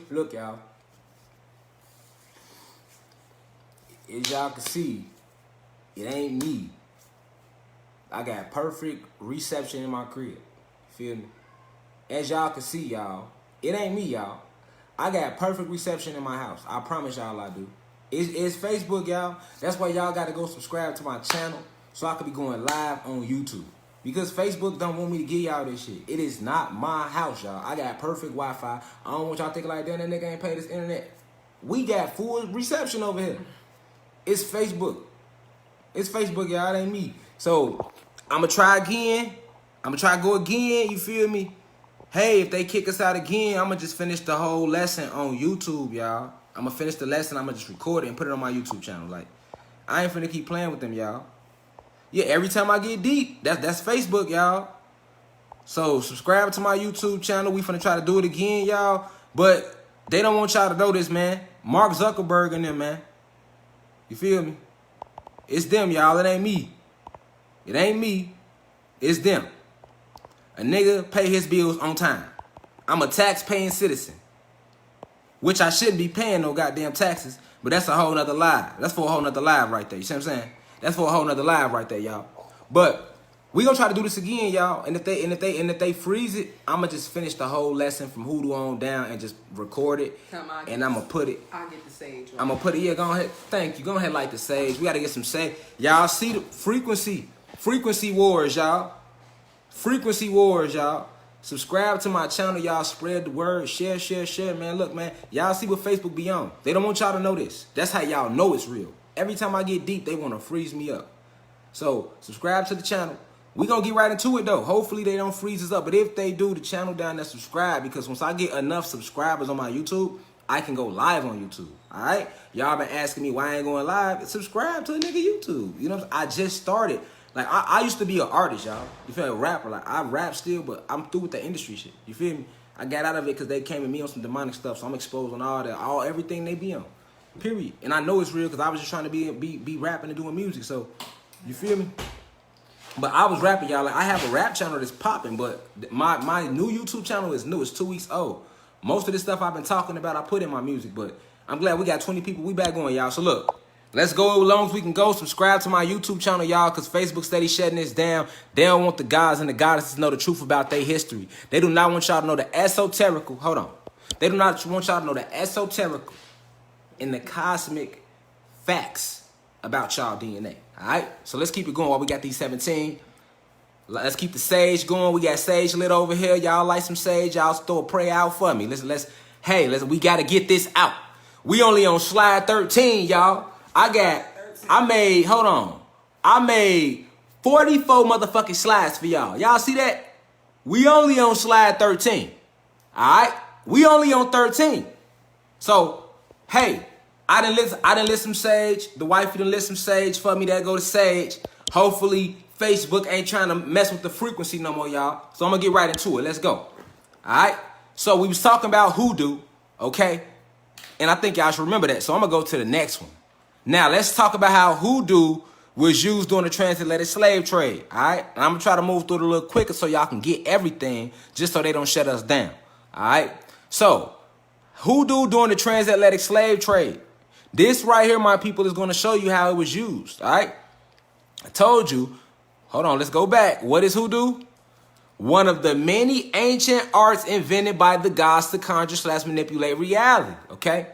Look, y'all. As y'all can see, it ain't me. I got perfect reception in my crib. Feel me? As y'all can see, y'all, it ain't me, y'all. I got perfect reception in my house. I promise y'all I do. It's Facebook, y'all. That's why y'all got to go subscribe to my channel so I can be going live on YouTube. Because Facebook don't want me to give y'all this shit. It is not my house, y'all. I got perfect Wi-Fi. I don't want y'all thinking like, damn, that nigga ain't paid his internet. We got full reception over here. It's Facebook. It's Facebook, y'all. It ain't me. So, I'm going to try again. I'm going to try to go again. You feel me? Hey, if they kick us out again, I'm going to just finish the whole lesson on YouTube, y'all. I'm going to finish the lesson. I'm going to just record it and put it on my YouTube channel. Like, I ain't finna keep playing with them, y'all. Yeah, every time I get deep, that's Facebook, y'all. So, subscribe to my YouTube channel. We finna try to do it again, y'all. But they don't want y'all to know this, man. Mark Zuckerberg and them, man. You feel me? It's them, y'all. It ain't me. It ain't me. It's them. A nigga pay his bills on time. I'm a tax-paying citizen. Which I shouldn't be paying no goddamn taxes. But that's a whole nother live. That's for a whole nother live right there. You see what I'm saying? That's for a whole nother live right there, y'all. But we gonna try to do this again, y'all. And if they freeze it, I'ma just finish the whole lesson from hoodoo on down and just record it. And I'ma put it. I'll get the sage. Right? I'ma put it. Yeah, go ahead. Thank you. Go ahead, light the sage. We gotta get some sage. Y'all see the frequency wars, y'all. Frequency wars, y'all. Subscribe to my channel, y'all. Spread the word. Share, man. Look, man. Y'all see what Facebook be on. They don't want y'all to know this. That's how y'all know it's real. Every time I get deep, they want to freeze me up. So, subscribe to the channel. We going to get right into it, though. Hopefully, they don't freeze us up. But if they do, the channel down there, subscribe. Because once I get enough subscribers on my YouTube, I can go live on YouTube. All right? Y'all been asking me why I ain't going live. Subscribe to a nigga YouTube. You know what I'm saying? I just started. Like, I used to be an artist, y'all. You feel me? A rapper. Like, I rap still, but I'm through with the industry shit. You feel me? I got out of it because they came at me on some demonic stuff. So I'm exposed on everything they be on. Period. And I know it's real because I was just trying to be rapping and doing music. So, you feel me? But I was rapping, y'all. Like, I have a rap channel that's popping, but my new YouTube channel is new. It's 2 weeks old. Most of this stuff I've been talking about, I put in my music. But I'm glad we got 20 people. We back on, y'all. So, look. Let's go as long as we can go. Subscribe to my YouTube channel, y'all, because Facebook steady shutting this down. They don't want the gods and the goddesses to know the truth about their history. They do not want y'all to know the esoterical. Hold on. They do not want y'all to know the esoterical and the cosmic facts about y'all DNA. All right? So let's keep it going while we got these 17. Let's keep the sage going. We got sage lit over here. Y'all like some sage. Y'all throw a prayer out for me. Listen, we got to get this out. We only on slide 13, y'all. I made 44 motherfucking slides for y'all. Y'all see that? We only on slide 13. All right? We only on 13. So, hey, I done lit some sage. The wifey done lit some sage for me. That go to sage. Hopefully, Facebook ain't trying to mess with the frequency no more, y'all. So I'm going to get right into it. Let's go. All right? So we was talking about hoodoo, okay? And I think y'all should remember that. So I'm going to go to the next one. Now, let's talk about how hoodoo was used during the transatlantic slave trade, all right? And I'm going to try to move through it a little quicker so y'all can get everything just so they don't shut us down, all right? So, hoodoo during the transatlantic slave trade. This right here, my people, is going to show you how it was used, all right? I told you. Hold on, let's go back. What is hoodoo? One of the many ancient arts invented by the gods to conjure/manipulate reality, okay?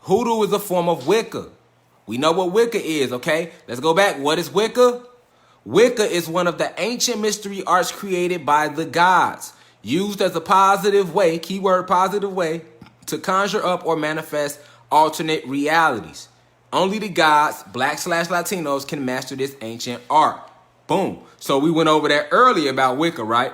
Hoodoo is a form of Wicca. We know what Wicca is, okay? Let's go back. What is Wicca? Wicca is one of the ancient mystery arts created by the gods, used as a positive way, keyword positive way, to conjure up or manifest alternate realities. Only the gods, Black/Latinos, can master this ancient art. Boom. So we went over that earlier about Wicca, right?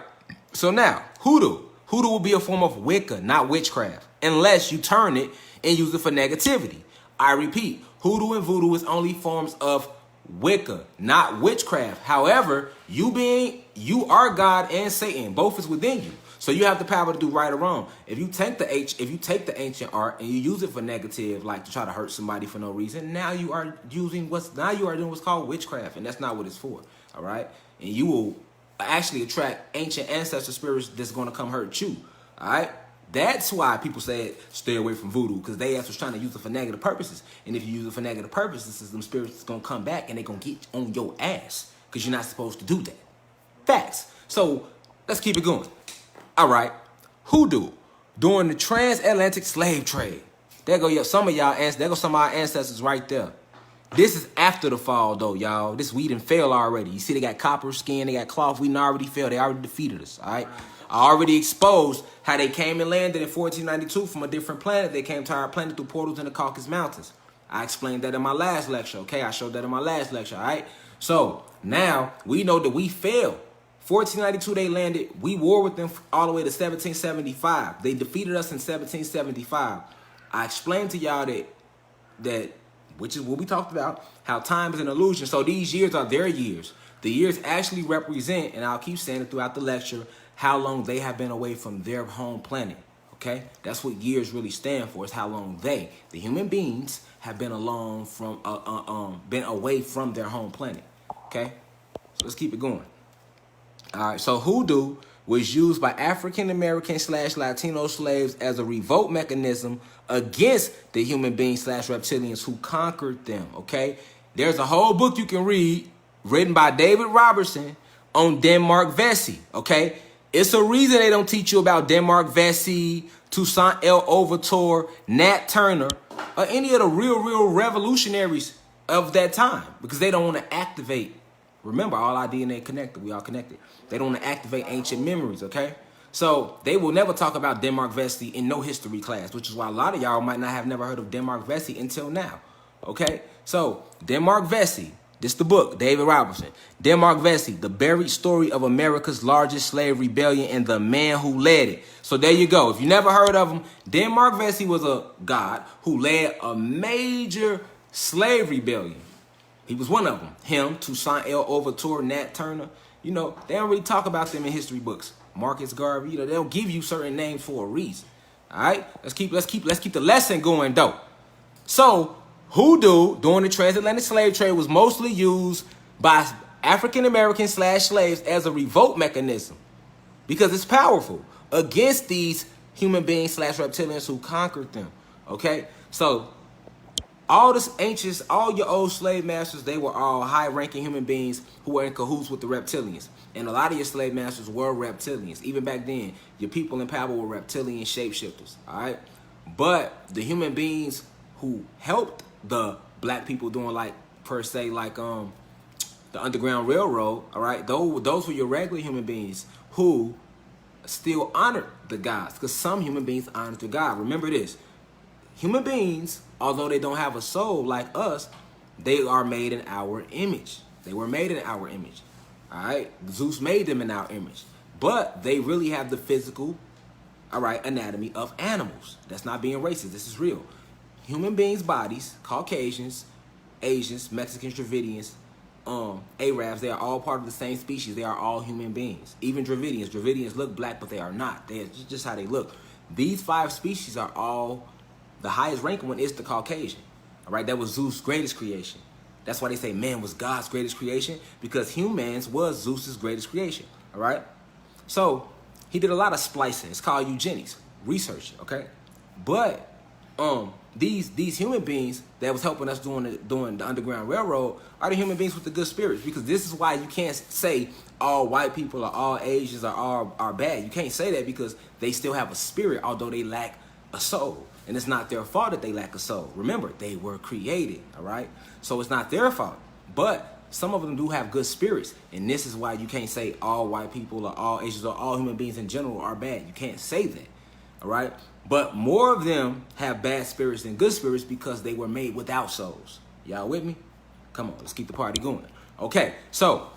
So now, hoodoo. Hoodoo will be a form of Wicca, not witchcraft, unless you turn it and use it for negativity. I repeat, hoodoo and voodoo is only forms of Wicca, not witchcraft. However, you are God and Satan. Both is within you. So you have the power to do right or wrong. If you take the ancient art and you use it for negative, like to try to hurt somebody for no reason, now you are doing what's called witchcraft, and that's not what it's for. All right? And you will actually attract ancient ancestor spirits that's going to come hurt you. All right? That's why people said stay away from voodoo, because they was trying to use it for negative purposes. And if you use it for negative purposes, them spirits is going to come back and they're going to get on your ass because you're not supposed to do that. Facts. So let's keep it going. All right. Hoodoo. During the transatlantic slave trade. There go some of our ancestors right there. This is after the fall, though, y'all. This we done fail already. You see, they got copper skin, they got cloth. We done already failed. They already defeated us, all right? I already exposed how they came and landed in 1492 from a different planet. They came to our planet through portals in the Caucasus Mountains. I explained that in my last lecture, okay? I showed that in my last lecture, all right? So now we know that we failed. 1492 they landed. We war with them all the way to 1775. They defeated us in 1775. I explained to y'all that which is what we talked about, how time is an illusion. So these years are their years. The years actually represent, and I'll keep saying it throughout the lecture, how long they have been away from their home planet. Okay? That's what years really stand for. It's how long they, the human beings, have been alone from been away from their home planet. Okay? So let's keep it going. All right, so hoodoo was used by African American / Latino slaves as a revolt mechanism against the human beings / reptilians who conquered them, okay? There's a whole book you can read written by David Robertson on Denmark Vesey, okay? It's a reason they don't teach you about Denmark Vesey, Toussaint L'Ouverture, Nat Turner, or any of the real revolutionaries of that time, because they don't want to activate. Remember, all our DNA connected. We all connected. They don't want to activate ancient memories, okay? So they will never talk about Denmark Vesey in no history class, which is why a lot of y'all might not have never heard of Denmark Vesey until now, okay? So Denmark Vesey, this is the book, David Robertson. Denmark Vesey, the buried story of America's largest slave rebellion and the man who led it. So there you go. If you never heard of him, Denmark Vesey was a god who led a major slave rebellion. He was one of them. Him, Toussaint L'Ouverture, Nat Turner. You know, they don't really talk about them in history books. Marcus Garvey, you know, they'll give you certain names for a reason. All right? Let's keep the lesson going, though. So, hoodoo during the transatlantic slave trade was mostly used by African American / slaves as a revolt mechanism because it's powerful against these human beings / reptilians who conquered them. Okay? So, all this ancients, all your old slave masters, they were all high-ranking human beings who were in cahoots with the reptilians. And a lot of your slave masters were reptilians. Even back then, your people in power were reptilian shapeshifters, all right? But the human beings who helped the black people doing, like, per se, like the Underground Railroad, all right? Those were your regular human beings who still honored the gods, because some human beings honored the god. Remember this. Human beings, although they don't have a soul like us, they are made in our image. They were made in our image. All right? Zeus made them in our image. But they really have the physical, all right, anatomy of animals. That's not being racist. This is real. Human beings' bodies, Caucasians, Asians, Mexicans, Dravidians, Arabs, they are all part of the same species. They are all human beings. Even Dravidians. Dravidians look black, but they are not. They're just how they look. These 5 species are all... The highest ranking one is the Caucasian, all right? That was Zeus' greatest creation. That's why they say man was God's greatest creation, because humans was Zeus' greatest creation, all right? So he did a lot of splicing. It's called eugenics, research, okay? But these human beings that was helping us doing the Underground Railroad are the human beings with the good spirits, because this is why you can't say all white people or all Asians are bad. You can't say that because they still have a spirit, although they lack a soul. And it's not their fault that they lack a soul. Remember, they were created, all right? So it's not their fault. But some of them do have good spirits. And this is why you can't say all white people or all Asians or all human beings in general are bad. You can't say that, all right? But more of them have bad spirits than good spirits because they were made without souls. Y'all with me? Come on, let's keep the party going. Okay, so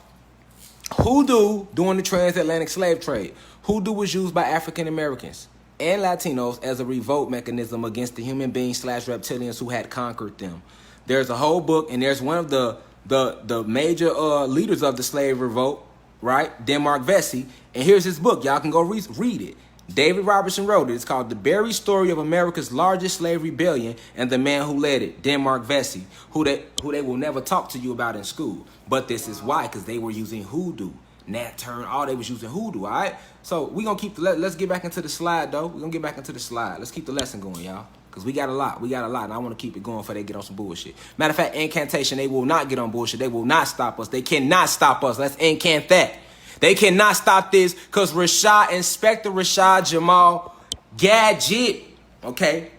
hoodoo during the transatlantic slave trade. Hoodoo was used by African Americans and Latinos as a revolt mechanism against the human beings / reptilians who had conquered them. There's a whole book, and there's one of the major leaders of the slave revolt, right? Denmark Vesey. And here's his book. Y'all can go read it. David Robertson wrote it. It's called The Buried Story of America's Largest Slave Rebellion and the Man Who Led It, Denmark Vesey, who they will never talk to you about in school. But this is why, because they were using hoodoo. Nat Turner, all they was using hoodoo, all right? So we gonna keep let's get back into the slide though. We're gonna get back into the slide. Let's keep the lesson going, y'all. Because we got a lot, and I want to keep it going before they get on some bullshit. Matter of fact, incantation, they will not get on bullshit. They will not stop us. They cannot stop us. Let's incant that. They cannot stop this because Inspector Rashad Jamal Gadget, okay?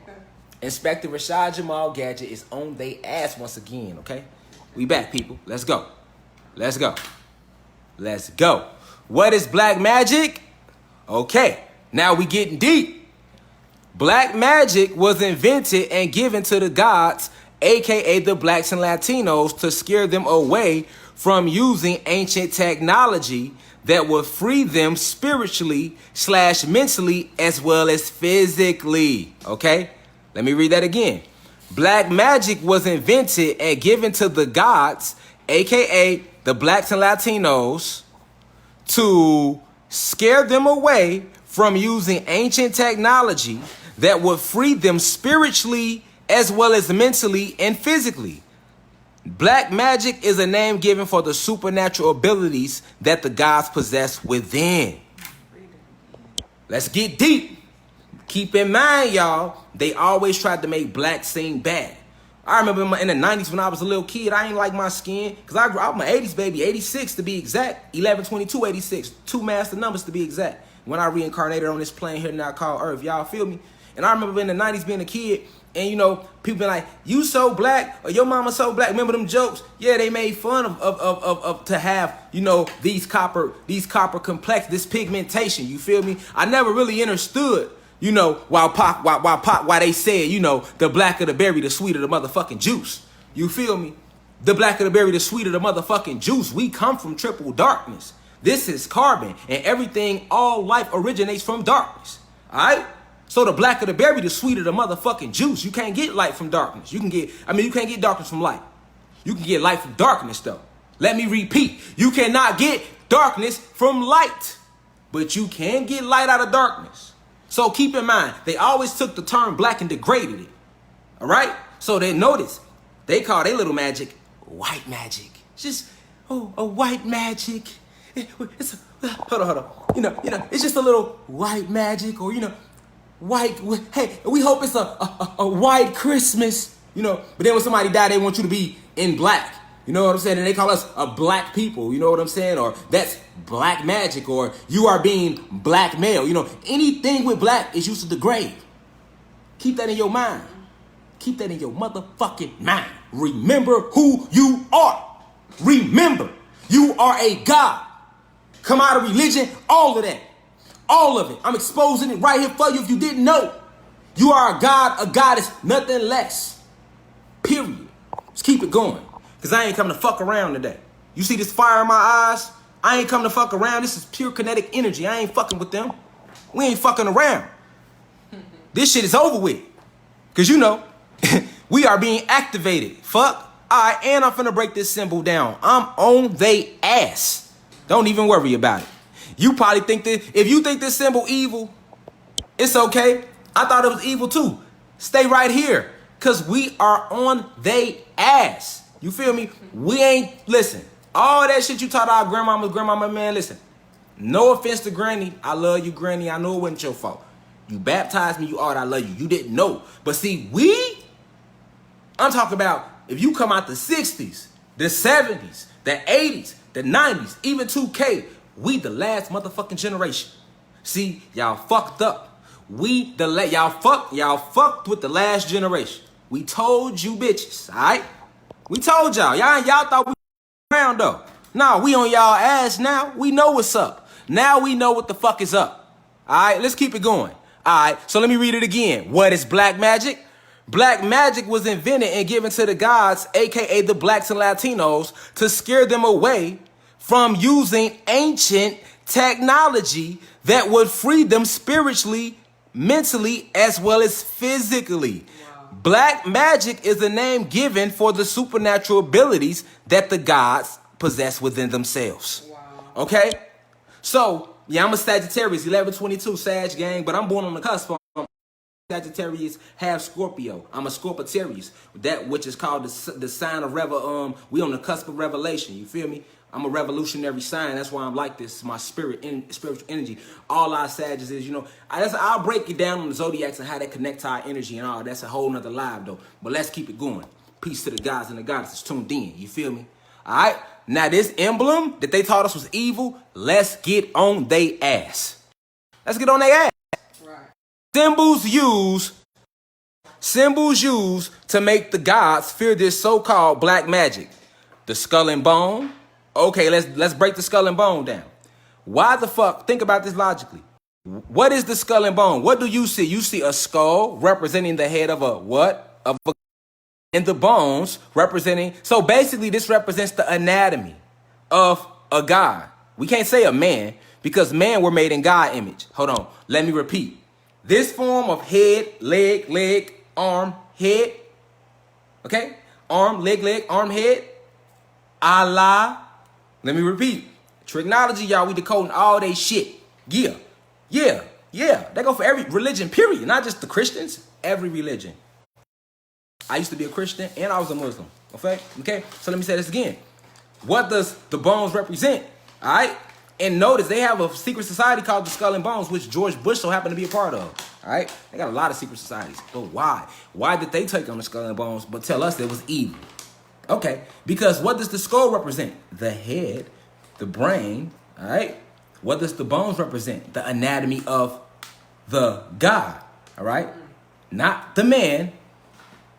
Inspector Rashad Jamal Gadget is on they ass once again, okay? We back, people. Let's go. Let's go. Let's go. What is black magic? Okay, now we getting deep. Black magic was invented and given to the gods, aka the blacks and Latinos, to scare them away from using ancient technology that would free them spiritually / mentally as well as physically. Okay? Let me read that again. Black magic was invented and given to the gods, aka the blacks and Latinos, to scare them away from using ancient technology that would free them spiritually as well as mentally and physically. Black magic is a name given for the supernatural abilities that the gods possess within. Let's get deep. Keep in mind, y'all, they always tried to make black seem bad. I remember in the 90s when I was a little kid, I ain't like my skin. Because I'm an 80s baby, 86 to be exact. 11/22/86. 2 master numbers to be exact. When I reincarnated on this plane here now called Earth. Y'all feel me? And I remember in the 90s being a kid, and you know, people be like, you so black, or your mama so black. Remember them jokes? Yeah, they made fun of to have, you know, these copper complex, this pigmentation. You feel me? I never really understood, you know, why they said, you know, the blacker the berry, the sweeter the motherfucking juice. You feel me? The blacker the berry, the sweeter the motherfucking juice. We come from triple darkness. This is carbon, and everything, all life originates from darkness. All right? So the blacker the berry, the sweeter the motherfucking juice. You can't get light from darkness. You can't get darkness from light. You can get light from darkness, though. Let me repeat. You cannot get darkness from light, but you can get light out of darkness. So keep in mind, they always took the term black and degraded it. All right? So they notice, they call their little magic white magic. It's just, a white magic. It's hold on. You know, it's just a little white magic, or, you know, white, hey, we hope it's a white Christmas, you know. But then when somebody die, they want you to be in black. You know what I'm saying? And they call us a black people, you know what I'm saying? Or that's black magic, or you are being blackmailed. You know, anything with black is used to degrade. Keep that in your mind. Keep that in your motherfucking mind. Remember who you are. Remember, you are a god. Come out of religion, all of that. All of it. I'm exposing it right here for you if you didn't know. You are a god, a goddess, nothing less. Period. Let's keep it going. Because I ain't coming to fuck around today. You see this fire in my eyes? I ain't coming to fuck around. This is pure kinetic energy. I ain't fucking with them. We ain't fucking around. This shit is over with. Because you know, we are being activated. Fuck. All right, and I'm finna break this symbol down. I'm on they ass. Don't even worry about it. You probably think that if you think this symbol evil, it's okay. I thought it was evil too. Stay right here, because we are on they ass. You feel me? We ain't, listen, all that shit you taught our grandmama, man, listen. No offense to Granny. I love you, Granny. I know it wasn't your fault. You baptized me, you ought, I love you. You didn't know. But see, I'm talking about if you come out the 60s, the 70s, the 80s, the 90s, even 2K, we the last motherfucking generation. See, y'all fucked up. Y'all fucked with the last generation. We told you bitches, all right? We told y'all. Y'all thought we around though. Nah, we on y'all ass now. We know what's up. Now we know what the fuck is up. All right, let's keep it going. All right, so let me read it again. What is black magic? Black magic was invented and given to the gods, aka the blacks and Latinos, to scare them away from using ancient technology that would free them spiritually, mentally, as well as physically. Wow. Black magic is a name given for the supernatural abilities that the gods possess within themselves. Wow. Okay? So, yeah, I'm a Sagittarius, 11/22 Sag gang, but I'm born on the cusp. Sagittarius, half Scorpio. I'm a Scorpitarius, that which is called the sign of we on the cusp of revelation. You feel me? I'm a revolutionary sign. That's why I'm like this. It's my spiritual energy. All our Sagittarius is, I'll break it down on the zodiacs and how they connect to our energy and all. That's a whole nother live though. But let's keep it going. Peace to the gods and the goddesses tuned in. You feel me? All right. Now this emblem that they taught us was evil. Let's get on they ass. Let's get on their ass. Right. Symbols used to make the gods fear this so-called black magic. The skull and bone. Okay, let's break the skull and bone down. Why the fuck? Think about this logically. What is the skull and bone? What do you see? You see a skull representing the head of a what? And the bones representing. So basically, this represents the anatomy of a god. We can't say a man because man were made in God image. Hold on. Let me repeat. This form of head, leg, arm, head. Okay? Arm, leg, arm, head. Allah. Let me repeat. Trigonology, y'all, we decoding all they shit. Yeah. They go for every religion, period. Not just the Christians. Every religion. I used to be a Christian and I was a Muslim. Okay? So let me say this again. What does the bones represent? All right? And notice they have a secret society called the Skull and Bones, which George Bush so happened to be a part of. All right? They got a lot of secret societies. But why? Why did they take on the Skull and Bones but tell us it was evil? Okay, because what does the skull represent? The head, the brain, all right? What does the bones represent? The anatomy of the God, all right? Not the man,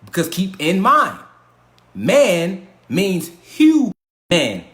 because keep in mind, man means human,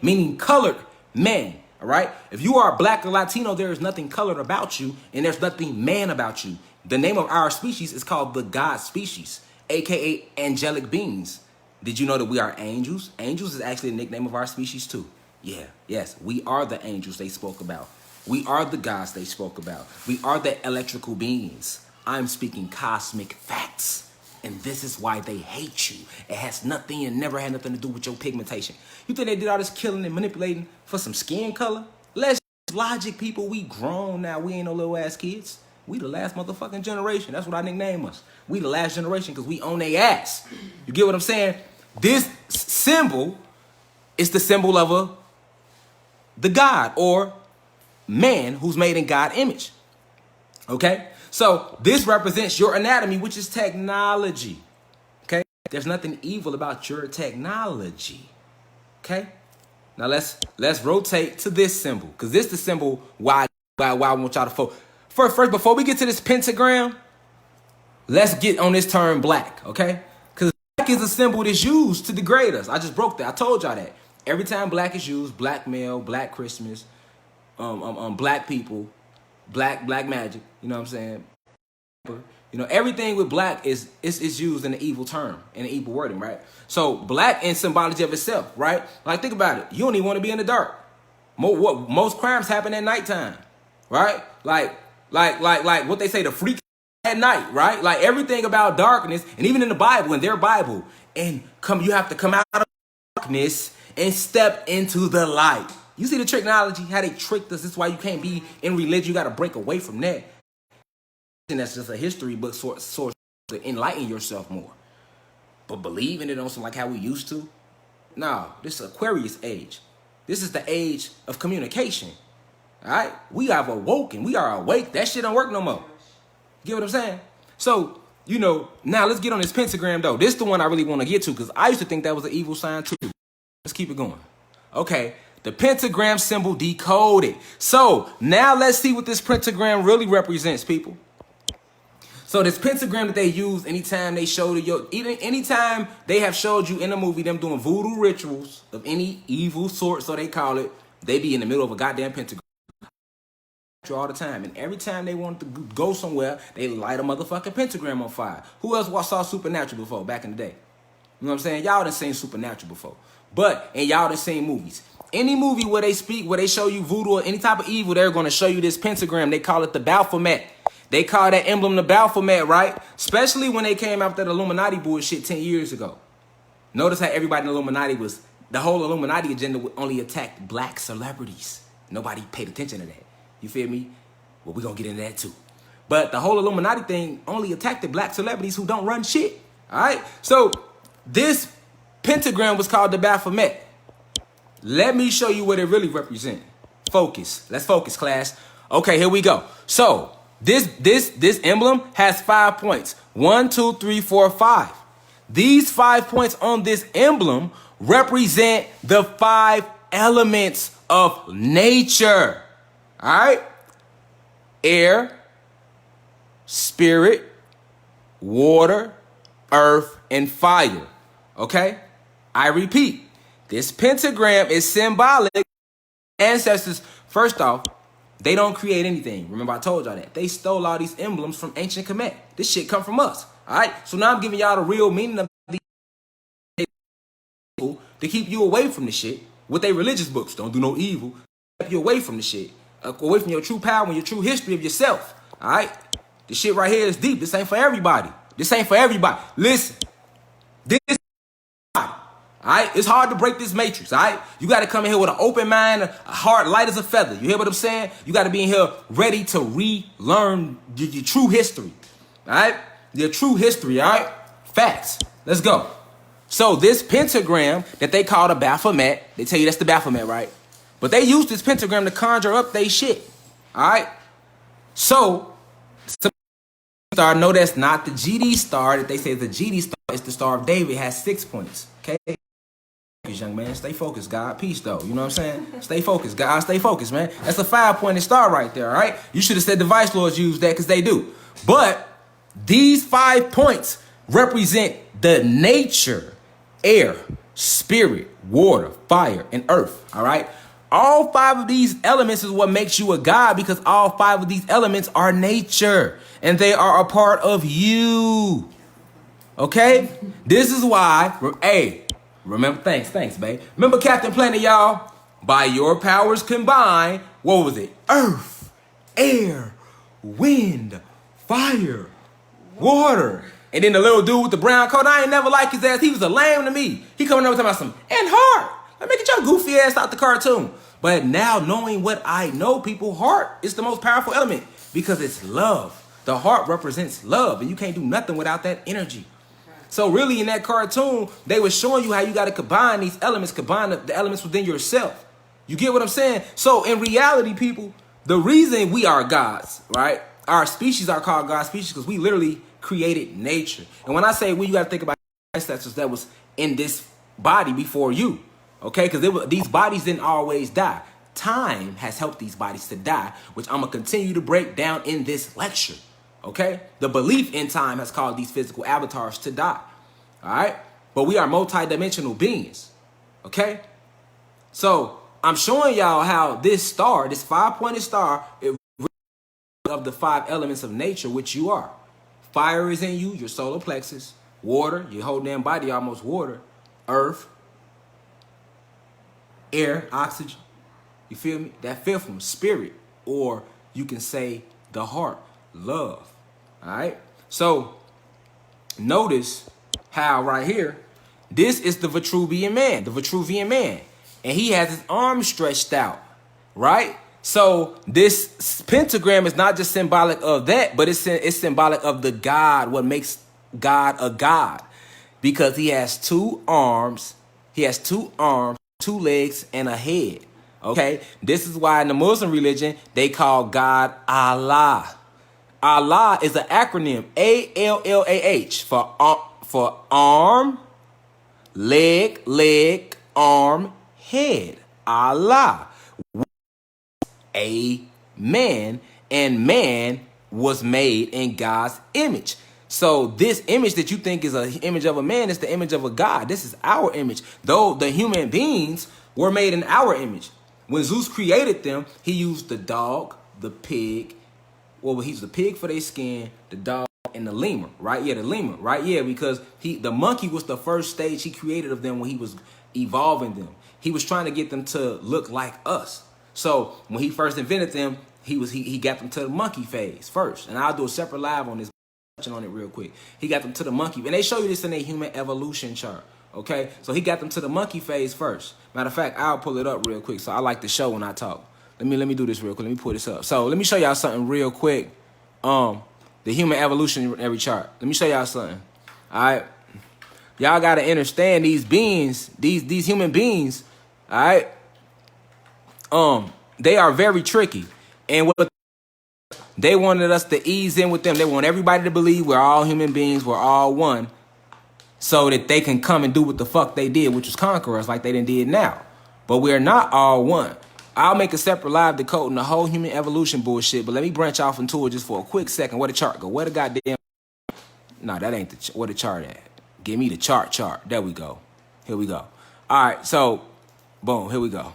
meaning colored man, all right? If you are black or Latino, there is nothing colored about you, and there's nothing man about you. The name of our species is called the God species, aka angelic beings. Did you know that we are angels? Angels is actually a nickname of our species too. Yes, we are the angels they spoke about. We are the gods they spoke about. We are the electrical beings. I'm speaking cosmic facts. And this is why they hate you. It has nothing and never had nothing to do with your pigmentation. You think they did all this killing and manipulating for some skin color? Let's logic, people. We grown now. We ain't no little ass kids. We the last motherfucking generation. That's what I nickname us. We the last generation because we own their ass. You get what I'm saying? This symbol is the symbol of the God or man who's made in God image. Okay? So this represents your anatomy, which is technology. Okay? There's nothing evil about your technology. Okay? Now let's rotate to this symbol because this is the symbol why I want y'all to focus. First, before we get to this pentagram, let's get on this term black, okay? Because black is a symbol that's used to degrade us. I just broke that. I told y'all that. Every time black is used, black male, black Christmas, black people, black magic, you know what I'm saying? Everything with black is used in an evil term, in an evil wording, right? So black in symbology of itself, right? Like think about it. You don't even want to be in the dark. Most crimes happen at nighttime, right? Like what they say, the freak at night, right? Like everything about darkness, and even in the Bible, in their Bible, you have to come out of darkness and step into the light. You see the technology, how they tricked us. This is why you can't be in religion. You got to break away from that. And that's just a history book source to enlighten yourself more. But believe in it on some like how we used to. No, this is Aquarius age. This is the age of communication. All right, we have awoken. We are awake. That shit don't work no more. Get what I'm saying? So, now let's get on this pentagram, though. This is the one I really want to get to because I used to think that was an evil sign, too. Let's keep it going. Okay, the pentagram symbol decoded. So, now let's see what this pentagram really represents, people. So, this pentagram that they use anytime they showed you, anytime they have showed you in a movie them doing voodoo rituals of any evil sort, so they call it, they be in the middle of a goddamn pentagram. All the time, and every time they wanted to go somewhere, they light a motherfucking pentagram on fire. Who else saw Supernatural before back in the day? You know what I'm saying? Y'all done seen Supernatural before, and y'all done seen movies. Any movie where they show you voodoo or any type of evil, they're going to show you this pentagram. They call it the Baphomet. They call that emblem the Baphomet, right? Especially when they came out that Illuminati bullshit 10 years ago. Notice how everybody in the Illuminati the whole Illuminati agenda would only attack black celebrities. Nobody paid attention to that. You feel me? Well, we're going to get into that too. But the whole Illuminati thing only attacked the black celebrities who don't run shit. All right? So this pentagram was called the Baphomet. Let me show you what it really represents. Focus. Let's focus, class. Okay, here we go. So this emblem has 5 points. 1, 2, 3, 4, 5. These 5 points on this emblem represent the 5 elements of nature. All right? Air, spirit, water, earth, and fire. Okay? I repeat, this pentagram is symbolic. Ancestors, first off, they don't create anything. Remember, I told y'all that. They stole all these emblems from ancient Kemet. This shit come from us. All right? So now I'm giving y'all the real meaning of these to keep you away from the shit with their religious books. Don't do no evil. Keep you away from the shit. Away from your true power and your true history of yourself. All right? This shit right here is deep. This ain't for everybody. This ain't for everybody. Listen. This is all right? It's hard to break this matrix. All right? You got to come in here with an open mind, a heart light as a feather. You hear what I'm saying? You got to be in here ready to relearn your true history. All right? Your true history. All right? Facts. Let's go. So this pentagram that they call the Baphomet, they tell you that's the Baphomet, right? But they use this pentagram to conjure up they shit. All right? So, star, no, that's not the GD star that they say is the GD star. It's the Star of David. It has 6 points. Okay? Young man, stay focused, God. Peace, though. You know what I'm saying? Stay focused, God. Stay focused, man. That's a 5-pointed star right there, all right? You should have said the Vice Lords use that because they do. But these 5 points represent the nature, air, spirit, water, fire, and earth, all right? All 5 of these elements is what makes you a god because all 5 of these elements are nature and they are a part of you. Okay? This is why, hey, remember, thanks, babe. Remember Captain Planet, y'all? By your powers combined, what was it? Earth, air, wind, fire, water. And then the little dude with the brown coat, I ain't never liked his ass. He was a lame to me. He coming over talking about some, and heart. Like, man, get your goofy ass out the cartoon. But now knowing what I know, people, heart is the most powerful element because it's love. The heart represents love, and you can't do nothing without that energy. So really in that cartoon, they were showing you how you got to combine these elements, combine the elements within yourself. You get what I'm saying? So in reality, people, the reason we are gods, right? Our species are called God species because we literally created nature. And when I say we, you got to think about ancestors that was in this body before you. Okay, because these bodies didn't always die. Time has helped these bodies to die, which I'm going to continue to break down in this lecture. Okay, the belief in time has caused these physical avatars to die. All right, but we are multidimensional beings. Okay, so I'm showing y'all how this star, this 5-pointed star, it of the 5 elements of nature, which you are. Fire is in you, your solar plexus. Water, your whole damn body almost water. Earth, air, oxygen. You feel me? That 5th one, spirit, or you can say the heart, love. All right? So notice how right here, this is the Vitruvian man, and he has his arms stretched out, right? So this pentagram is not just symbolic of that, but it's symbolic of the God, what makes God a God, because he has 2 arms, 2 legs, and a head. Okay, this is why in the Muslim religion they call God Allah. Allah is an acronym, ALLAH, for arm, leg, arm, head. Allah. A man, and man was made in God's image. So this image that you think is an image of a man is the image of a God. This is our image. Though the human beings were made in our image. When Zeus created them, he used the dog, the pig. Well, he used the pig for their skin, the dog, and the lemur, right? Yeah, the lemur, right? Yeah, because the monkey was the first stage he created of them when he was evolving them. He was trying to get them to look like us. So when he first invented them, he got them to the monkey phase first. And I'll do a separate live on this, touching on it real quick. He got them to the monkey, and they show you this in a human evolution chart. Okay, so he got them to the monkey phase first. Matter of fact, I'll pull it up real quick. So I like to show when I talk. Let me do this real quick. Let me pull this up. So let me show y'all something real quick. The human evolutionary chart. Let me show y'all something. All right, y'all gotta understand these beings, these human beings, All right. They are very tricky. And what they wanted us to ease in with them. They want everybody to believe we're all human beings, we're all one, so that they can come and do what the fuck they did, which was conquer us like they did now. But we're not all one. I'll make a separate live decoding the whole human evolution bullshit, but let me branch off into it just for a quick second. Where the chart go? Where the goddamn... No, that ain't the... Where the chart at? Give me the chart. There we go. Here we go. All right, so... Boom, here we go.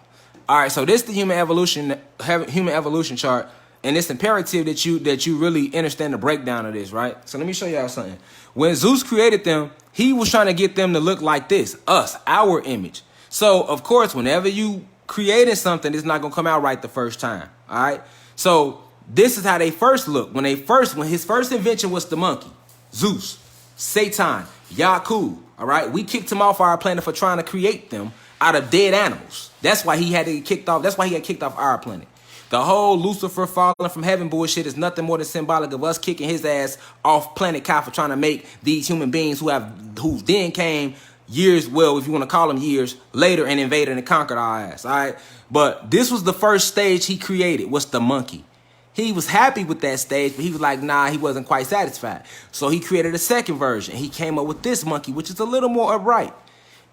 All right, so this is the human evolution chart, and it's imperative that you really understand the breakdown of this, right? So let me show y'all something. When Zeus created them, he was trying to get them to look like this, us, our image. So, of course, whenever you creating something, it's not going to come out right the first time, all right? So this is how they first look. When his first invention was the monkey, Zeus, Satan, Yaku, all right? We kicked him off our planet for trying to create them out of dead animals. That's why he had to get kicked off. That's why he got kicked off our planet. The whole Lucifer falling from heaven bullshit is nothing more than symbolic of us kicking his ass off planet Kai for trying to make these human beings who then came years, well, if you want to call them years, later and invaded and conquered our ass, all right? But this was the first stage he created, was the monkey. He was happy with that stage, but he was like, nah, he wasn't quite satisfied. So he created a second version. He came up with this monkey, which is a little more upright.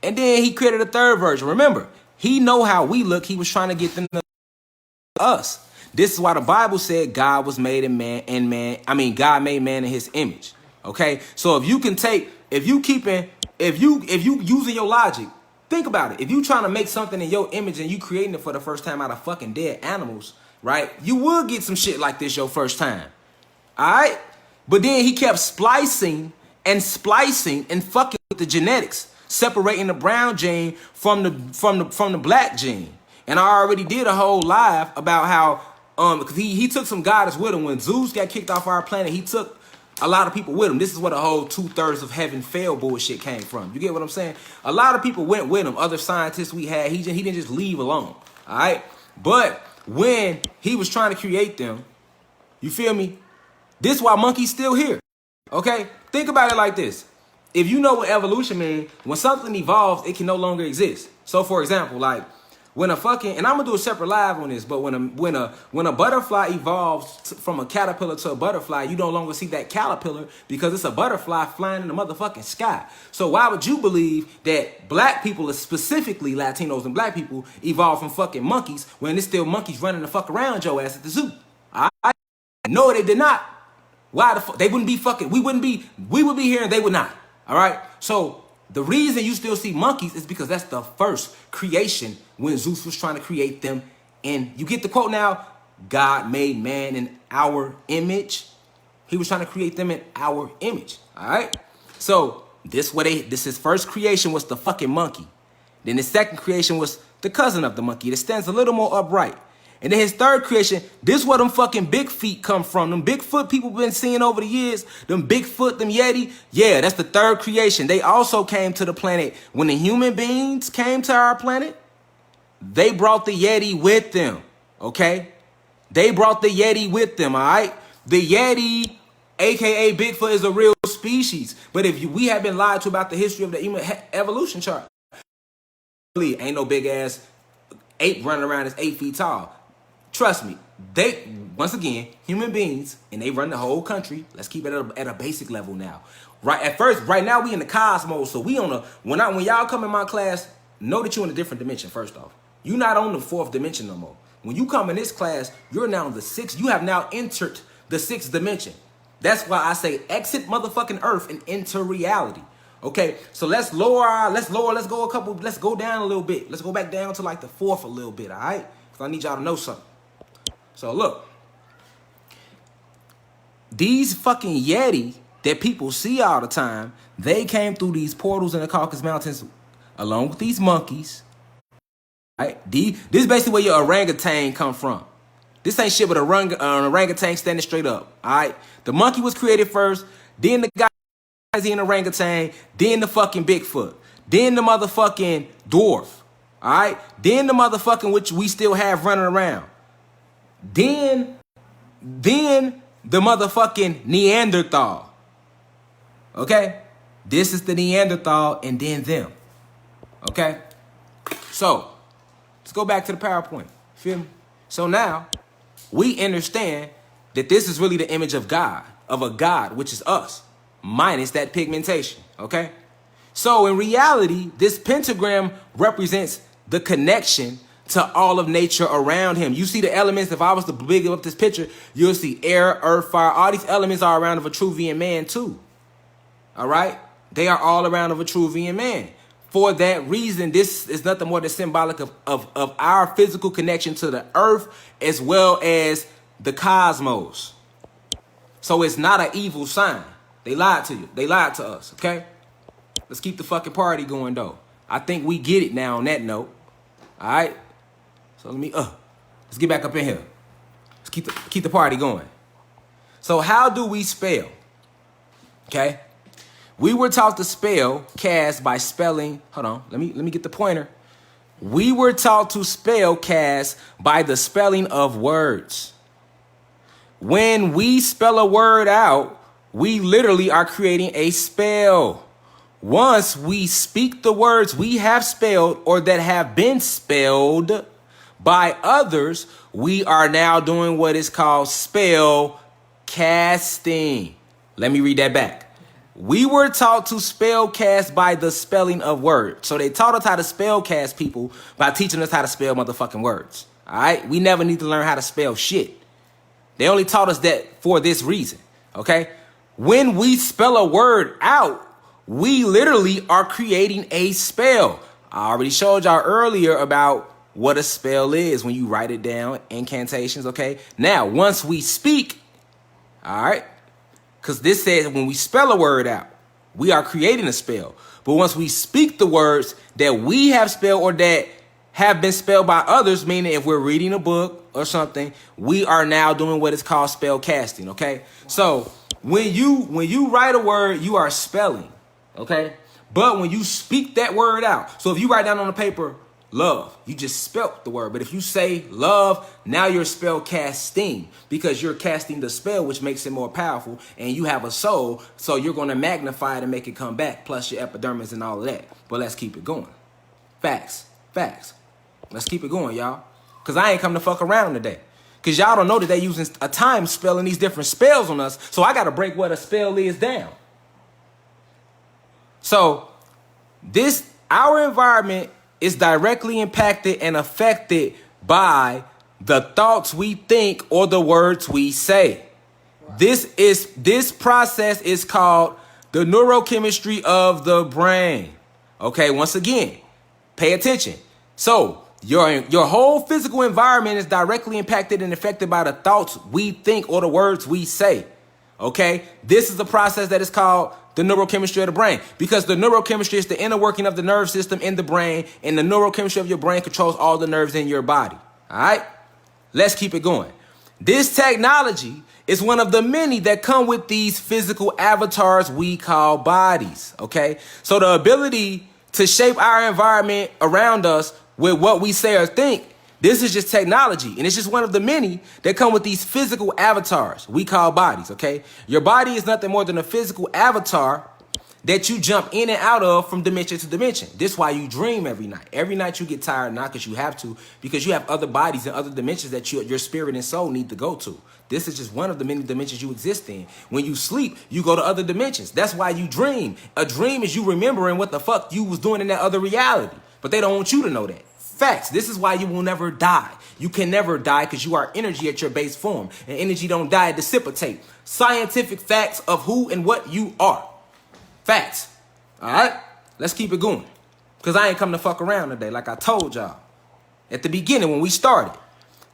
And then he created a third version. Remember, he know how we look. He was trying to get them to us. This is why the Bible said God was made in man, God made man in his image. Okay? So if you using your logic, think about it. If you trying to make something in your image and you creating it for the first time out of fucking dead animals, right? You will get some shit like this your first time. All right? But then he kept splicing and fucking with the genetics, separating the brown gene from the black gene. And I already did a whole live about how because he took some goddess with him. When Zeus got kicked off our planet, he took a lot of people with him. This is where the whole 2/3 of heaven fell bullshit came from. You get what I'm saying? A lot of people went with him. Other scientists we had, he didn't just leave alone. All right? But when he was trying to create them, you feel me? This is why monkey's still here. Okay? Think about it like this. If you know what evolution means, when something evolves, it can no longer exist. So for example, like when a fucking, and I'm gonna do a separate live on this, but when a butterfly evolves from a caterpillar to a butterfly, you no longer see that caterpillar because it's a butterfly flying in the motherfucking sky. So why would you believe that black people, specifically Latinos and black people, evolved from fucking monkeys when it's still monkeys running the fuck around your ass at the zoo? No, they did not. Why the fuck? They wouldn't be fucking, we would be here and they would not. All right? So the reason you still see monkeys is because that's the first creation when Zeus was trying to create them. And you get the quote now, God made man in our image. He was trying to create them in our image. All right? So this his first creation was the fucking monkey. Then his second creation was the cousin of the monkey that stands a little more upright. And then his third creation, this is where them fucking big feet come from. Them Bigfoot people been seeing over the years. Them Bigfoot, them Yeti. Yeah, that's the third creation. They also came to the planet. When the human beings came to our planet, they brought the Yeti with them. Okay? They brought the Yeti with them, all right? The Yeti, a.k.a. Bigfoot, is a real species. But if we have been lied to about the history of the human evolution chart, ain't no big-ass ape running around that's 8 feet tall. Trust me, they, once again, human beings, and they run the whole country. Let's keep it at a basic level now. Right now we in the cosmos, so we on a, when y'all come in my class, know that you're in a different dimension, first off. You're not on the 4th dimension no more. When you come in this class, you're now in the 6th. You have now entered the 6th dimension. That's why I say exit motherfucking Earth and enter reality. Okay, so let's go down a little bit. Let's go back down to like the 4th a little bit, all right? Because I need y'all to know something. So look, these fucking Yeti that people see all the time, they came through these portals in the Caucasus Mountains along with these monkeys. Right? This is basically where your orangutan come from. This ain't shit but an orangutan standing straight up. All right, the monkey was created first, then the guy in orangutan, then the fucking Bigfoot, then the motherfucking dwarf. All right, then the motherfucking which we still have running around. Then the motherfucking Neanderthal. Okay? This is the Neanderthal and then them. Okay? So, Let's go back to the PowerPoint. Feel me? So now we understand that this is really the image of God, of a God, which is us, minus that pigmentation, okay? So in reality, this pentagram represents the connection to all of nature around him. You see the elements. If I was to big up this picture, you'll see air, earth, fire. All these elements are around of a Truvian man too. All right? They are all around of a Truvian man. For that reason, this is nothing more than symbolic of our physical connection to the earth as well as the cosmos. So it's not an evil sign. They lied to you. They lied to us, okay? Let's keep the fucking party going, though. I think we get it now on that note. All right? So let's get back up in here. Let's keep the party going. So how do we spell? Okay? We were taught to spell cast by spelling. Hold on. Let me get the pointer. We were taught to spell cast by the spelling of words. When we spell a word out, we literally are creating a spell. Once we speak the words we have spelled or that have been spelled by others, we are now doing what is called spell casting. Let me read that back. We were taught to spell cast by the spelling of words. So they taught us how to spell cast people by teaching us how to spell motherfucking words. All right? We never need to learn how to spell shit. They only taught us that for this reason. Okay? When we spell a word out, we literally are creating a spell. I already showed y'all earlier about what a spell is when you write it down, incantations, okay? Now, once we speak, all right, because this says when we spell a word out, we are creating a spell. But once we speak the words that we have spelled or that have been spelled by others, meaning if we're reading a book or something, we are now doing what is called spell casting, okay? So when you write a word, you are spelling, okay? But when you speak that word out, so if you write down on the paper, love, you just spelt the word. But if you say love, now you're spell casting because you're casting the spell, which makes it more powerful. And you have a soul, so you're going to magnify it and make it come back, plus your epidermis and all of that. But let's keep it going. Facts. Let's keep it going, y'all. Because I ain't come to fuck around today. Because y'all don't know that they using a time spell and these different spells on us. So I got to break what a spell is down. So our environment is directly impacted and affected by the thoughts we think or the words we say. This process is called the neurochemistry of the brain. Okay, once again, pay attention. So your whole physical environment is directly impacted and affected by the thoughts we think or the words we say. Okay, this is a process that is called the neurochemistry of the brain, because the neurochemistry is the inner working of the nerve system in the brain, and the neurochemistry of your brain controls all the nerves in your body. All right, let's keep it going. This technology is one of the many that come with these physical avatars we call bodies. Okay, so the ability to shape our environment around us with what we say or think, this is just technology, and it's just one of the many that come with these physical avatars we call bodies, okay? Your body is nothing more than a physical avatar that you jump in and out of from dimension to dimension. This is why you dream every night. Every night you get tired, not because you have to, because you have other bodies and other dimensions that your spirit and soul need to go to. This is just one of the many dimensions you exist in. When you sleep, you go to other dimensions. That's why you dream. A dream is you remembering what the fuck you was doing in that other reality, but they don't want you to know that. Facts. This is why you will never die. You can never die because you are energy at your base form. And energy don't die, it dissipate. Scientific facts of who and what you are. Facts. All right? Let's keep it going. Because I ain't come to fuck around today like I told y'all at the beginning when we started.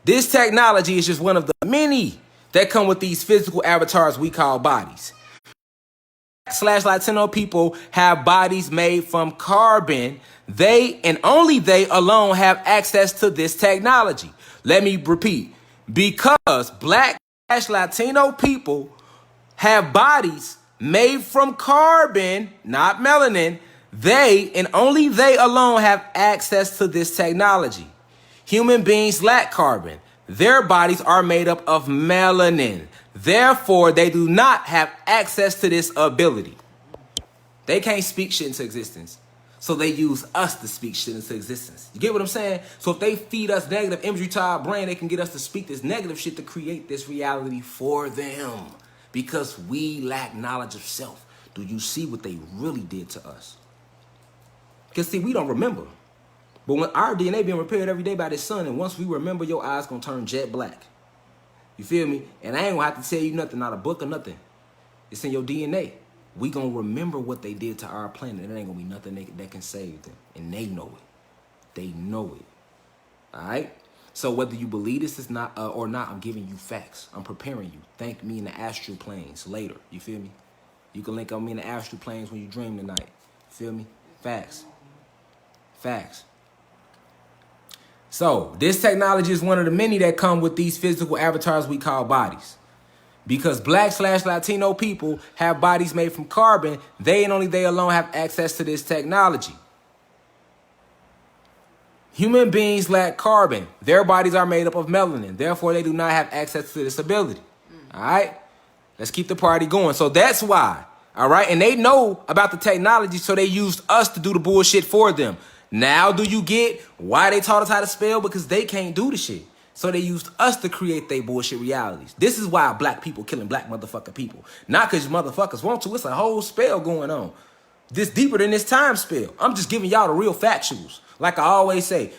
This technology is just one of the many that come with these physical avatars we call bodies. Latino people have bodies made from carbon. They and only they alone have access to this technology. Let me repeat. Because Black Latino people have bodies made from carbon, not melanin, they and only they alone have access to this technology. Human beings lack carbon. Their bodies are made up of melanin. Therefore, they do not have access to this ability. They can't speak shit into existence. So they use us to speak shit into existence. You get what I'm saying? So if they feed us negative imagery to our brain, they can get us to speak this negative shit to create this reality for them. Because we lack knowledge of self. Do you see what they really did to us? Because see, we don't remember. But when our DNA being repaired every day by the sun, and once we remember, your eyes gonna turn jet black. You feel me? And I ain't gonna have to tell you nothing, not a book or nothing. It's in your DNA. We gonna remember what they did to our planet, and it ain't gonna be nothing that can save them. And they know it. They know it. All right? So whether you believe this is not or not, I'm giving you facts. I'm preparing you. Thank me in the astral planes later. You feel me? You can link on me in the astral planes when you dream tonight. Feel me? Facts. Facts. So this technology is one of the many that come with these physical avatars we call bodies. Because Black/Latino people have bodies made from carbon, they and only they alone have access to this technology. Human beings lack carbon. Their bodies are made up of melanin. Therefore, they do not have access to this ability. All right? Let's keep the party going. So that's why. All right? And they know about the technology, so they used us to do the bullshit for them. Now do you get why they taught us how to spell? Because they can't do the shit. So they used us to create their bullshit realities. This is why black people killing black motherfucking people. Not because motherfuckers want to. It's a whole spell going on. This deeper than this time spell. I'm just giving y'all the real factuals. Like I always say,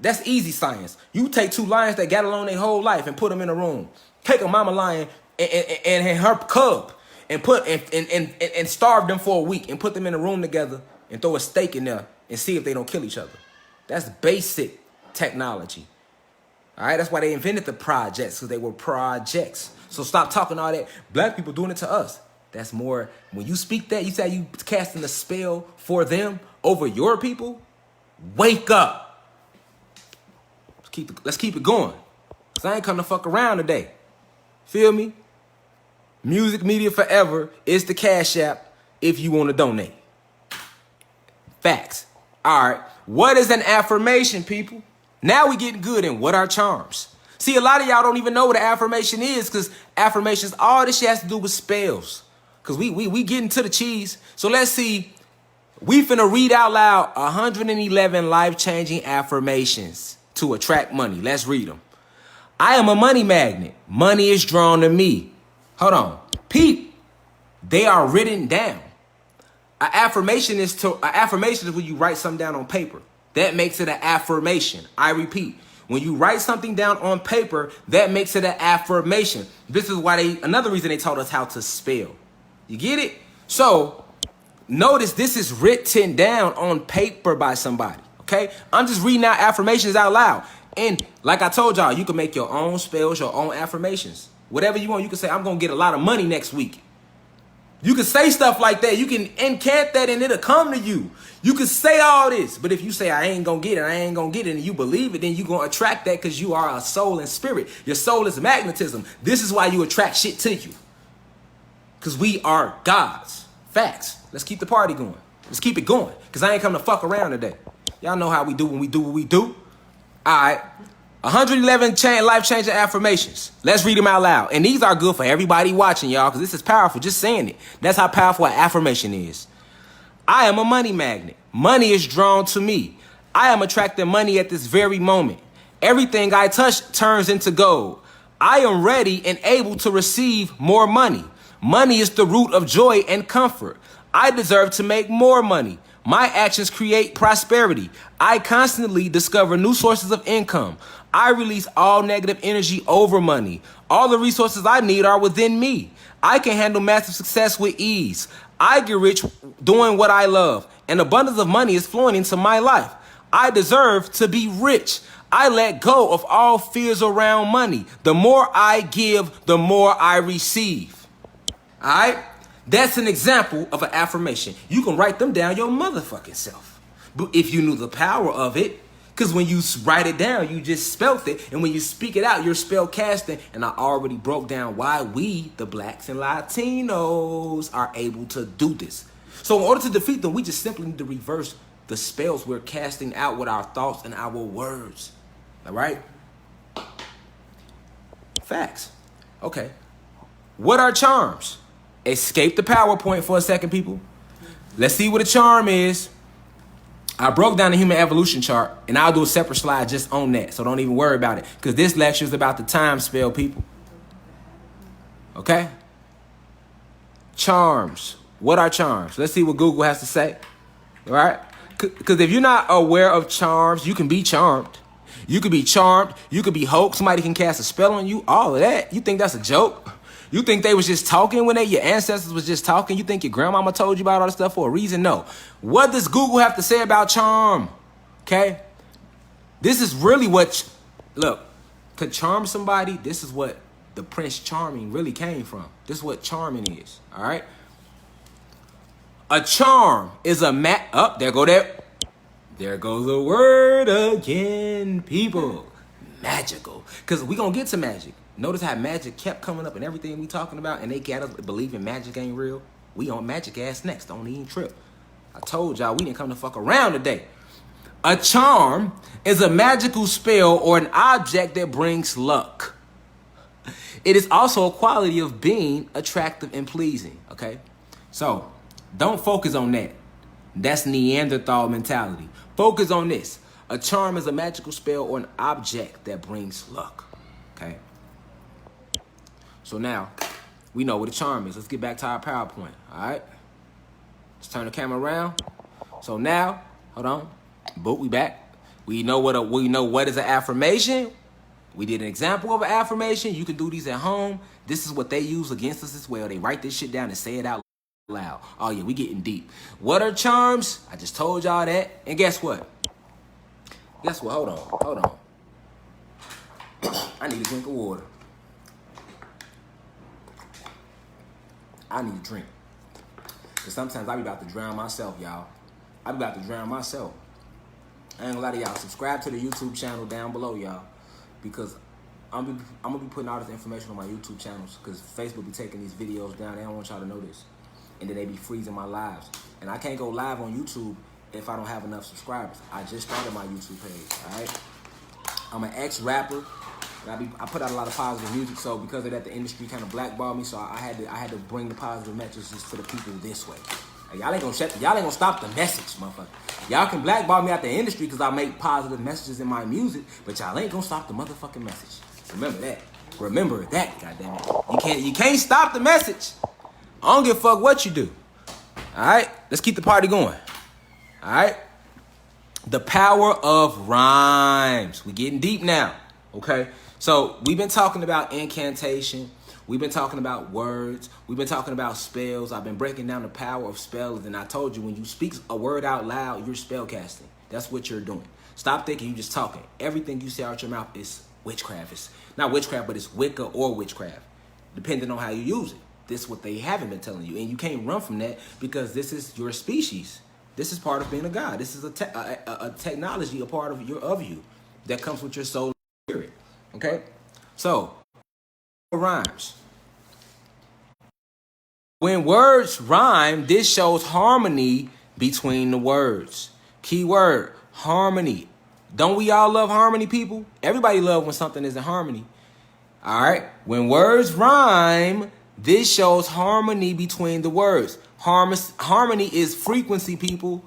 that's easy science. You take two lions that got along their whole life and put them in a room. Take a mama lion and her cub and starve them for a week and put them in a room together and throw a stake in there and see if they don't kill each other. That's basic technology. All right, that's why they invented the projects, because they were projects. So stop talking all that. Black people doing it to us. That's more, when you speak that, you say you casting a spell for them over your people. Wake up. Let's keep it going. Because I ain't come to fuck around today. Feel me? Music Media Forever is the Cash App if you want to donate. Facts. All right. What is an affirmation, people? Now we getting good, and what are charms? See, a lot of y'all don't even know what an affirmation is, because affirmations, all this shit has to do with spells. Because we getting to the cheese. So let's see. We finna read out loud 111 life-changing affirmations to attract money. Let's read them. I am a money magnet. Money is drawn to me. Hold on. Peep. They are written down. An affirmation is when you write something down on paper. That makes it an affirmation. I repeat. When you write something down on paper, that makes it an affirmation. This is why another reason they taught us how to spell. You get it? So, notice this is written down on paper by somebody, okay? I'm just reading out affirmations out loud. And like I told y'all, you can make your own spells, your own affirmations. Whatever you want, you can say, I'm going to get a lot of money next week. You can say stuff like that. You can incant that and it'll come to you. You can say all this. But if you say, I ain't going to get it, I ain't going to get it, and you believe it, then you're going to attract that because you are a soul and spirit. Your soul is magnetism. This is why you attract shit to you. Because we are gods. Facts. Let's keep the party going. Let's keep it going. Because I ain't come to fuck around today. Y'all know how we do when we do what we do. All right. 111 life-changing affirmations. Let's read them out loud. And these are good for everybody watching, y'all, because this is powerful. Just saying it. That's how powerful an affirmation is. I am a money magnet. Money is drawn to me. I am attracting money at this very moment. Everything I touch turns into gold. I am ready and able to receive more money. Money is the root of joy and comfort. I deserve to make more money. My actions create prosperity. I constantly discover new sources of income. I release all negative energy over money. All the resources I need are within me. I can handle massive success with ease. I get rich doing what I love. An abundance of money is flowing into my life. I deserve to be rich. I let go of all fears around money. The more I give, the more I receive. All right? That's an example of an affirmation. You can write them down your motherfucking self. But if you knew the power of it, because when you write it down, you just spelt it. And when you speak it out, you're spell casting. And I already broke down why we, the blacks and Latinos, are able to do this. So in order to defeat them, we just simply need to reverse the spells we're casting out with our thoughts and our words. All right? Facts. Okay. What are charms? Escape the PowerPoint for a second, people. Let's see what a charm is. I broke down the human evolution chart, and I'll do a separate slide just on that, so don't even worry about it, because this lecture is about the time spell, people. Okay? Charms. What are charms? Let's see what Google has to say. All right? Because if you're not aware of charms, you can be charmed. You could be charmed. You could be hoaxed. Somebody can cast a spell on you. All of that. You think that's a joke? You think they was just talking when your ancestors was just talking? You think your grandmama told you about all this stuff for a reason? No. What does Google have to say about charm? Okay? This is really what, look, could charm somebody. This is what the Prince Charming really came from. This is what charming is. All right? A charm is a there goes the word again, people. Magical. Because we going to get to magic. Notice how magic kept coming up in everything we talking about, and they got us believing magic ain't real. We on magic ass next. Don't even trip. I told y'all we didn't come to fuck around today. A charm is a magical spell or an object that brings luck. It is also a quality of being attractive and pleasing, okay? So, don't focus on that. That's Neanderthal mentality. Focus on this. A charm is a magical spell or an object that brings luck, okay? So now, we know what a charm is. Let's get back to our PowerPoint, all right? Let's turn the camera around. So now, hold on. Boop, we back. We know what is an affirmation. We did an example of an affirmation. You can do these at home. This is what they use against us as well. They write this shit down and say it out loud. Oh yeah, we getting deep. What are charms? I just told y'all that. And guess what? Hold on. I need a drink of water. I need a drink. Because sometimes I be about to drown myself, y'all. I ain't gonna lie to y'all. Subscribe to the YouTube channel down below, y'all. Because I'm gonna be putting all this information on my YouTube channels. Because Facebook be taking these videos down. They don't want y'all to know this. And then they be freezing my lives. And I can't go live on YouTube if I don't have enough subscribers. I just started my YouTube page, all right? I'm an ex-rapper. And I put out a lot of positive music, so because of that, the industry kind of blackballed me. So I had to bring the positive messages to the people this way. Like, y'all ain't gonna stop the message, motherfucker. Y'all can blackball me out the industry because I make positive messages in my music, but y'all ain't gonna stop the motherfucking message. Remember that, goddammit. You can't stop the message. I don't give a fuck what you do. All right, let's keep the party going. All right, the power of rhymes. We getting deep now. Okay, so we've been talking about incantation. We've been talking about words. We've been talking about spells. I've been breaking down the power of spells. And I told you, when you speak a word out loud, you're spell casting. That's what you're doing. Stop thinking you're just talking. Everything you say out your mouth is witchcraft. It's not witchcraft, but it's Wicca or witchcraft, depending on how you use it. This is what they haven't been telling you. And you can't run from that because this is your species. This is part of being a god. This is a technology, a part of you that comes with your soul and spirit. Okay? So, rhymes. When words rhyme, this shows harmony between the words. Key word, harmony. Don't we all love harmony, people? Everybody loves when something is in harmony. All right? When words rhyme, this shows harmony between the words. Harmony is frequency, people.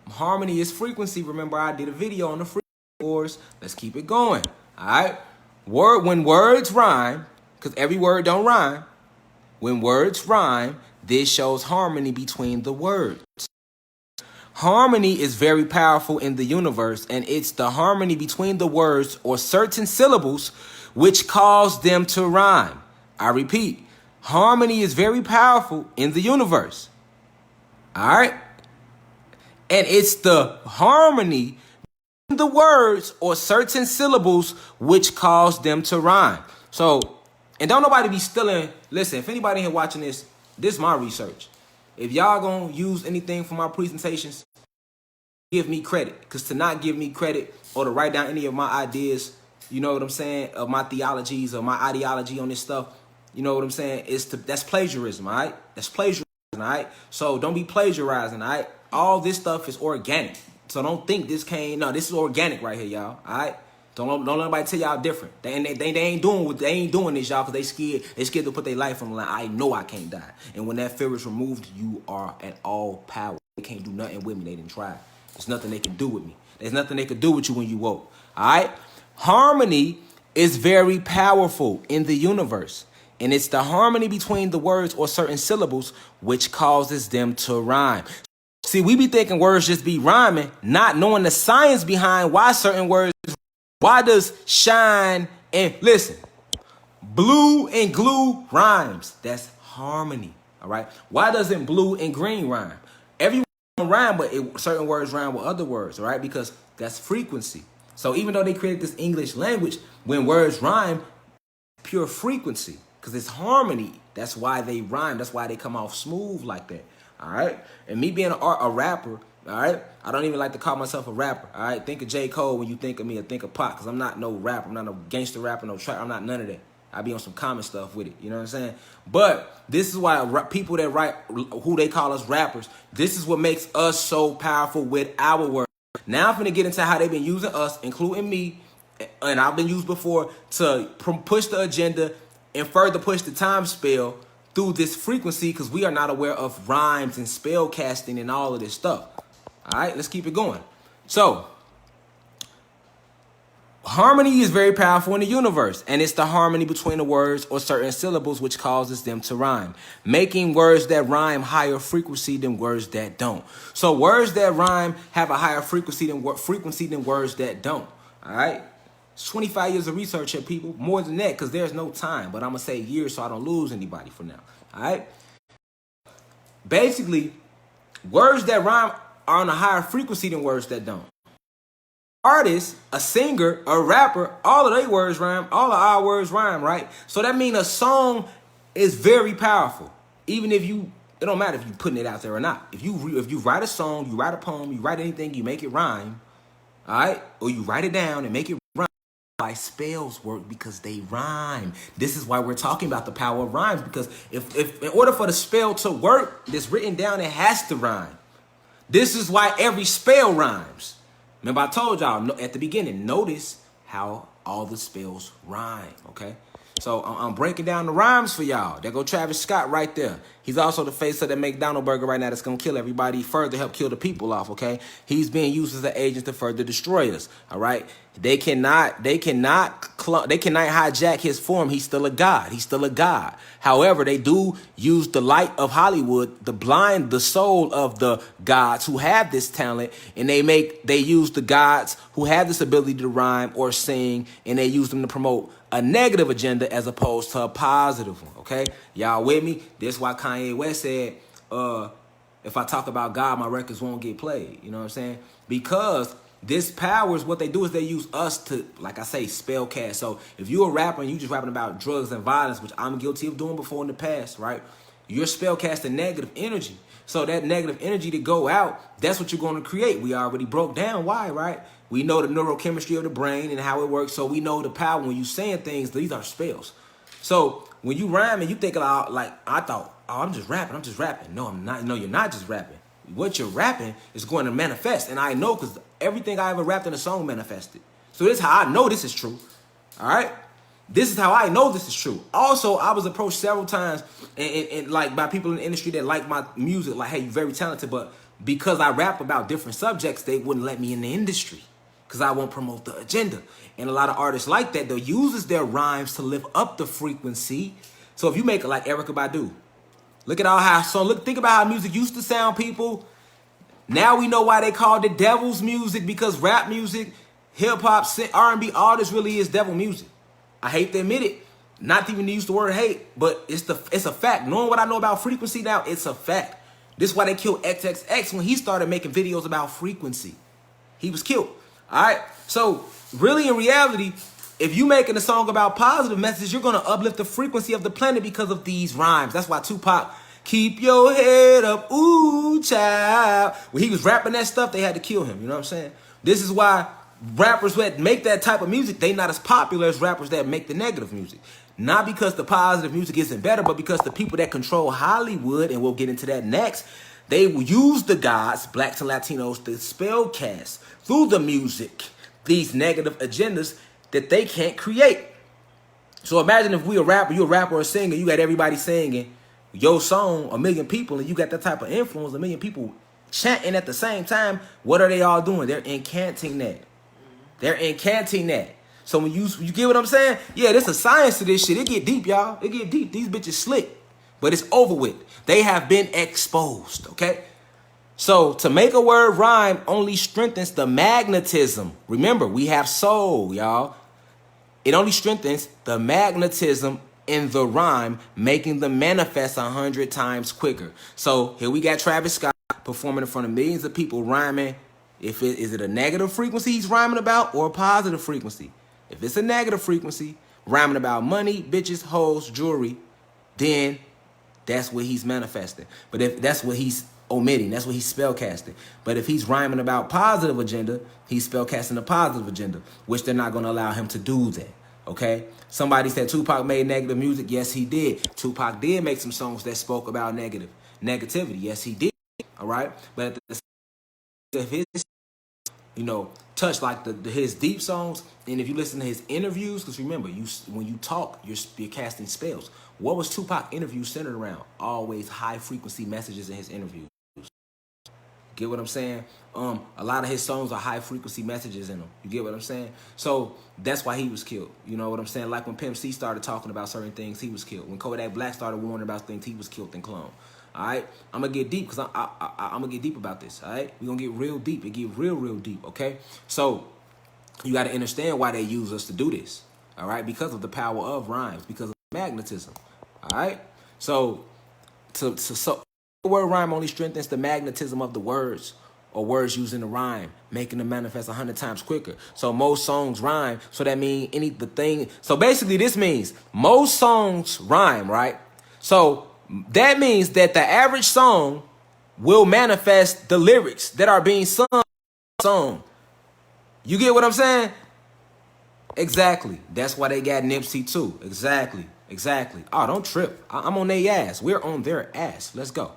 Harmony is frequency. Remember, I did a video on the frequency wars. Let's keep it going. All right? When words rhyme, because every word don't rhyme. When words rhyme, this shows harmony between the words. Harmony is very powerful in the universe, and it's the harmony between the words or certain syllables which cause them to rhyme. I repeat, harmony is very powerful in the universe. All right? And it's the harmony between the words or certain syllables which cause them to rhyme. So, and don't nobody be stealing. Listen, if anybody here watching this is my research. If y'all gonna use anything for my presentations, give me credit. Because to not give me credit or to write down any of my ideas, you know what I'm saying, of my theologies or my ideology on this stuff, you know what I'm saying, that's plagiarism, all right? That's plagiarism, all right? So don't be plagiarizing, all right? All this stuff is organic. So don't think this is organic right here, y'all, all right? Don't let nobody tell y'all different. They ain't doing this, y'all, because they scared to put their life on the line. I know I can't die. And when that fear is removed, you are at all power. They can't do nothing with me. They didn't try. There's nothing they can do with me. There's nothing they can do with you when you woke. All right? Harmony is very powerful in the universe. And it's the harmony between the words or certain syllables which causes them to rhyme. See, we be thinking words just be rhyming, not knowing the science behind why certain words. Why does shine and listen? Blue and glue rhymes. That's harmony. All right. Why doesn't blue and green rhyme? Every word rhyme, but certain words rhyme with other words. All right, because that's frequency. So even though they created this English language, when words rhyme, pure frequency, because it's harmony. That's why they rhyme. That's why they come off smooth like that. All right. And me being a rapper. All right. I don't even like to call myself a rapper. All right. Think of J. Cole when you think of me, or think of Pac, because I'm not no rapper. I'm not no gangster rapper, no trap. I'm not none of that. I be on some common stuff with it. You know what I'm saying? But this is why people that write, who they call us rappers, this is what makes us so powerful with our words. Now I'm going to get into how they've been using us, including me, and I've been used before to push the agenda and further push the time spell through this frequency, because we are not aware of rhymes and spell casting and all of this stuff. All right, let's keep it going. So, harmony is very powerful in the universe, and it's the harmony between the words or certain syllables which causes them to rhyme, making words that rhyme higher frequency than words that don't. So words that rhyme have a higher frequency than words that don't. All right? It's 25 years of research here, people. More than that, because there's no time. But I'm going to say years so I don't lose anybody for now. All right? Basically, words that rhyme are on a higher frequency than words that don't. Artist, a singer, a rapper, all of their words rhyme. All of our words rhyme, right? So that means a song is very powerful. Even if it don't matter if you're putting it out there or not. If you write a song, you write a poem, you write anything, you make it rhyme. All right? Or you write it down and make it rhyme. Why spells work, because they rhyme. This is why we're talking about the power of rhymes, because if in order for the spell to work that's written down, it has to rhyme. This is why every spell rhymes. Remember, I told y'all at the beginning, notice how all the spells rhyme, okay? So I'm breaking down the rhymes for y'all. There go Travis Scott right there. He's also the face of the McDonald's burger right now that's going to kill everybody, further help kill the people off, okay? He's being used as an agent to further destroy us, all right? They cannot hijack his form. He's still a god. He's still a god. However, they do use the light of Hollywood, blind the soul of the gods who have this talent, and they use the gods who have this ability to rhyme or sing, and they use them to promote a negative agenda as opposed to a positive one, okay? Y'all with me? This is why Kanye West said, if I talk about God, my records won't get played. You know what I'm saying? Because this power is what they do is they use us to, like I say, spell cast. So if you're a rapper and you just rapping about drugs and violence, which I'm guilty of doing before in the past, right? You're spell casting negative energy. So that negative energy to go out, that's what you're going to create. We already broke down why, right? We know the neurochemistry of the brain and how it works. So we know the power when you saying things, these are spells. So when you rhyme and you think about, like, I thought, oh, I'm just rapping. No, I'm not. No, you're not just rapping. What you're rapping is going to manifest. And I know because everything I ever rapped in a song manifested. So this is how I know this is true. All right? This is how I know this is true. Also, I was approached several times and like by people in the industry that like my music, like, hey, you're very talented, but because I rap about different subjects, they wouldn't let me in the industry because I won't promote the agenda. And a lot of artists like that, they'll use their rhymes to lift up the frequency. So if you make it like Erykah Badu, look at all how think about how music used to sound, people. Now we know why they called it devil's music, because rap music, hip hop, R&B, all this really is devil music. I hate to admit it, not to even use the word hate, but it's a fact. Knowing what I know about frequency now, it's a fact. This is why they killed XXX when he started making videos about frequency. He was killed. All right. So really, in reality, if you making a song about positive messages, you're going to uplift the frequency of the planet because of these rhymes. That's why Tupac, keep your head up, ooh, child. When he was rapping that stuff, they had to kill him. You know what I'm saying? This is why rappers that make that type of music, they not as popular as rappers that make the negative music. Not because the positive music isn't better, but because the people that control Hollywood, and we'll get into that next, they will use the gods, blacks and Latinos, to spell cast through the music these negative agendas that they can't create. So imagine if you're a rapper or a singer, you got everybody singing your song, 1 million people, and you got that type of influence, 1 million people chanting at the same time, what are they all doing? They're incanting that. They're incanting that. So when you get what I'm saying? Yeah, there's a science to this shit. It get deep, y'all. It get deep. These bitches slick. But it's over with. They have been exposed, okay? So to make a word rhyme only strengthens the magnetism. Remember, we have soul, y'all. It only strengthens the magnetism in the rhyme, making them manifest 100 times quicker. So here we got Travis Scott performing in front of millions of people rhyming. Is it a negative frequency he's rhyming about or a positive frequency? If it's a negative frequency, rhyming about money, bitches, hoes, jewelry, then that's what he's manifesting. But if that's what he's omitting, that's what he's spellcasting. But if he's rhyming about positive agenda, he's spellcasting a positive agenda, which they're not going to allow him to do that. Okay? Somebody said Tupac made negative music. Yes, he did. Tupac did make some songs that spoke about negativity. Yes, he did. All right? But at the same time, his, touch like his deep songs, and if you listen to his interviews, because remember, when you talk, you're casting spells. What was Tupac interviews centered around? Always high frequency messages in his interviews. Get what I'm saying? A lot of his songs are high frequency messages in them. You get what I'm saying? So that's why he was killed. You know what I'm saying? Like when Pimp C started talking about certain things, he was killed. When Kodak Black started warning about things, he was killed and cloned. All right? I'm going to get deep because I'm going to get deep about this. All right? We're going to get real deep. It get real deep. Okay? So you got to understand why they use us to do this. All right? Because of the power of rhymes. Because of magnetism. All right? So the word rhyme only strengthens the magnetism of the words or words used in the rhyme, making them manifest 100 times quicker. So most songs rhyme. So that means So basically this means most songs rhyme, right? So that means that the average song will manifest the lyrics that are being sung. You get what I'm saying? Exactly. That's why they got Nipsey too. Exactly. Oh, don't trip. I'm on their ass. We're on their ass. Let's go.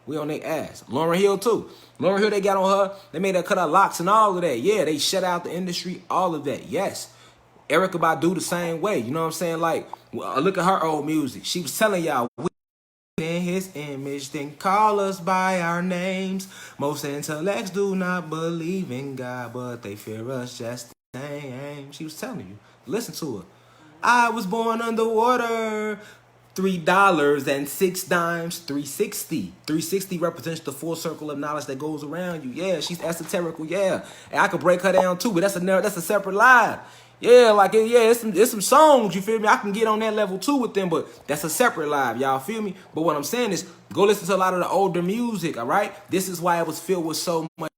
We on their ass. Lauryn Hill too. Lauryn Hill, they got on her. They made her cut her locks and all of that. Yeah, they shut out the industry. All of that. Yes. Erykah Badu the same way. You know what I'm saying? Like, look at her old music. She was telling y'all, we in his image, then call us by our names. Most intellects do not believe in God, but they fear us just the same. She was telling you. Listen to her. I was born underwater. $3 and 6 dimes, 360. 360 represents the full circle of knowledge that goes around you. Yeah, she's esoterical. Yeah, and I could break her down too, but that's a separate live. Yeah, like it's some songs. You feel me? I can get on that level too with them, but that's a separate live. Y'all feel me? But what I'm saying is, go listen to a lot of the older music. All right, this is why it was filled with so much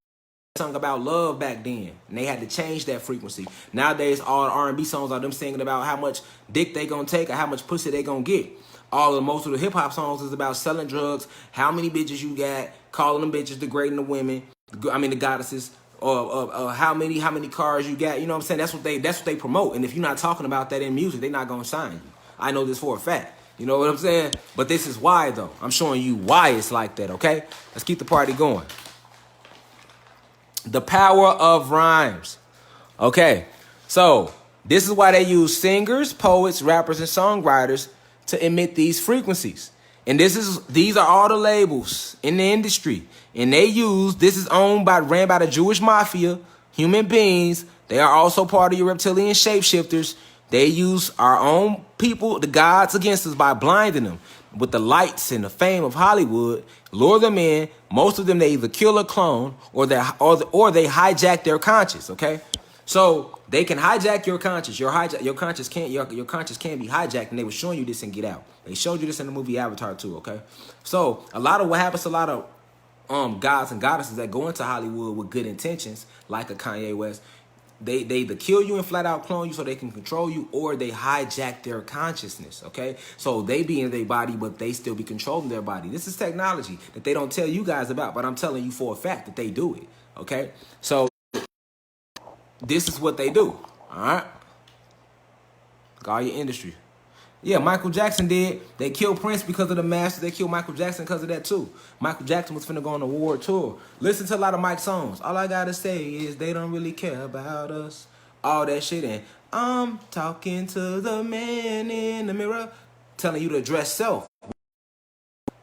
song about love back then, and they had to change that frequency. Nowadays, all R&B songs are them singing about how much dick they gonna take or how much pussy they gonna get. Most of the hip hop songs is about selling drugs, how many bitches you got, calling them bitches, degrading the women, the goddesses, or how many cars you got. You know what I'm saying? That's what they promote. And if you're not talking about that in music, they're not gonna sign you. I know this for a fact. You know what I'm saying? But this is why though. I'm showing you why it's like that. Okay? Let's keep the party going. The power of rhymes. Okay, so this is why they use singers, poets, rappers, and songwriters to emit these frequencies. And these are all the labels in the industry. And this is ran by the Jewish mafia, human beings. They are also part of your reptilian shapeshifters. They use our own people, the gods, against us by blinding them with the lights and the fame of Hollywood, lure them in. Most of them, they either kill or clone, or they hijack their conscience. Okay, so they can hijack your conscience. Your conscience can't be hijacked, and they were showing you this in Get Out. They showed you this in the movie Avatar too. Okay, so a lot of what happens to a lot of gods and goddesses that go into Hollywood with good intentions, like a Kanye West. They either kill you and flat out clone you so they can control you, or they hijack their consciousness, okay? So they be in their body, but they still be controlling their body. This is technology that they don't tell you guys about, but I'm telling you for a fact that they do it, okay? So this is what they do, all right? All your industry. Yeah, Michael Jackson did. They killed Prince because of the master. They killed Michael Jackson because of that too. Michael Jackson was finna go on a world tour. Listen to a lot of Mike's songs. All I gotta say is they don't really care about us. All that shit. And I'm talking to the man in the mirror, telling you to address self.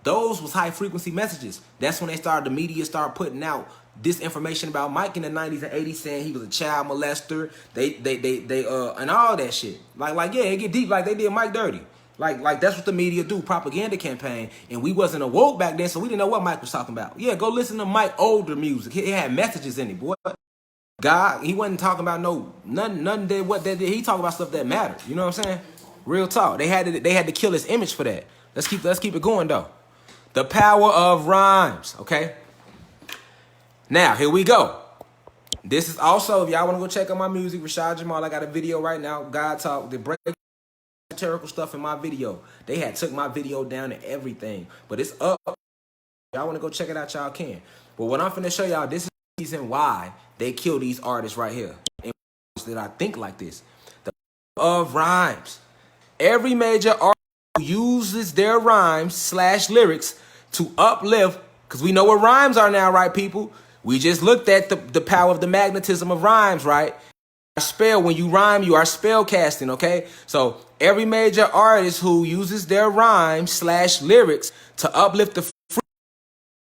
Those was high frequency messages. That's when the media started putting out this information about Mike in the 90s and 80s, saying he was a child molester. They and all that shit. Like yeah, it get deep like they did Mike dirty. Like that's what the media do, propaganda campaign. And we wasn't awoke back then, so we didn't know what Mike was talking about. Yeah, go listen to Mike older music. It had messages in it, boy. God, he wasn't talking about nothing that what that did. He talking about stuff that mattered. You know what I'm saying? Real talk. They had to kill his image for that. Let's keep it going though. The power of rhymes. Okay. Now here we go. This is also, if y'all want to go check out my music, Rashad Jamal. I got a video right now. God talk. The break satirical stuff in my video. They had took my video down and everything, but it's up. Y'all want to go check it out? Y'all can. But what I'm finna show y'all, this is the reason why they kill these artists right here. And that I think like this. The power of rhymes. Every major artist uses their rhymes / lyrics to uplift, because we know what rhymes are now, right, people? We just looked at the power of the magnetism of rhymes, right? Spell, when you rhyme, you are spell casting, okay? So every major artist who uses their rhymes / lyrics to uplift the free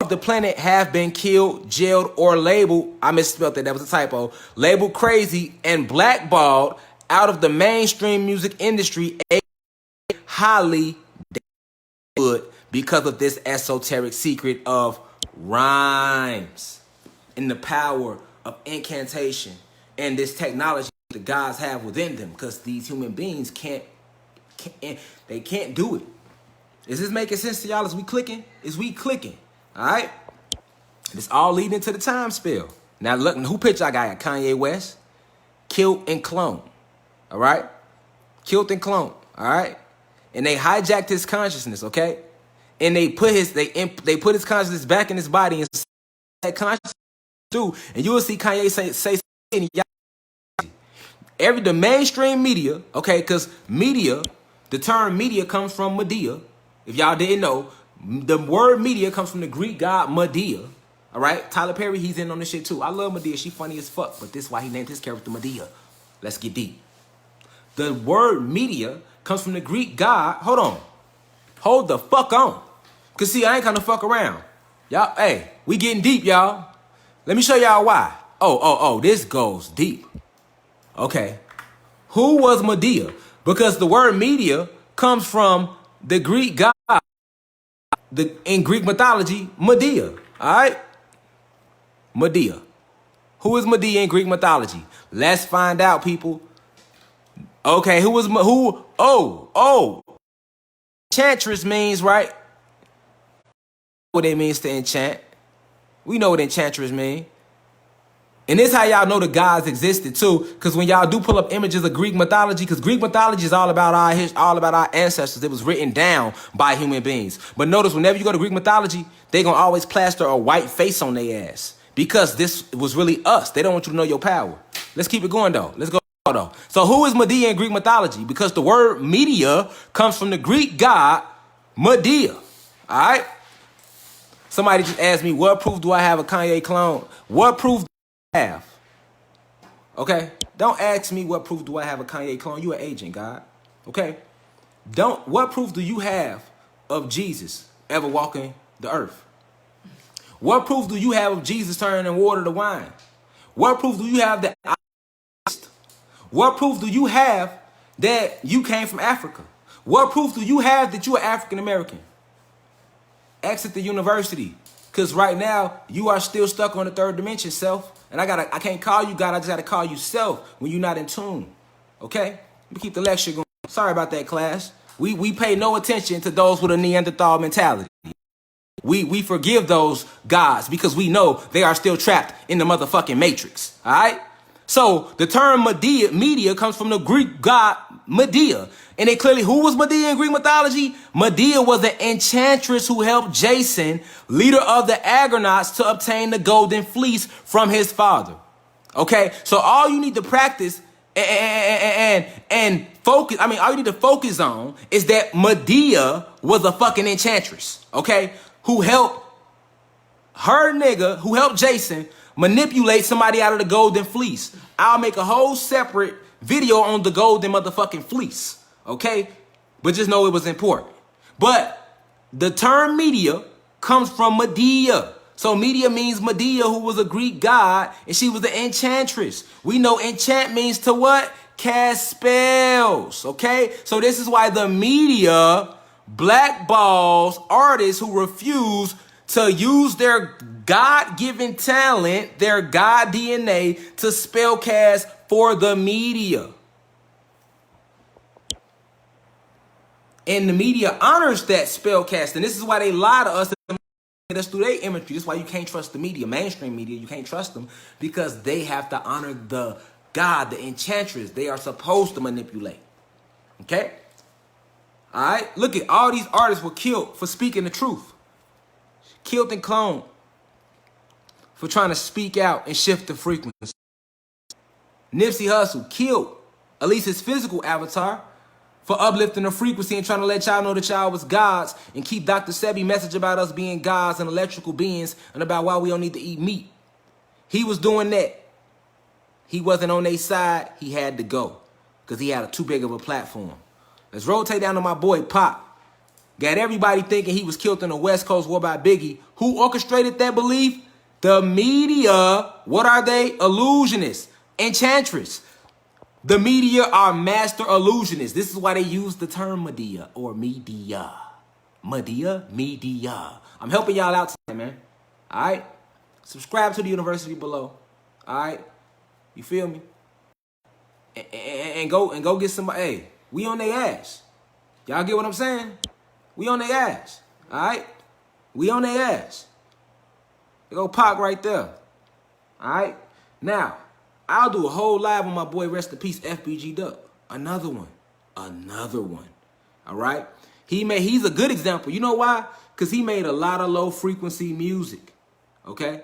of the planet have been killed, jailed, or labeled, I misspelled that was a typo, labeled crazy and blackballed out of the mainstream music industry, highly good, because of this esoteric secret of rhymes and the power of incantation and this technology the gods have within them, because these human beings can't do it. Is this making sense to y'all? Is we clicking? All right. It's all leading into the time spell. Now look, who picture I got? Kanye West, killed and cloned. All right, killed and cloned. All right, and they hijacked his consciousness. Okay. And they put his consciousness back in his body and that consciousness through, and you will see Kanye say the mainstream media, okay, because media, the term media comes from Medea. If y'all didn't know, the word media comes from the Greek god Medea. All right, Tyler Perry, he's in on this shit too. I love Medea, she funny as fuck, but this is why he named his character Medea. Let's get deep. The word media comes from the Greek god. Hold the fuck on. Cause see, I ain't gonna fuck around. Y'all, hey, we getting deep, y'all. Let me show y'all why. Oh, this goes deep. Okay. Who was Medea? Because the word media comes from the Greek god, in Greek mythology, Medea. All right? Medea. Who is Medea in Greek mythology? Let's find out, people. Okay, who? Enchantress means, right? What it means to enchant. We know what enchantress mean. And this is how y'all know the gods existed too, because when y'all do pull up images of Greek mythology, because Greek mythology is all about our ancestors. It was written down by human beings. But notice, whenever you go to Greek mythology, they gonna always plaster a white face on their ass, because this was really us. They don't want you to know your power. Let's keep it going though. Let's go though. So who is Medea in Greek mythology? Because the word media comes from the Greek god Medea. All right. Somebody just asked me, what proof do I have a Kanye clone? What proof do I have? Okay? Don't ask me what proof do I have a Kanye clone. You an agent, God. Okay? What proof do you have of Jesus ever walking the earth? What proof do you have of Jesus turning water to wine? What proof do you have that What proof do you have that you came from Africa? What proof do you have that you are African American? Exit the university, because right now you are still stuck on the third dimension, self. And I can't call you God. I just got to call you self when you're not in tune. Okay? Let me keep the lecture going. Sorry about that, class. We pay no attention to those with a Neanderthal mentality. We forgive those gods because we know they are still trapped in the motherfucking matrix. All right? So the term media comes from the Greek god Medea. And they clearly, who was Medea in Greek mythology? Medea was an enchantress who helped Jason, leader of the Argonauts, to obtain the golden fleece from his father. Okay? So all you need to practice and focus, all you need to focus on is that Medea was a fucking enchantress. Okay? Who helped Jason manipulate somebody out of the golden fleece. I'll make a whole separate video on the golden motherfucking fleece. Okay? But just know it was important. But The term Medea comes from Medea. So Medea means Medea, who was a Greek god, and she was the enchantress. We know enchant means to what? Cast spells, okay? So this is why the media blackballs artists who refuse to use their God-given talent, their God DNA, to spell cast for the media. And the media honors that spell cast, and this is why they lie to us. That's through their imagery. That's why you can't trust the media, mainstream media. You can't trust them because they have to honor the God, the enchantress. They are supposed to manipulate. Okay? All right? Look at all these artists were killed for speaking the truth. Killed and cloned for trying to speak out and shift the frequency. Nipsey Hussle killed at least his physical avatar for uplifting the frequency and trying to let y'all know that y'all was gods and keep Dr. Sebi's message about us being gods and electrical beings and about why we don't need to eat meat. He was doing that. He wasn't on their side. He had to go because he had too big of a platform. Let's rotate down to my boy Pop. Got everybody thinking he was killed in the West Coast war by Biggie. Who orchestrated that belief? The media. What are they? Illusionists. Enchantress. The media are master illusionists. This is why they use the term Medea or media. Medea, media. I'm helping y'all out today, man. All right? Subscribe to the university below. All right? You feel me? And go get somebody. Hey, we on their ass. Y'all get what I'm saying? We on their ass. All right? We on their ass. They go Pac right there. All right? Now, I'll do a whole live on my boy, rest in peace, FBG Duck. Another one. All right? He's a good example. You know why? Because he made a lot of low frequency music. Okay?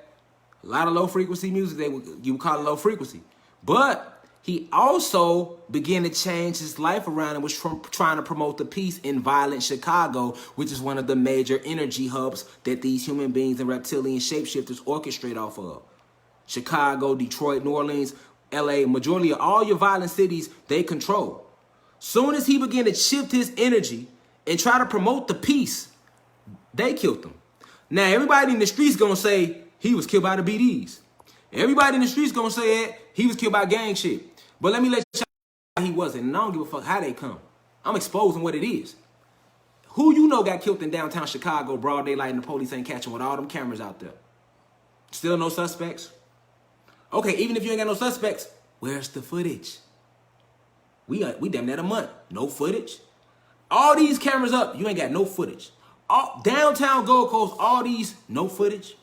A lot of low frequency music, you would call it low frequency. But he also began to change his life around and was trying to promote the peace in violent Chicago, which is one of the major energy hubs that these human beings and reptilian shapeshifters orchestrate off of. Chicago, Detroit, New Orleans, LA, majority of all your violent cities, they control. Soon as he began to shift his energy and try to promote the peace, they killed him. Now, everybody in the streets gonna say he was killed by the BDs. Everybody in the streets gonna say he was killed by gang shit. But let me let you know he wasn't, and I don't give a fuck how they come. I'm exposing what it is. Who you know got killed in downtown Chicago, broad daylight, and the police ain't catching with all them cameras out there? Still no suspects? Okay, even if you ain't got no suspects, where's the footage? We damn near a month. No footage. All these cameras up, you ain't got no footage. All, downtown Gold Coast, all these, no footage.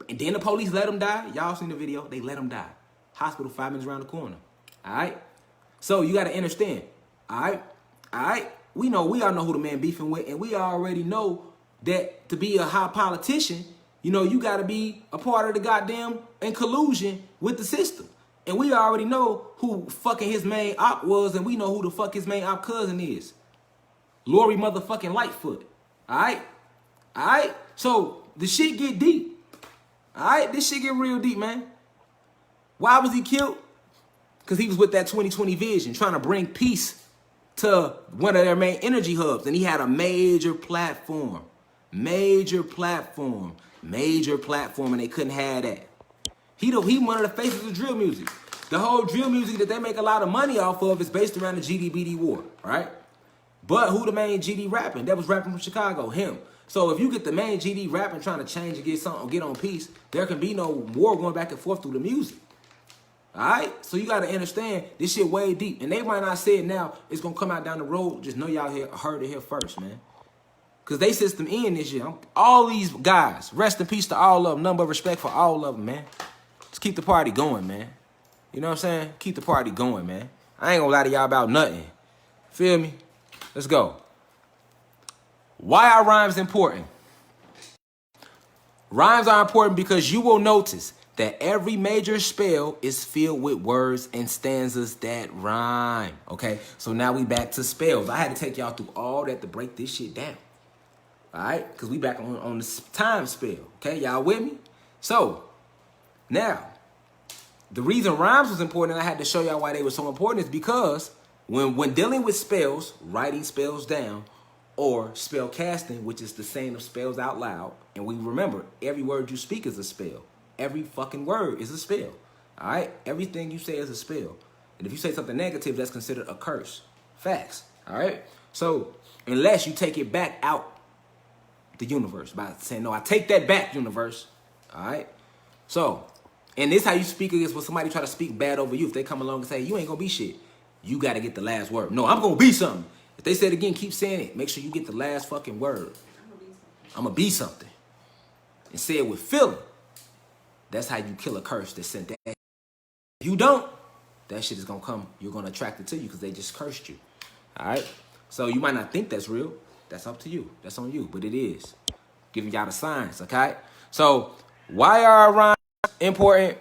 And then the police let them die. Y'all seen the video. They let them die. Hospital 5 minutes around the corner. All right? So you got to understand. All right? All right? We all know who the man beefing with. And we already know that to be a high politician, you know, you got to be a part of the goddamn in collusion with the system. And we already know who fucking his main op was, and we know who the fuck his main op cousin is. Lori motherfucking Lightfoot. All right? All right? So the shit get deep. All right? This shit get real deep, man. Why was he killed? Because he was with that 2020 vision, trying to bring peace to one of their main energy hubs. And he had a major platform. Major platform, and they couldn't have that. He one of the faces of drill music. The whole drill music that they make a lot of money off of is based around the GDBD war, right? But who the main GD rapping? That was rapping from Chicago, him. So if you get the main GD rapping trying to change and get something, get on peace, there can be no war going back and forth through the music. All right? So you got to understand, this shit way deep. And they might not say it now. It's going to come out down the road. Just know y'all heard it here first, man. Because they system in this shit. All these guys, rest in peace to all of them. Nothing but respect for all of them, man. Just keep the party going, man. You know what I'm saying? Keep the party going, man. I ain't going to lie to y'all about nothing. Feel me? Let's go. Why are rhymes important? Rhymes are important because you will notice that every major spell is filled with words and stanzas that rhyme. Okay? So now we back to spells. I had to take y'all through all that to break this shit down. All right? Because we back on the time spell. Okay? Y'all with me? So, now, the reason rhymes was important, and I had to show y'all why they were so important, is because when dealing with spells, writing spells down, or spell casting, which is the saying of spells out loud. And we remember, every word you speak is a spell. Every fucking word is a spell. All right? Everything you say is a spell. And if you say something negative, that's considered a curse. Facts. All right? So, unless you take it back out the universe by saying, no, I take that back, universe. All right? So, and this is how you speak against when somebody try to speak bad over you. If they come along and say, you ain't going to be shit, you got to get the last word. No, I'm going to be something. If they say it again, keep saying it. Make sure you get the last fucking word. I'm going to be something. And say it with feeling. That's how you kill a curse that sent that. If you don't, that shit is going to come. You're going to attract it to you because they just cursed you. All right? So you might not think that's real. That's up to you. That's on you. But it is. Giving y'all the signs, okay? So why are rhymes important?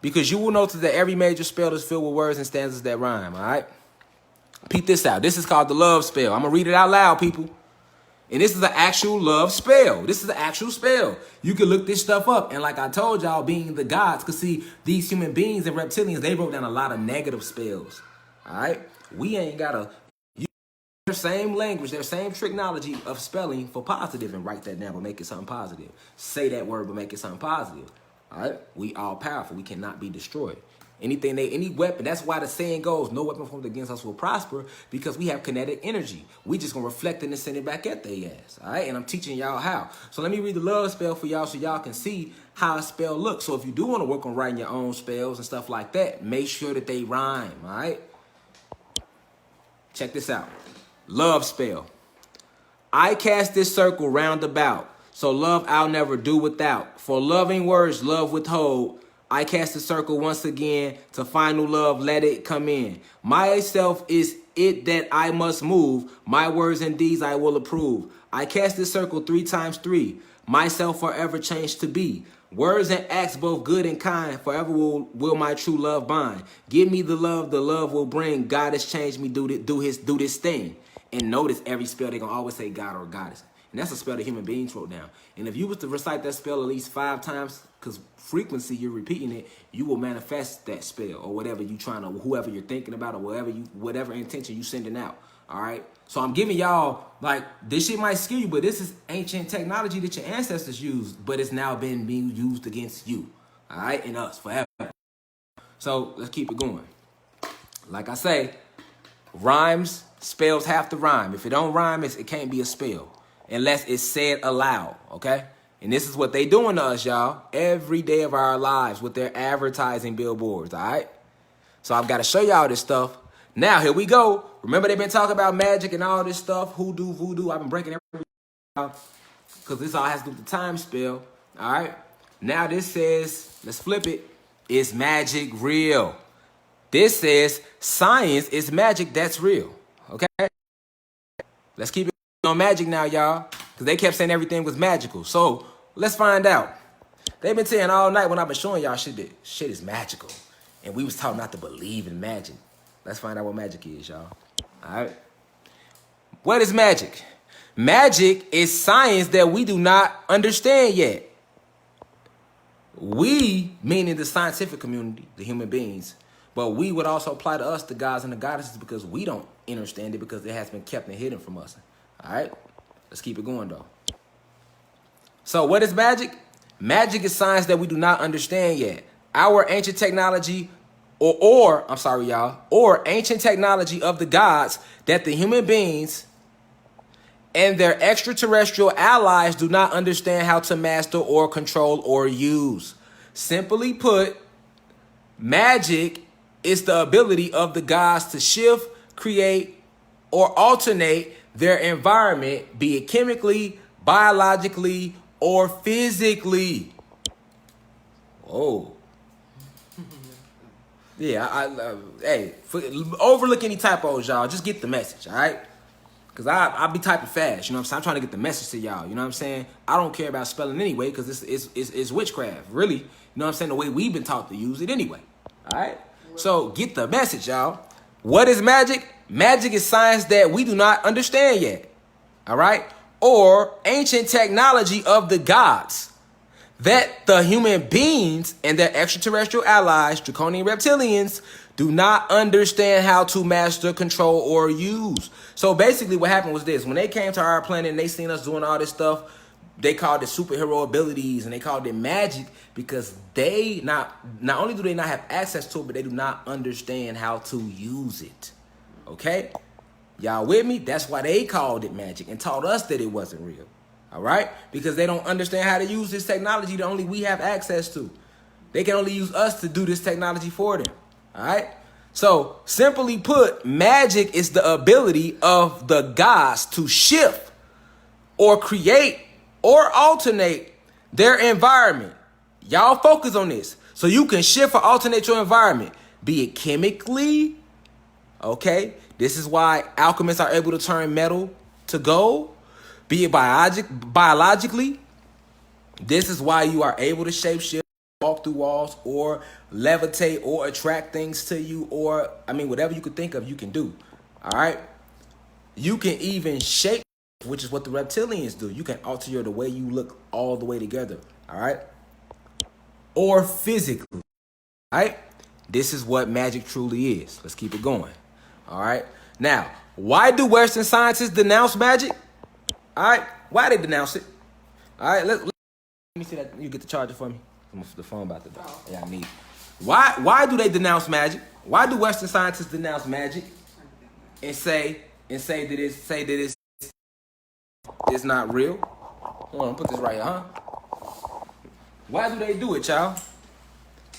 Because you will notice that every major spell is filled with words and stanzas that rhyme, all right? Peep this out. This is called the love spell. I'm going to read it out loud, people. And this is an actual love spell. This is an actual spell. You can look this stuff up. And like I told y'all, being the gods, because see, these human beings and reptilians, they wrote down a lot of negative spells. All right? We ain't got to use their same language, their same technology of spelling for positive and write that down but make it something positive. Say that word but make it something positive. All right? We all powerful. We cannot be destroyed. Any weapon, that's why the saying goes, no weapon formed against us will prosper, because we have kinetic energy. We just gonna reflect it and send it back at their ass. All right, and I'm teaching y'all how. So let me read the love spell for y'all so y'all can see how a spell looks. So if you do want to work on writing your own spells and stuff like that, make sure that they rhyme. All right, check this out. Love spell. I cast this circle round about, so love I'll never do without. For loving words, love withhold. I cast the circle once again to final love, let it come in. Myself is it that I must move. My words and deeds I will approve. I cast this circle 3 times 3. Myself forever changed to be. Words and acts both good and kind. Forever will my true love bind. Give me the love will bring. God has changed me, do this thing. And notice every spell they gonna always say God or goddess. And that's a spell that human beings wrote down. And if you was to recite that spell at least 5 times, because frequency you're repeating it, you will manifest that spell or whatever you trying to, whoever you're thinking about or whatever intention you sending out. All right. So I'm giving y'all, like, this shit might scare you, but this is ancient technology that your ancestors used, but it's now being used against you. All right. And us forever. So let's keep it going. Like I say, rhymes, spells have to rhyme. If it don't rhyme, it can't be a spell. Unless it's said aloud, okay? And this is what they doing to us, y'all, every day of our lives with their advertising billboards, all right? So I've got to show y'all this stuff. Now, here we go. Remember they've been talking about magic and all this stuff, hoodoo, voodoo. I've been breaking everything down because this all has to do with the time spell, all right? Now this says, let's flip it, is magic real? This says science is magic that's real, okay? Let's keep it on magic now, y'all, because they kept saying everything was magical. So let's find out. They've been saying all night when I've been showing y'all shit that shit is magical, and we was taught not to believe in magic. Let's find out what magic is, y'all. All right. What is magic? Magic is science that we do not understand yet. We, meaning the scientific community, the human beings, but we would also apply to us, the gods and the goddesses, because we don't understand it because it has been kept and hidden from us. All right, let's keep it going, though. So what is magic? Magic is science that we do not understand yet. Our ancient technology, or ancient technology of the gods that the human beings and their extraterrestrial allies do not understand how to master or control or use. Simply put, magic is the ability of the gods to shift, create, or alternate their environment, be it chemically, biologically, or physically. Oh. Yeah, hey, overlook any typos, y'all. Just get the message, all right? Because I be typing fast, you know what I'm saying? I'm trying to get the message to y'all, you know what I'm saying? I don't care about spelling anyway because it's witchcraft, really. You know what I'm saying? The way we've been taught to use it anyway, all right? So get the message, y'all. What is magic? Magic is science that we do not understand yet, all right? Or ancient technology of the gods that the human beings and their extraterrestrial allies, draconian reptilians, do not understand how to master, control, or use. So basically what happened was this. When they came to our planet and they seen us doing all this stuff, they called it superhero abilities and they called it magic because they not only do they not have access to it, but they do not understand how to use it. Okay? Y'all with me? That's why they called it magic and taught us that it wasn't real. All right? Because they don't understand how to use this technology that only we have access to. They can only use us to do this technology for them. All right? So, simply put, magic is the ability of the gods to shift or create or alternate their environment. Y'all focus on this. So you can shift or alternate your environment, be it chemically. Okay? This is why alchemists are able to turn metal to gold. Be it biologically. This is why you are able to shapeshift, walk through walls, or levitate, or attract things to you, or, I mean, whatever you could think of, you can do. All right? You can even shape, which is what the reptilians do. You can alter the way you look all the way together. All right? Or physically. All right? This is what magic truly is. Let's keep it going. All right? Now, why do Western scientists denounce magic? All right? Why they denounce it? All right? Let me see that. You get the charger for me. The phone about to die. Yeah, I need it. Why do they denounce magic? Why do Western scientists denounce magic and say that it's not real? Hold on, put this right here, huh? Why do they do it, y'all?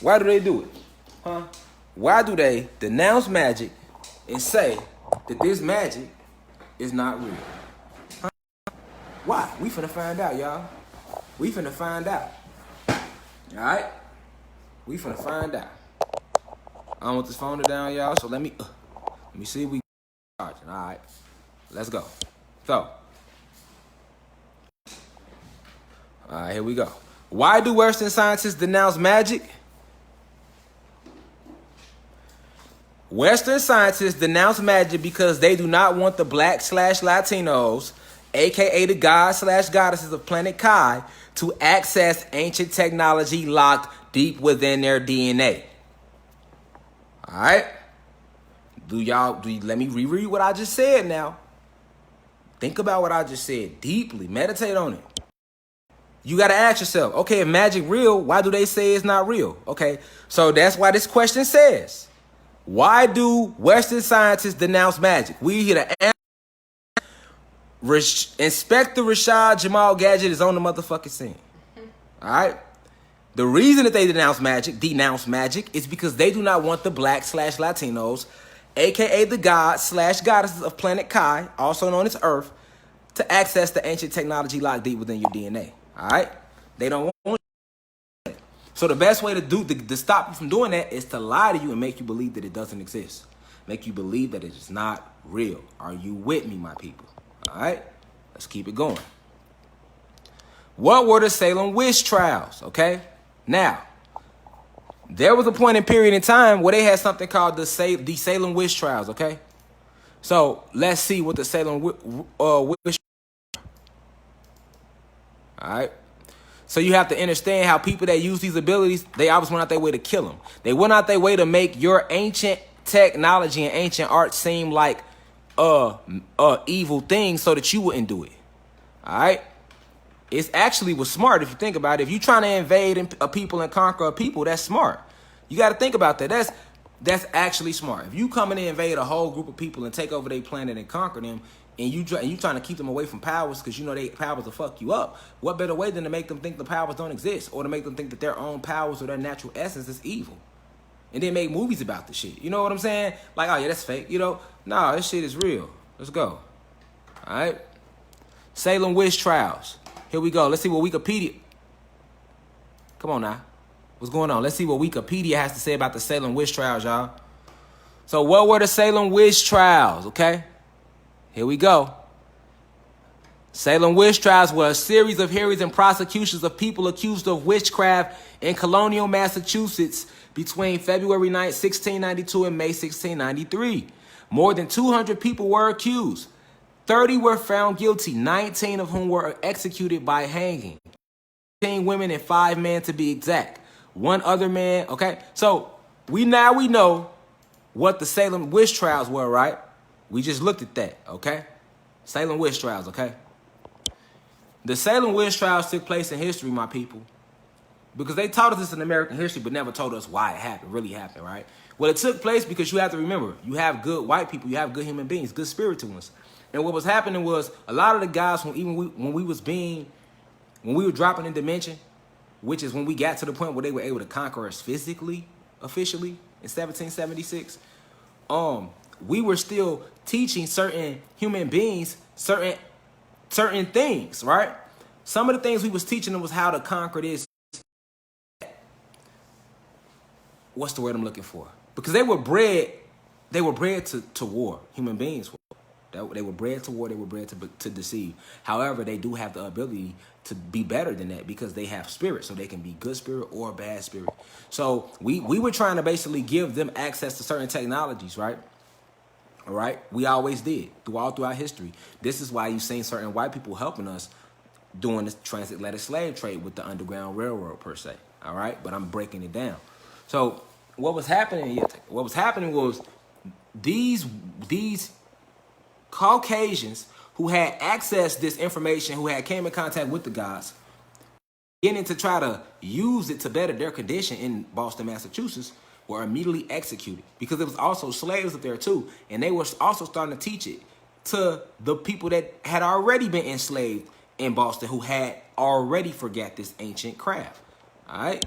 Why do they do it? Huh? Why do they denounce magic and say that this magic is not real? Huh? Why? We finna find out, y'all. We finna find out. Alright? We finna find out. I don't want this phone to down, y'all, so let me see if we charging. Alright. Let's go. So. Alright, here we go. Why do Western scientists denounce magic? Western scientists denounce magic because they do not want the black/Latinos, aka the gods/goddesses of planet Kai, to access ancient technology locked deep within their DNA. All right? Let me reread what I just said now. Think about what I just said deeply. Meditate on it. You got to ask yourself, okay, if magic real, why do they say it's not real? Okay, so that's why this question says, why do Western scientists denounce magic? We here to answer. Inspector Rashad Jamal gadget is on the motherfucking scene. All right? The reason that they denounce magic, is because they do not want the black/Latinos, aka the gods/goddesses of planet Kai, also known as Earth, to access the ancient technology locked deep within your DNA. All right? They don't want it. So the best way to stop you from doing that is to lie to you and make you believe that it doesn't exist. Make you believe that it is not real. Are you with me, my people? All right? Let's keep it going. What were the Salem witch trials? Okay? Now, there was a point in period in time where they had something called the Salem witch trials, okay? So, let's see what the Salem witch. All right? So you have to understand how people that use these abilities, they always went out their way to kill them. They went out their way to make your ancient technology and ancient art seem like evil things so that you wouldn't do it. All right? It actually was smart if you think about it. If you're trying to invade a people and conquer a people, that's smart. You got to think about that. That's actually smart. If you come in and invade a whole group of people and take over their planet and conquer them, and you trying to keep them away from powers because you know they powers will fuck you up, what better way than to make them think the powers don't exist, or to make them think that their own powers or their natural essence is evil, and then make movies about the shit. You know what I'm saying? Like, oh yeah, that's fake. You know, nah, this shit is real. Let's go. All right. Salem witch trials. Here we go. Let's see what Wikipedia. Come on now. What's going on? Let's see what Wikipedia has to say about the Salem witch trials, y'all. So what were the Salem witch trials? Okay. Here we go. Salem witch trials were a series of hearings and prosecutions of people accused of witchcraft in colonial Massachusetts between February 9, 1692 and May 1693. More than 200 people were accused. 30 were found guilty, 19 of whom were executed by hanging. 13 women and 5 men to be exact. One other man, okay? So we know what the Salem witch trials were, right? We just looked at that, okay? Salem witch trials, okay? The Salem witch trials took place in history, my people, because they taught us this in American history, but never told us why it happened, really happened, right? Well, it took place because you have to remember, you have good white people, you have good human beings, good spiritual ones. And what was happening was a lot of the guys, when we were dropping in dimension, which is when we got to the point where they were able to conquer us physically, officially, in 1776, we were still teaching certain human beings certain things, right? Some of the things we was teaching them was how to conquer this. What's the word I'm looking for? Because they were bred to war. Human beings were. They were bred to war. They were bred to deceive. However, they do have the ability to be better than that because they have spirit. So they can be good spirit or bad spirit. So we were trying to basically give them access to certain technologies, right? All right? We always did throughout history. This is why you've seen certain white people helping us doing this transatlantic slave trade with the Underground Railroad, per se. All right? But I'm breaking it down. So what was happening was these Caucasians who had accessed this information, who had came in contact with the gods, beginning to try to use it to better their condition in Boston, Massachusetts, were immediately executed because there was also slaves up there too. And they were also starting to teach it to the people that had already been enslaved in Boston, who had already forgot this ancient craft. All right.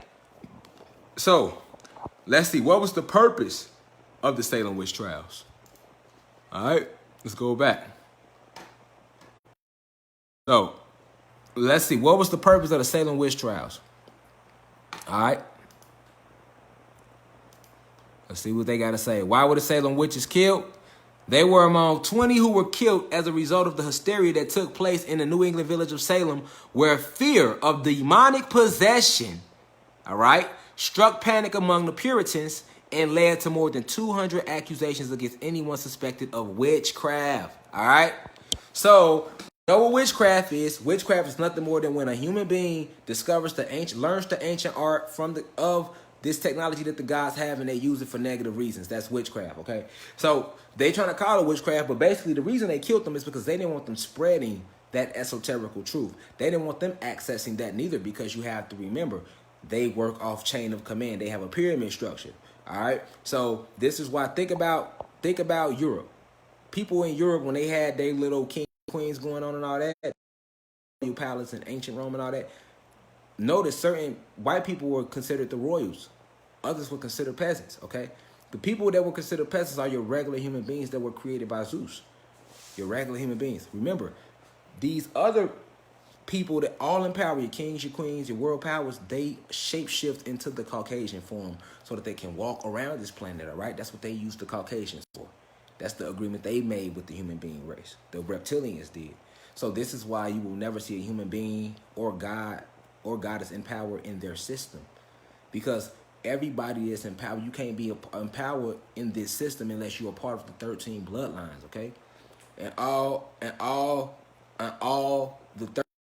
So let's see. What was the purpose of the Salem witch trials? All right. Let's go back. So let's see. What was the purpose of the Salem witch trials? All right. Let's see what they got to say. Why were the Salem witches killed? They were among 20 who were killed as a result of the hysteria that took place in the New England village of Salem, where fear of demonic possession, all right, struck panic among the Puritans and led to more than 200 accusations against anyone suspected of witchcraft. All right. So, you know what witchcraft is? Witchcraft is nothing more than when a human being discovers learns the ancient art of this technology that the gods have, and they use it for negative reasons. That's witchcraft. Okay. So they trying to call it witchcraft, but basically the reason they killed them is because they didn't want them spreading that esoterical truth. They didn't want them accessing that neither, because you have to remember they work off chain of command. They have a pyramid structure. All right. So this is why think about Europe. People in Europe, when they had their little kings, queens going on and all that, palace and ancient Rome and all that, notice certain white people were considered the royals. Others were considered peasants. Okay. The people that were considered peasants are your regular human beings that were created by Zeus. Your regular human beings. Remember, these other people that all in power, your kings, your queens, your world powers, they shapeshift into the Caucasian form so that they can walk around this planet, all right? That's what they use the Caucasians for. That's the agreement they made with the human being race. The reptilians did. So this is why you will never see a human being or God or goddess in power in their system. Because everybody is in power. You can't be empowered in this system unless you're a part of the 13 bloodlines, okay? And all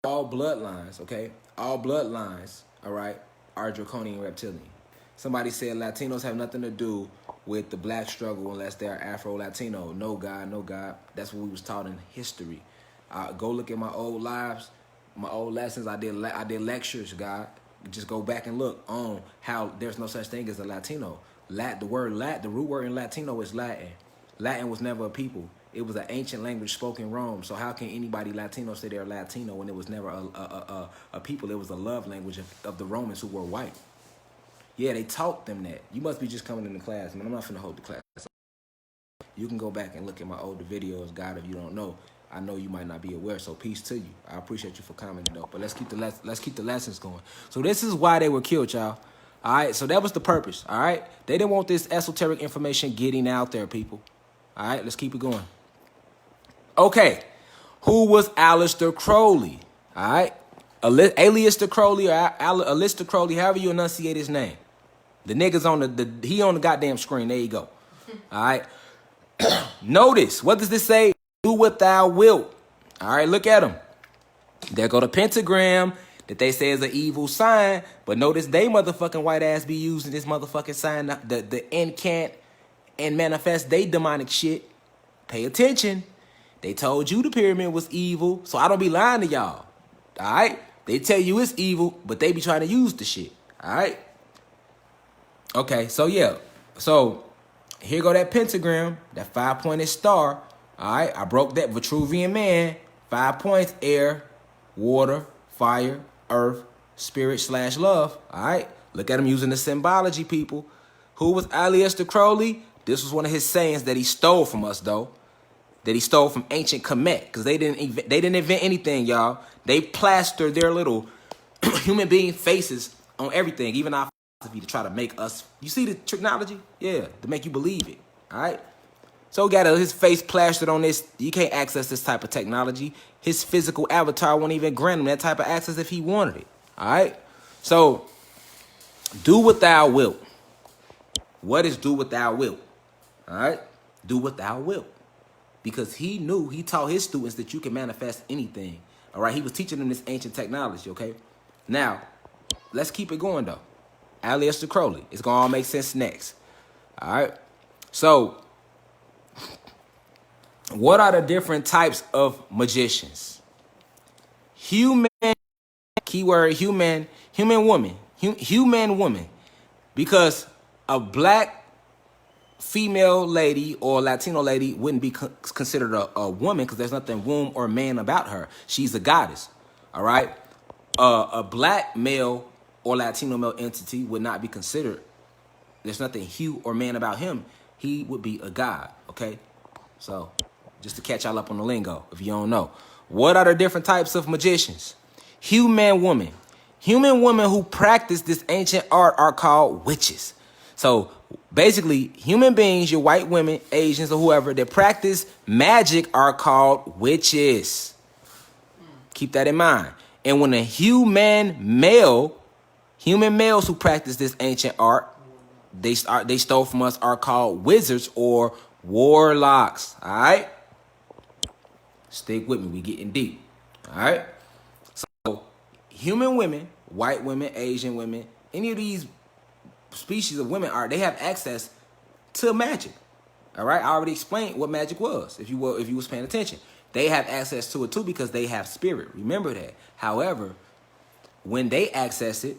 bloodlines, okay? All bloodlines, all right, are draconian reptilian. Somebody said Latinos have nothing to do with the black struggle unless they're Afro-Latino. No God, no God. That's what we was taught in history. Go look at my old lives, my old lessons. I did lectures, God. Just go back and look on how there's no such thing as a Latino. The root word in Latino is Latin. Latin was never a people. It was an ancient language spoken in Rome. So how can anybody Latino say they're Latino when it was never a people? It was a love language of the Romans who were white. Yeah, they taught them that. You must be just coming into class, man. I'm not finna hold the class. You can go back and look at my older videos, God, if you don't know. I know you might not be aware, so peace to you. I appreciate you for commenting, though. But let's keep the lessons going. So this is why they were killed, y'all. All right, so that was the purpose, all right? They didn't want this esoteric information getting out there, people. All right, let's keep it going. Okay, who was Aleister Crowley? All right, Aleister Crowley or Aleister Crowley, however you enunciate his name. The nigga's on he on the goddamn screen. There you go. All right. Notice, what does this say? Do what thou wilt. All right, look at him. There go the pentagram. that they say is an evil sign, but notice they motherfucking white ass be using this motherfucking sign, the incant and manifest they demonic shit. Pay attention. They told you the pyramid was evil, so I don't be lying to y'all. All right? They tell you it's evil, but they be trying to use the shit. All right? Okay, so yeah. So here go that pentagram, that 5-pointed star. All right? I broke that Vitruvian man. 5 points: air, water, fire, earth, spirit / love. All right? Look at him using the symbology, people. Who was Aleister Crowley? This was one of his sayings that he stole from us, though. That he stole from ancient Kemet, because they didn't invent anything, y'all. They plastered their little human being faces on everything, even our philosophy, to try to make us. You see the technology? Yeah, to make you believe it. All right. So got his face plastered on this. You can't access this type of technology. His physical avatar won't even grant him that type of access if he wanted it. All right. So do what thou wilt. What is do what thou wilt? All right. Do what thou wilt. Because he taught his students that you can manifest anything. All right, he was teaching them this ancient technology, okay? Now, let's keep it going, though. Aleister Crowley. It's going to all make sense next. All right? So, what are the different types of magicians? Human, keyword human woman. Human woman. Because a black female lady or Latino lady wouldn't be considered a woman, because there's nothing womb or man about her. She's a goddess. All right. A black male or Latino male entity would not be considered. There's nothing hue or man about him. He would be a god. Okay. So just to catch y'all up on the lingo, if you don't know, what are the different types of magicians? Human woman. Human women who practice this ancient art are called witches. So basically, human beings, your white women, Asians, or whoever that practice magic are called witches. Keep that in mind. And when a human males who practice this ancient art, they stole from us, are called wizards or warlocks. All right? Stick with me. We getting deep. All right? So human women, white women, Asian women, any of these species of women they have access to magic. All right, I already explained what magic was. If you was paying attention, they have access to it too, because they have spirit. Remember that. However, when they access it,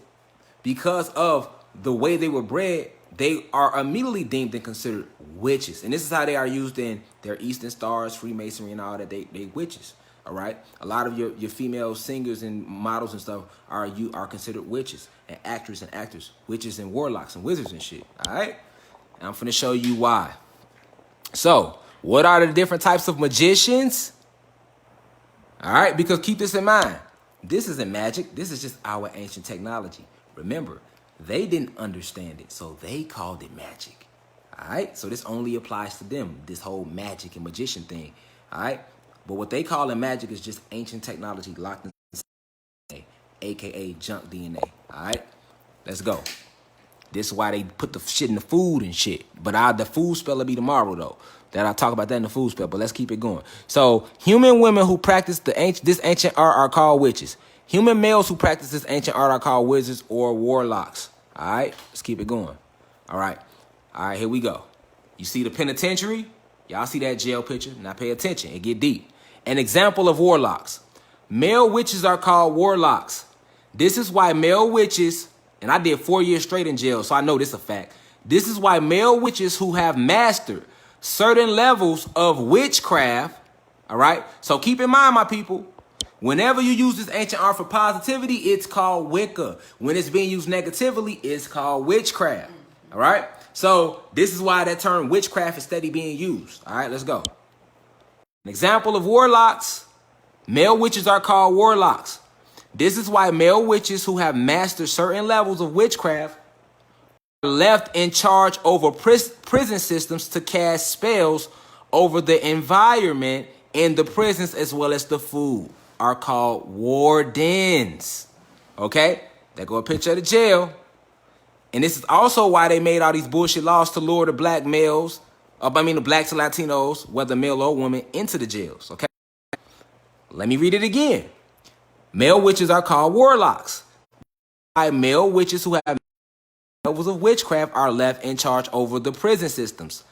because of the way they were bred, they are immediately deemed and considered witches. And this is how they are used in their Eastern Stars, Freemasonry, and all that. They witches. All right. A lot of your female singers and models and stuff are considered witches, and actors, witches and warlocks and wizards and shit. All right. And I'm finna show you why. So, what are the different types of magicians? All right. Because keep this in mind. This isn't magic. This is just our ancient technology. Remember, they didn't understand it, so they called it magic. All right. So this only applies to them. This whole magic and magician thing. All right. But what they call in magic is just ancient technology locked in DNA, a.k.a. junk DNA. All right? Let's go. This is why they put the shit in the food and shit. But the food spell will be tomorrow, though. I'll talk about that in the food spell, but let's keep it going. So, human women who practice this ancient art are called witches. Human males who practice this ancient art are called wizards or warlocks. All right? Let's keep it going. All right. All right, here we go. You see the penitentiary? Y'all see that jail picture? Now pay attention and get deep. An example of warlocks. Male witches are called warlocks. This is why male witches, and I did 4 years straight in jail, so I know this is a fact. This is why male witches who have mastered certain levels of witchcraft, all right? So keep in mind, my people, whenever you use this ancient art for positivity, it's called Wicca. When it's being used negatively, it's called witchcraft, all right? So this is why that term witchcraft is steady being used. All right, let's go. An example of warlocks. Male witches are called warlocks. This is why male witches who have mastered certain levels of witchcraft are left in charge over prison systems to cast spells over the environment in the prisons as well as the food, are called wardens. Okay? There go a picture of the jail. And this is also why they made all these bullshit laws to lure the black males, the blacks and Latinos, whether male or woman, into the jails. Okay? Let me read it again. Male witches are called warlocks. Male witches who have levels of witchcraft are left in charge over the prison systems.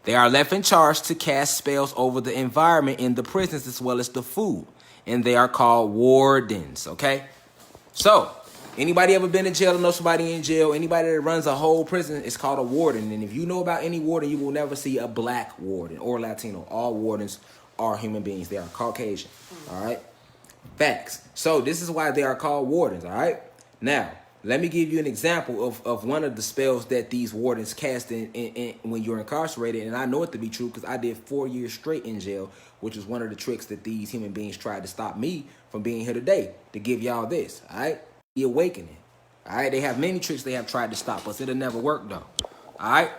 They are left in charge to cast spells over the environment in the prisons as well as the food. And they are called wardens, okay? So, anybody ever been in jail or know somebody in jail, anybody that runs a whole prison is called a warden. And if you know about any warden, you will never see a black warden or Latino. All wardens are human beings. They are Caucasian, all right? Facts. So, this is why they are called wardens, all right? Now, let me give you an example of one of the spells that these wardens cast in when you're incarcerated. And I know it to be true because I did 4 years straight in jail, which was one of the tricks that these human beings tried to stop me from being here today, to give y'all this, all right? The awakening, all right? They have many tricks they have tried to stop us. It'll never work, though, all right?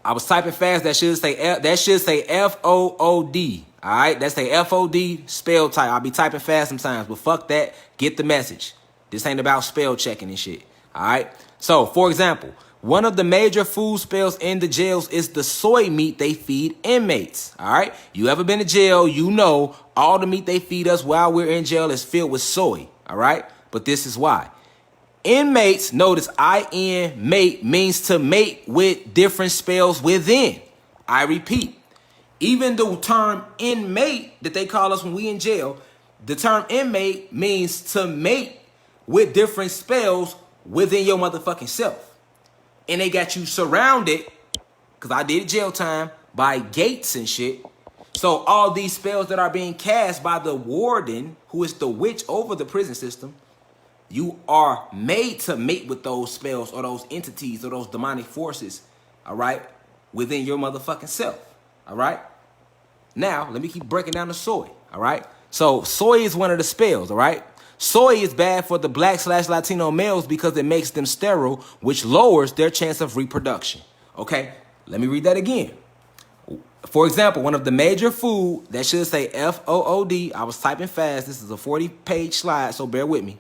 I was typing fast. That should say F-O-O-D, all right? That's a F-O-D spell type. I'll be typing fast sometimes, but fuck that. Get the message. This ain't about spell checking and shit. All right. So, for example, one of the major food spells in the jails is the soy meat they feed inmates. All right. You ever been to jail? You know all the meat they feed us while we're in jail is filled with soy. All right. But this is why. Inmates, notice I-N, mate, means to mate with different spells within. I repeat, even the term inmate that they call us when we in jail, the term inmate means to mate with different spells within your motherfucking self. And they got you surrounded, because I did jail time, by gates and shit. So all these spells that are being cast by the warden, who is the witch over the prison system, you are made to mate with those spells or those entities or those demonic forces, all right, within your motherfucking self, all right? Now, let me keep breaking down the soy, all right? So soy is one of the spells, all right? Soy is bad for the black/Latino males because it makes them sterile, which lowers their chance of reproduction. Okay, let me read that again. For example, one of the major food, that should say F-O-O-D. I was typing fast. This is a 40-page slide, so bear with me.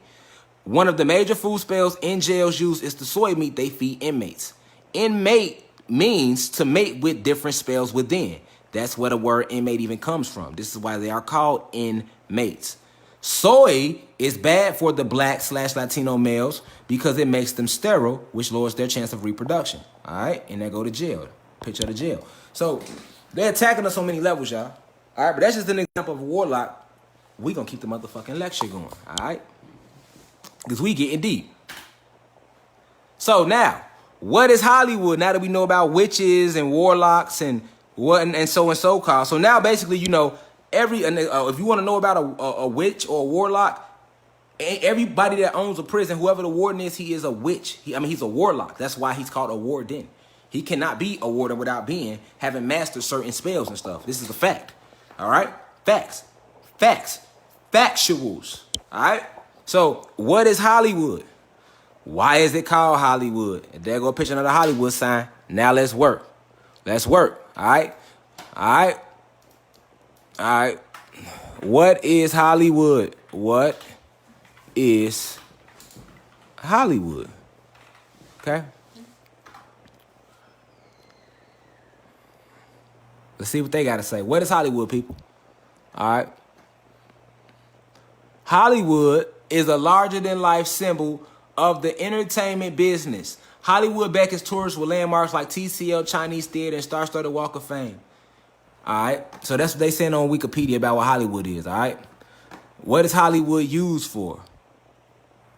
One of the major food spells in jails use is the soy meat they feed inmates. Inmate means to mate with different spells within. That's where the word inmate even comes from. This is why they are called inmates. Soy is bad for the black/Latino males because it makes them sterile, which lowers their chance of reproduction. All right, and they go to jail. Picture of the jail. So they're attacking us on many levels, y'all. All right, but that's just an example of a warlock. We gonna keep the motherfucking lecture going. All right, because we getting deep. So now, what is Hollywood? Now that we know about witches and warlocks and what and so called. So now basically, you know. If you want to know about a witch or a warlock, everybody that owns a prison, whoever the warden is, he is a witch. He's a warlock. That's why he's called a warden. He cannot be a warden without having mastered certain spells and stuff. This is a fact. All right? Facts. Factuals. All right? So, what is Hollywood? Why is it called Hollywood? And there go a picture of the Hollywood sign. Now let's work. All right? All right. What is Hollywood? What is Hollywood? Okay. Let's see what they got to say. What is Hollywood, people? All right. Hollywood is a larger-than-life symbol of the entertainment business. Hollywood beckons tourists with landmarks like TCL, Chinese Theater, and Star-Studded Walk of Fame. All right, so that's what they saying on Wikipedia about what Hollywood is, all right? What is Hollywood used for?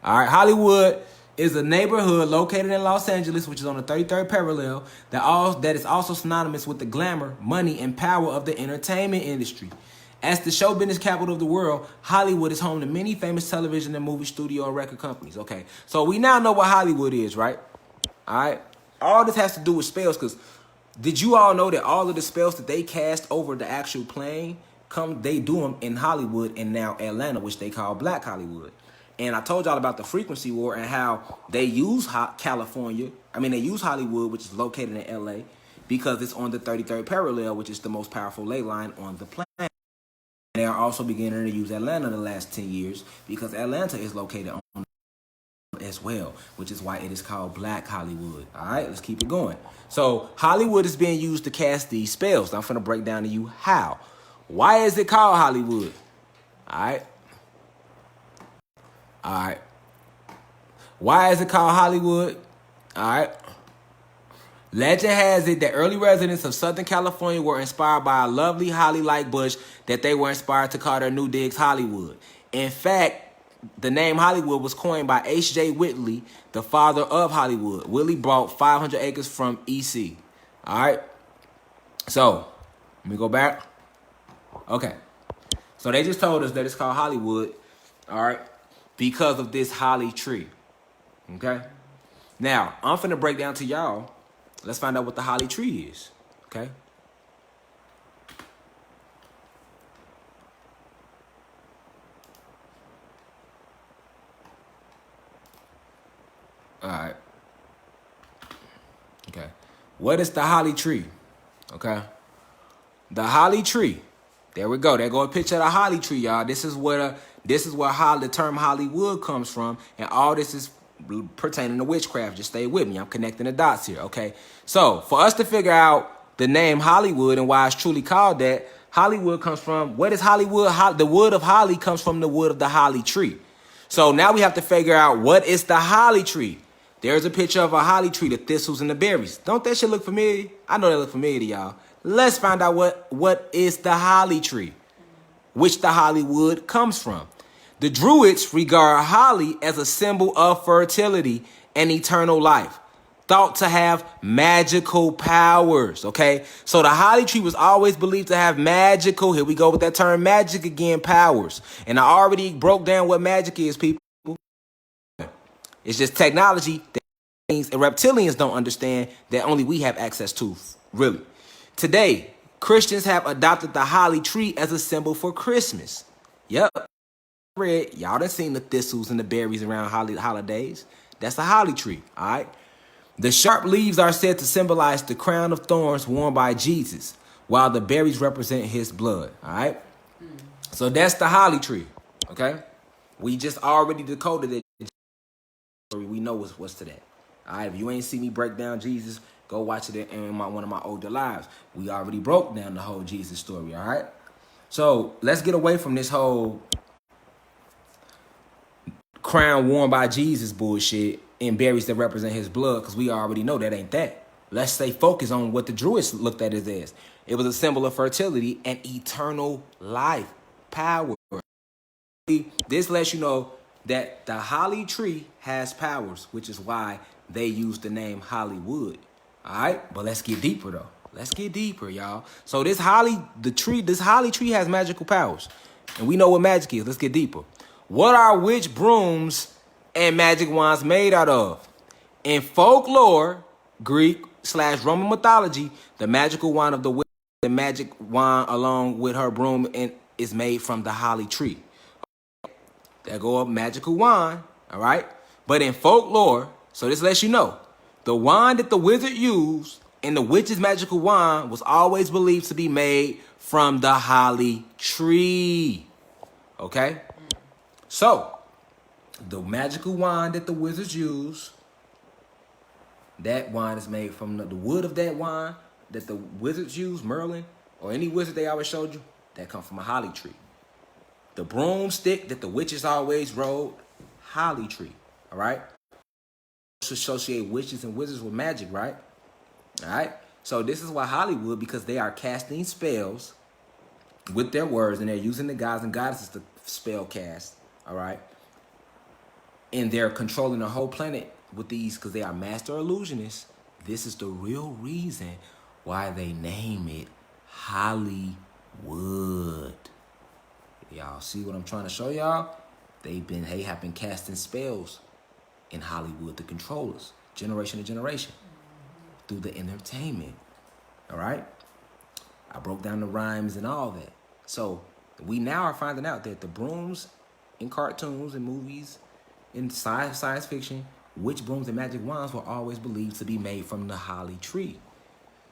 All right, Hollywood is a neighborhood located in Los Angeles, which is on the 33rd parallel, that is also synonymous with the glamour, money, and power of the entertainment industry. As the show business capital of the world, Hollywood is home to many famous television and movie studio and record companies. Okay, so we now know what Hollywood is, right? All right, all this has to do with spells, because did you all know that all of the spells that they cast over the actual plane, they do them in Hollywood and now Atlanta, which they call Black Hollywood. And I told y'all about the frequency war and how they use they use Hollywood, which is located in LA, because it's on the 33rd parallel, which is the most powerful ley line on the planet. They are also beginning to use Atlanta the last 10 years because Atlanta is located on as well, which is why it is called Black Hollywood. All right, let's keep it going. So Hollywood is being used to cast these spells. Now, I'm going to break down to you how. Why is it called Hollywood? All right. All right. Why is it called Hollywood? All right. Legend has it that early residents of Southern California were inspired by a lovely holly-like bush that they were inspired to call their new digs Hollywood. In fact, the name Hollywood was coined by H.J. Whitley, the father of Hollywood. Whitley bought 500 acres from E.C. All right. So, let me go back. Okay. So they just told us that it's called Hollywood, all right, because of this holly tree. Okay. Now, I'm finna break down to y'all. Let's find out what the holly tree is. Okay. All right. Okay. What is the holly tree? Okay. The holly tree. There we go. There go a picture of the holly tree, y'all. This is where the term Hollywood comes from, and all this is pertaining to witchcraft. Just stay with me. I'm connecting the dots here, okay? So, for us to figure out the name Hollywood and why it's truly called that, Hollywood comes from, what is Hollywood? The wood of holly comes from the wood of the holly tree. So, now we have to figure out what is the holly tree. There's a picture of a holly tree, the thistles and the berries. Don't that shit look familiar? I know they look familiar to y'all. Let's find out what is the holly tree, which the Hollywood comes from. The Druids regard holly as a symbol of fertility and eternal life, thought to have magical powers, okay? So the holly tree was always believed to have magical, here we go with that term magic again, powers. And I already broke down what magic is, people. It's just technology that things and reptilians don't understand that only we have access to, really. Today, Christians have adopted the holly tree as a symbol for Christmas. Yep. Y'all done seen the thistles and the berries around holidays. That's a holly tree, all right? The sharp leaves are said to symbolize the crown of thorns worn by Jesus, while the berries represent his blood, all right? So that's the holly tree, okay? We just already decoded it. We know what's to that. All right, if you ain't seen me break down Jesus, go watch it in one of my older lives. We already broke down the whole Jesus story, all right? So let's get away from this whole crown worn by Jesus bullshit and berries that represent his blood, because we already know that ain't that. Let's stay focused on what the Druids looked at it as. It was a symbol of fertility and eternal life, power. This lets you know that the holly tree has powers, which is why they use the name Hollywood. All right, but let's get deeper though. Let's get deeper, y'all. So this holly tree has magical powers, and we know what magic is. Let's get deeper. What are witch brooms and magic wands made out of? In folklore, Greek/Roman mythology, the magical wand of the witch, the magic wand along with her broom, is made from the holly tree. There go a magical wand, all right? But in folklore, so this lets you know, the wand that the wizard used and the witch's magical wand was always believed to be made from the holly tree, okay? So, the magical wand that the wizards use, that wand is made from the wood of that wand that the wizards use, Merlin, or any wizard they always showed you, that come from a holly tree. The broomstick that the witches always rode, holly tree, all right? To associate witches and wizards with magic, right? All right? So this is why Hollywood, because they are casting spells with their words, and they're using the gods and goddesses to spell cast, all right? And they're controlling the whole planet with these, because they are master illusionists. This is the real reason why they name it Hollywood. Y'all see what I'm trying to show y'all? They have been casting spells in Hollywood to control us, generation to generation, through the entertainment. All right? I broke down the rhymes and all that. So we now are finding out that the brooms in cartoons and movies, in science fiction, witch brooms and magic wands were always believed to be made from the holly tree.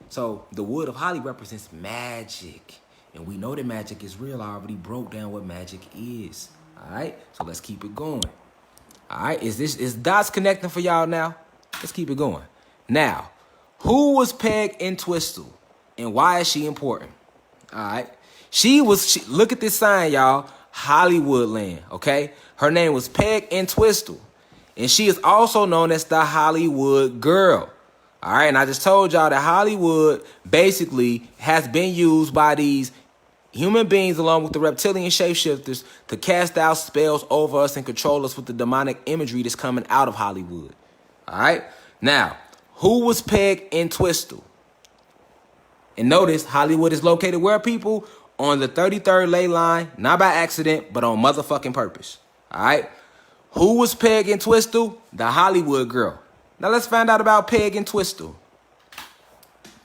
So the wood of holly represents magic. And we know that magic is real. I already broke down what magic is. All right? So let's keep it going. All right? Is dots connecting for y'all now? Let's keep it going. Now, who was Peg Entwistle? And why is she important? All right? Look at this sign, y'all. Hollywood land, okay? Her name was Peg Entwistle. And she is also known as the Hollywood Girl. All right, and I just told y'all that Hollywood basically has been used by these human beings along with the reptilian shapeshifters to cast out spells over us and control us with the demonic imagery that's coming out of Hollywood. All right, now, who was Peg Entwistle? And notice Hollywood is located where, people? On the 33rd ley line, not by accident, but on motherfucking purpose. All right, who was Peg Entwistle? The Hollywood Girl. Now let's find out about Peg Entwistle.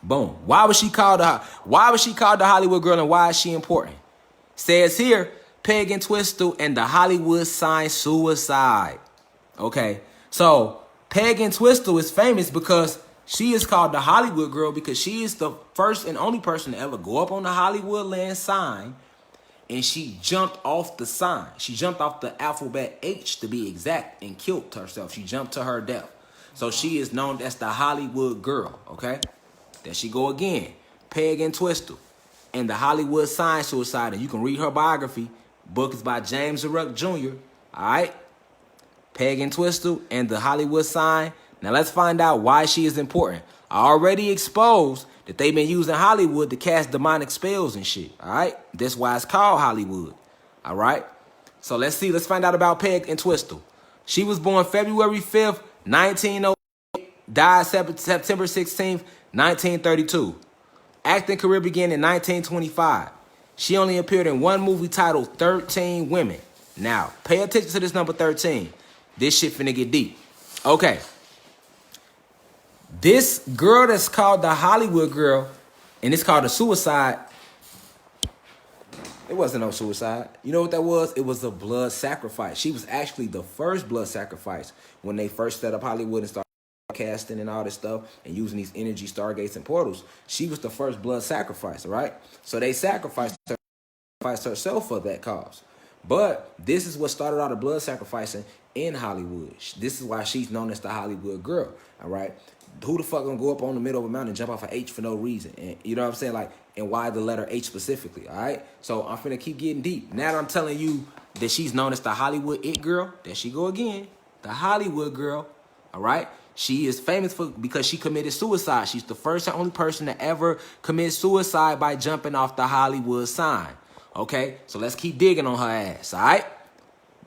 Boom. Why was she called the Hollywood Girl, and why is she important? Says here, Peg Entwistle and the Hollywood sign suicide. Okay, so Peg Entwistle is famous because she is called the Hollywood Girl because she is the first and only person to ever go up on the Hollywood land sign, and she jumped off the sign. She jumped off the alphabet H, to be exact, and killed herself. She jumped to her death. So she is known as the Hollywood Girl, okay? There she go again. Peg Entwistle and the Hollywood sign suicide. And you can read her biography. Book is by James Ruck Jr., all right? Peg Entwistle and the Hollywood sign. Now let's find out why she is important. I already exposed that they've been using Hollywood to cast demonic spells and shit, all right? That's why it's called Hollywood, all right? So let's find out about Peg Entwistle. She was born February 5th, 1908, died September 16th, 1932. Acting career began in 1925. She only appeared in one movie titled 13 Women. Now, pay attention to this number 13. This shit finna get deep. Okay. This girl that's called the Hollywood Girl, and it's called a suicide. It wasn't no suicide. You know what that was? It was a blood sacrifice. She was actually the first blood sacrifice when they first set up Hollywood and started casting and all this stuff and using these energy stargates and portals. She was the first blood sacrifice, all right? So they sacrificed herself for that cause. But this is what started all the blood sacrificing in Hollywood. This is why she's known as the Hollywood Girl, all right? Who the fuck gonna go up on the middle of a mountain and jump off an H for no reason? And you know what I'm saying? Like, and why the letter H specifically, all right? So I'm finna keep getting deep. Now that I'm telling you that she's known as the Hollywood It Girl, there she go again, the Hollywood Girl, all right? She is famous because she committed suicide. She's the first and only person to ever commit suicide by jumping off the Hollywood sign, okay? So let's keep digging on her ass, all right?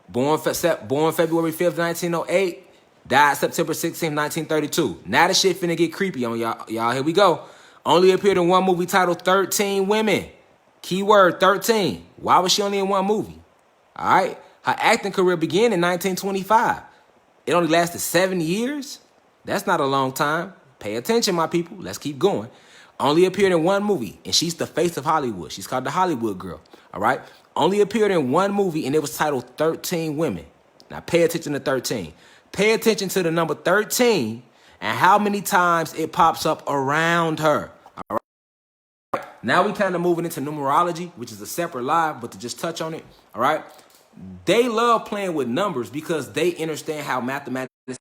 Born February 5th, 1908. Died September 16th, 1932. Now the shit finna get creepy on y'all. Y'all, here we go. Only appeared in one movie titled 13 Women. Keyword 13. Why was she only in one movie? All right. Her acting career began in 1925. It only lasted 7 years. That's not a long time. Pay attention, my people. Let's keep going. Only appeared in one movie, and she's the face of Hollywood. She's called the Hollywood Girl. All right. Only appeared in one movie, and it was titled 13 Women. Now pay attention to 13. Pay attention to the number 13 and how many times it pops up around her. All right. Now we kind of moving into numerology, which is a separate live, but to just touch on it. All right. They love playing with numbers because they understand how mathematics is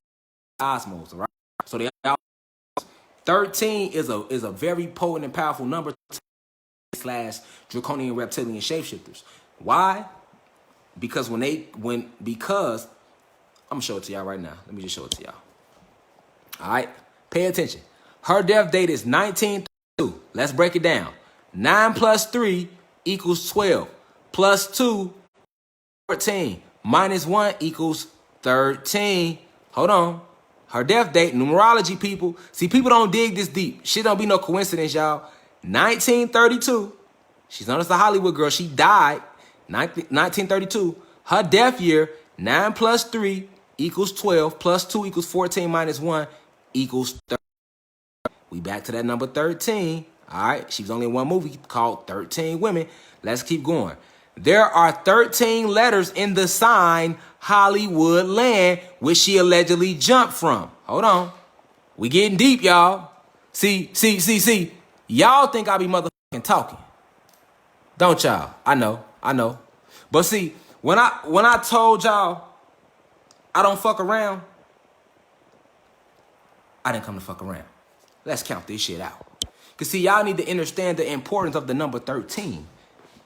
cosmos. All right. So they 13 is a very potent and powerful number / draconian reptilian shapeshifters. Why? Because because I'm going to show it to y'all right now. Let me just show it to y'all. All right. Pay attention. Her death date is 1932. Let's break it down. 9 plus 3 equals 12. Plus 2, 14. Minus 1 equals 13. Hold on. Her death date, numerology, people. See, people don't dig this deep. Shit don't be no coincidence, y'all. 1932. She's known as the Hollywood Girl. She died 1932. Her death year, 9 plus 3 equals 12, plus 2 equals 14, minus 1 equals 30. We back to that number 13. All right, she was only in one movie called 13 Women. Let's keep going. There are 13 letters in the sign Hollywood land, which she allegedly jumped from. Hold on. We getting deep, y'all. See. Y'all think I be motherfucking talking. Don't y'all? I know. But see, when I told y'all I don't fuck around, I didn't come to fuck around. Let's count this shit out. Because see, y'all need to understand the importance of the number 13.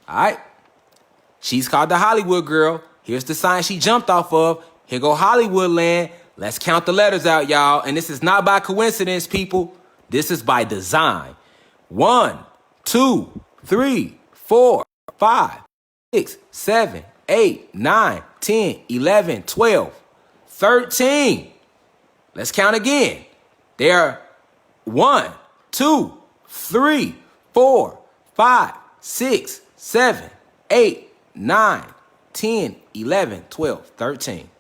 All right? She's called the Hollywood Girl. Here's the sign she jumped off of. Here go Hollywood land. Let's count the letters out, y'all. And this is not by coincidence, people. This is by design. 1, 2, 3, 4, 5, 6, 7, 8, 9, 10, 11, 12, 13. Let's count again. There are 1, 2, 3, 4, 5, 6, 7, 8, 9, 10, 11, 12, 13.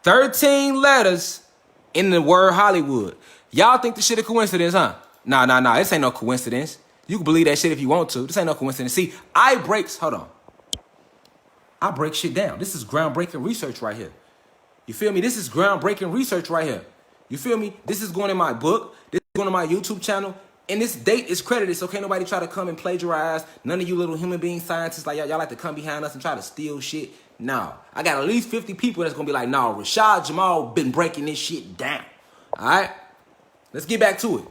13 letters in the word Hollywood. Y'all think this shit a coincidence, huh? Nah. This ain't no coincidence. You can believe that shit if you want to. This ain't no coincidence. See, I break shit down. This is groundbreaking research right here. You feel me? This is groundbreaking research right here. You feel me? This is going in my book. This is going to my YouTube channel. And this date is credited, so can't nobody try to come and plagiarize. None of you little human being scientists like y'all like to come behind us and try to steal shit. No. I got at least 50 people that's going to be like, no, Rashad Jamal been breaking this shit down. All right? Let's get back to it.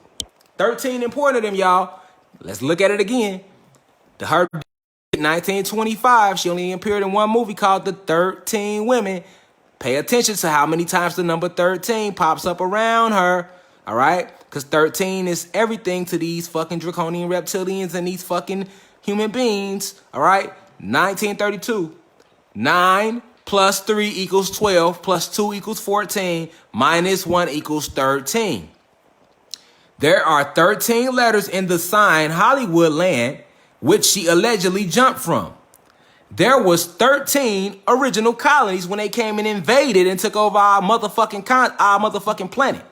13 important of them, y'all. Let's look at it again. Her 1925, she only appeared in one movie called The 13 Women. Pay attention to how many times the number 13 pops up around her. All right? Because 13 is everything to these fucking draconian reptilians and these fucking human beings. All right? 1932. 9 plus 3 equals 12 plus 2 equals 14 minus 1 equals 13. There are 13 letters in the sign Hollywood land, which she allegedly jumped from. There was 13 original colonies when they came and invaded and took over our motherfucking planet.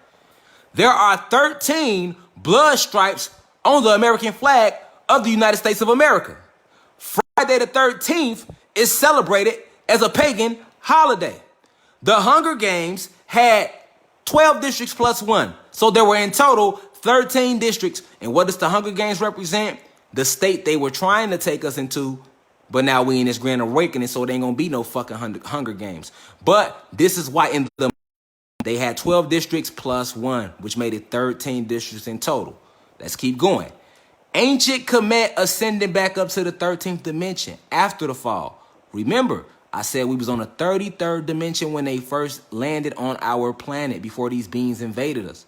There are 13 blood stripes on the American flag of the United States of America. Friday the 13th is celebrated as a pagan holiday. The Hunger Games had 12 districts plus 1. So there were in total 13 districts. And what does the Hunger Games represent? The state they were trying to take us into. But now we in this grand awakening, so there ain't gonna be no fucking Hunger Games. But this is why in the they had 12 districts plus 1, which made it 13 districts in total. Let's keep going. Ancient Kemet ascending back up to the 13th dimension after the fall. Remember, I said we was on the 33rd dimension when they first landed on our planet before these beings invaded us.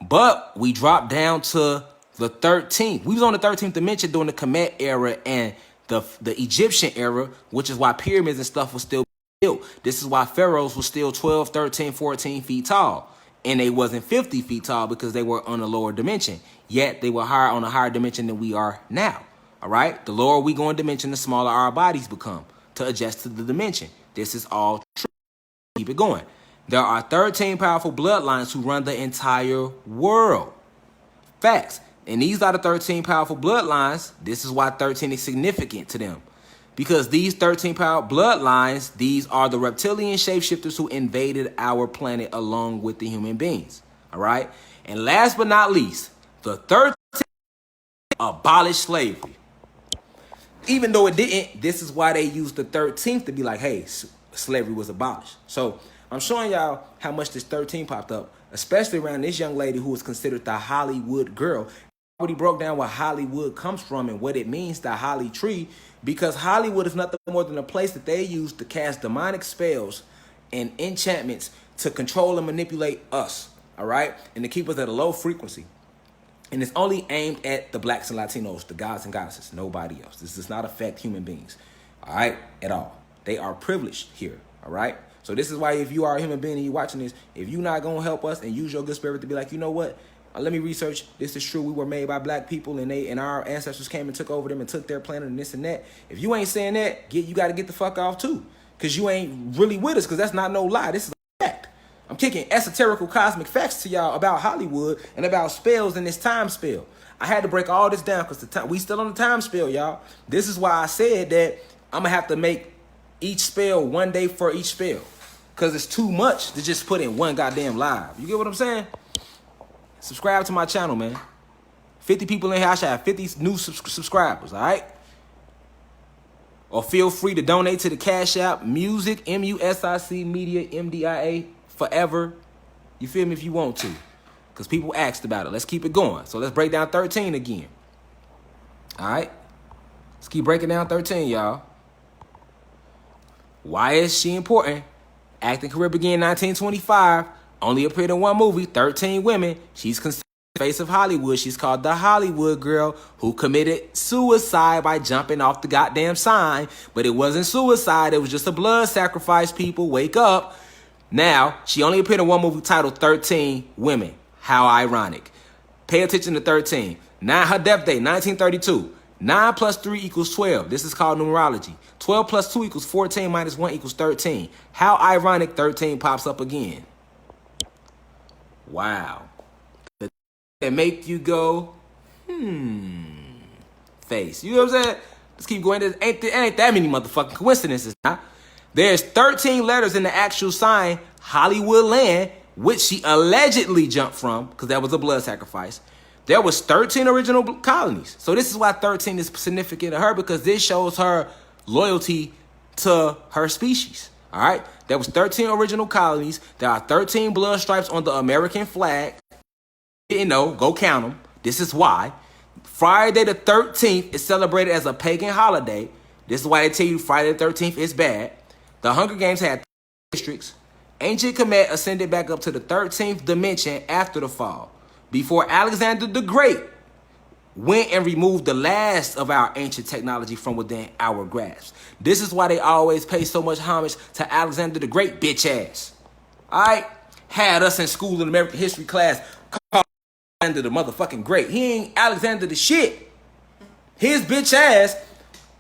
But we dropped down to the 13th. We was on the 13th dimension during the Kemet era and the Egyptian era, which is why pyramids and stuff was still built. This is why pharaohs were still 12, 13, 14 feet tall. And they wasn't 50 feet tall because they were on a lower dimension. Yet they were higher on a higher dimension than we are now. All right? The lower we go in dimension, the smaller our bodies become to adjust to the dimension. This is all true. Keep it going. There are 13 powerful bloodlines who run the entire world. Facts. And these are the 13 powerful bloodlines. This is why 13 is significant to them. Because these 13 powerful bloodlines, these are the reptilian shapeshifters who invaded our planet along with the human beings. All right? And last but not least, the 13 abolished slavery. Even though it didn't, this is why they used the 13th to be like, hey, slavery was abolished. So I'm showing y'all how much this 13 popped up, especially around this young lady who was considered the Hollywood girl. He broke down where Hollywood comes from and what it means, the Holly tree, because Hollywood is nothing more than a place that they use to cast demonic spells and enchantments to control and manipulate us, all right, and to keep us at a low frequency. And it's only aimed at the blacks and Latinos, the gods and goddesses, nobody else. This does not affect human beings, all right, at all. They are privileged here, all right? So this is why if you are a human being and you're watching this, if you're not going to help us and use your good spirit to be like, you know what? Let me research. This is true. We were made by black people, and our ancestors came and took over them and took their planet and this and that. If you ain't saying that, you got to get the fuck off too, because you ain't really with us. Because that's not no lie. This is a fact. I'm kicking esoterical cosmic facts to y'all about Hollywood and about spells in this time spell. I had to break all this down because we still on the time spell, y'all. This is why I said that I'm gonna have to make each spell one day for each spell, because it's too much to just put in one goddamn live. You get what I'm saying? Subscribe to my channel, man. 50 people in here. I should have 50 new subscribers, all right? Or feel free to donate to the Cash App, Music, MUSIC, Media, MDIA, forever. You feel me if you want to? Because people asked about it. Let's keep it going. So let's break down 13 again. All right? Let's keep breaking down 13, y'all. Why is she important? Acting career began in 1925. Only appeared in one movie, 13 Women. She's considered the face of Hollywood. She's called the Hollywood girl who committed suicide by jumping off the goddamn sign. But it wasn't suicide. It was just a blood sacrifice, people. Wake up. Now, she only appeared in one movie titled 13 Women. How ironic. Pay attention to 13. Her death date, 1932. 9 plus 3 equals 12. This is called numerology. 12 plus 2 equals 14 minus 1 equals 13. How ironic 13 pops up again. Wow. That make you go, face. You know what I'm saying? Let's keep going. There ain't that many motherfucking coincidences now. There's 13 letters in the actual sign, Hollywood land, which she allegedly jumped from, because that was a blood sacrifice. There was 13 original colonies. So this is why 13 is significant to her, because this shows her loyalty to her species. All right? There was 13 original colonies. There are 13 blood stripes on the American flag. Didn't know, go count them. This is why. Friday the 13th is celebrated as a pagan holiday. This is why they tell you Friday the 13th is bad. The Hunger Games had districts. Ancient Kemet ascended back up to the 13th dimension after the fall, before Alexander the Great went and removed the last of our ancient technology from within our grasp. This is why they always pay so much homage to Alexander the Great, bitch ass. All right? Had us in school in American history class called Alexander the motherfucking Great. He ain't Alexander the shit. His bitch ass,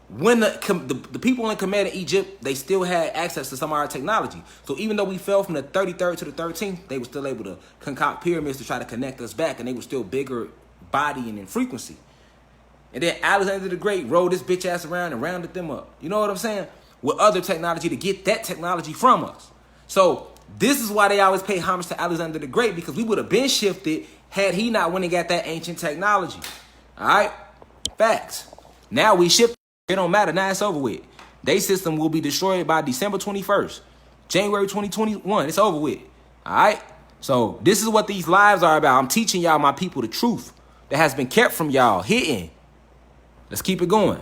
when the people in Kemet in Egypt, they still had access to some of our technology. So even though we fell from the 33rd to the 13th, they were still able to concoct pyramids to try to connect us back, and they were still bigger body and in frequency. And then Alexander the Great rode this bitch ass around and rounded them up. You know what I'm saying? With other technology to get that technology from us. So this is why they always pay homage to Alexander the Great, because we would have been shifted had he not went and got that ancient technology. All right? Facts. Now we shift. It don't matter. Now it's over with. Their system will be destroyed by December 21st. January 2021. It's over with. All right? So this is what these lives are about. I'm teaching y'all, my people, the truth that has been kept from y'all, hidden. Let's keep it going.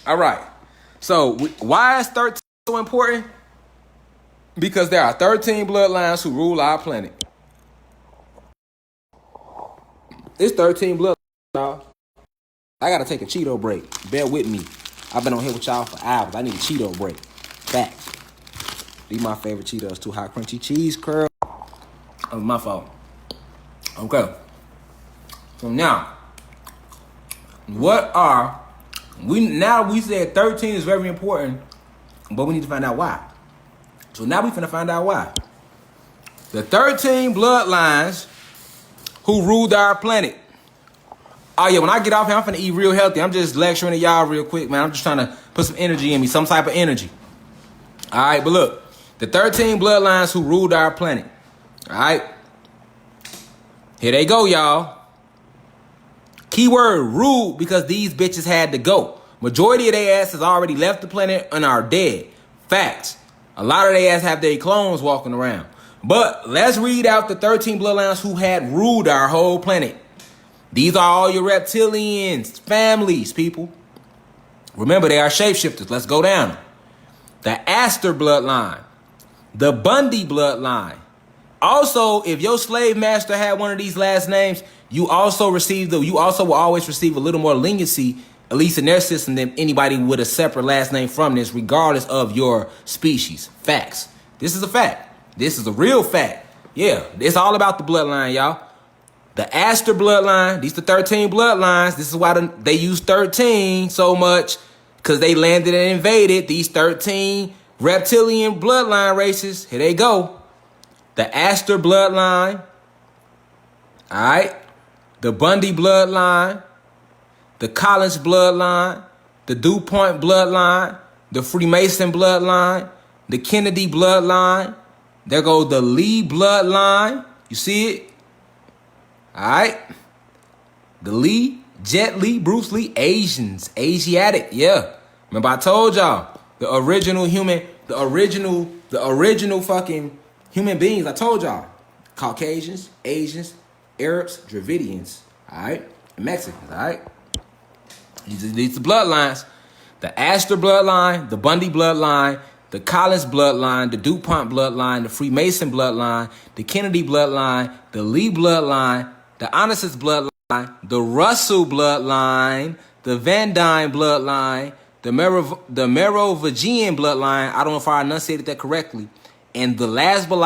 All right. So why is 13 so important? Because there are 13 bloodlines who rule our planet. It's 13 bloodlines, y'all. I gotta take a Cheeto break. Bear with me. I've been on here with y'all for hours. I need a Cheeto break. Facts. These my favorite Cheetos. Too hot crunchy cheese curl. Oh, my fault. Okay. So now, we said 13 is very important, but we need to find out why. So now we finna find out why. The 13 bloodlines who ruled our planet. Oh yeah, when I get off here, I'm finna eat real healthy. I'm just lecturing to y'all real quick, man. I'm just trying to put some energy in me, some type of energy. All right, but look, the 13 bloodlines who ruled our planet. All right, here they go, y'all. Keyword ruled, because these bitches had to go. Majority of their asses already left the planet and are dead. Facts. A lot of their ass have their clones walking around. But let's read out the 13 bloodlines who had ruled our whole planet. These are all your reptilians, families, people. Remember, they are shapeshifters. Let's go down. The Astor bloodline. The Bundy bloodline. Also, if your slave master had one of these last names, you also will always receive a little more leniency, at least in their system, than anybody with a separate last name from this, regardless of your species. Facts. This is a fact. This is a real fact. Yeah, it's all about the bloodline, y'all. The Astor bloodline, these are the 13 bloodlines. This is why they use 13 so much, because they landed and invaded these 13 reptilian bloodline races. Here they go. The Astor bloodline. All right. The Bundy bloodline. The Collins bloodline. The DuPont bloodline. The Freemason bloodline. The Kennedy bloodline. There goes the Lee bloodline. You see it? All right. The Lee, Jet Li, Bruce Lee, Asiatic. Yeah. Remember I told y'all the original fucking human beings. I told y'all Caucasians, Asians, Arabs, Dravidians. All right. And Mexicans. All right. These are bloodlines. The Astor bloodline, the Bundy bloodline, the Collins bloodline, the DuPont bloodline, the Freemason bloodline, the Kennedy bloodline, the Lee bloodline, the Onassis bloodline, the Russell bloodline, the Van Dyne bloodline, the Merovingian bloodline. I don't know if I enunciated that correctly. And the last but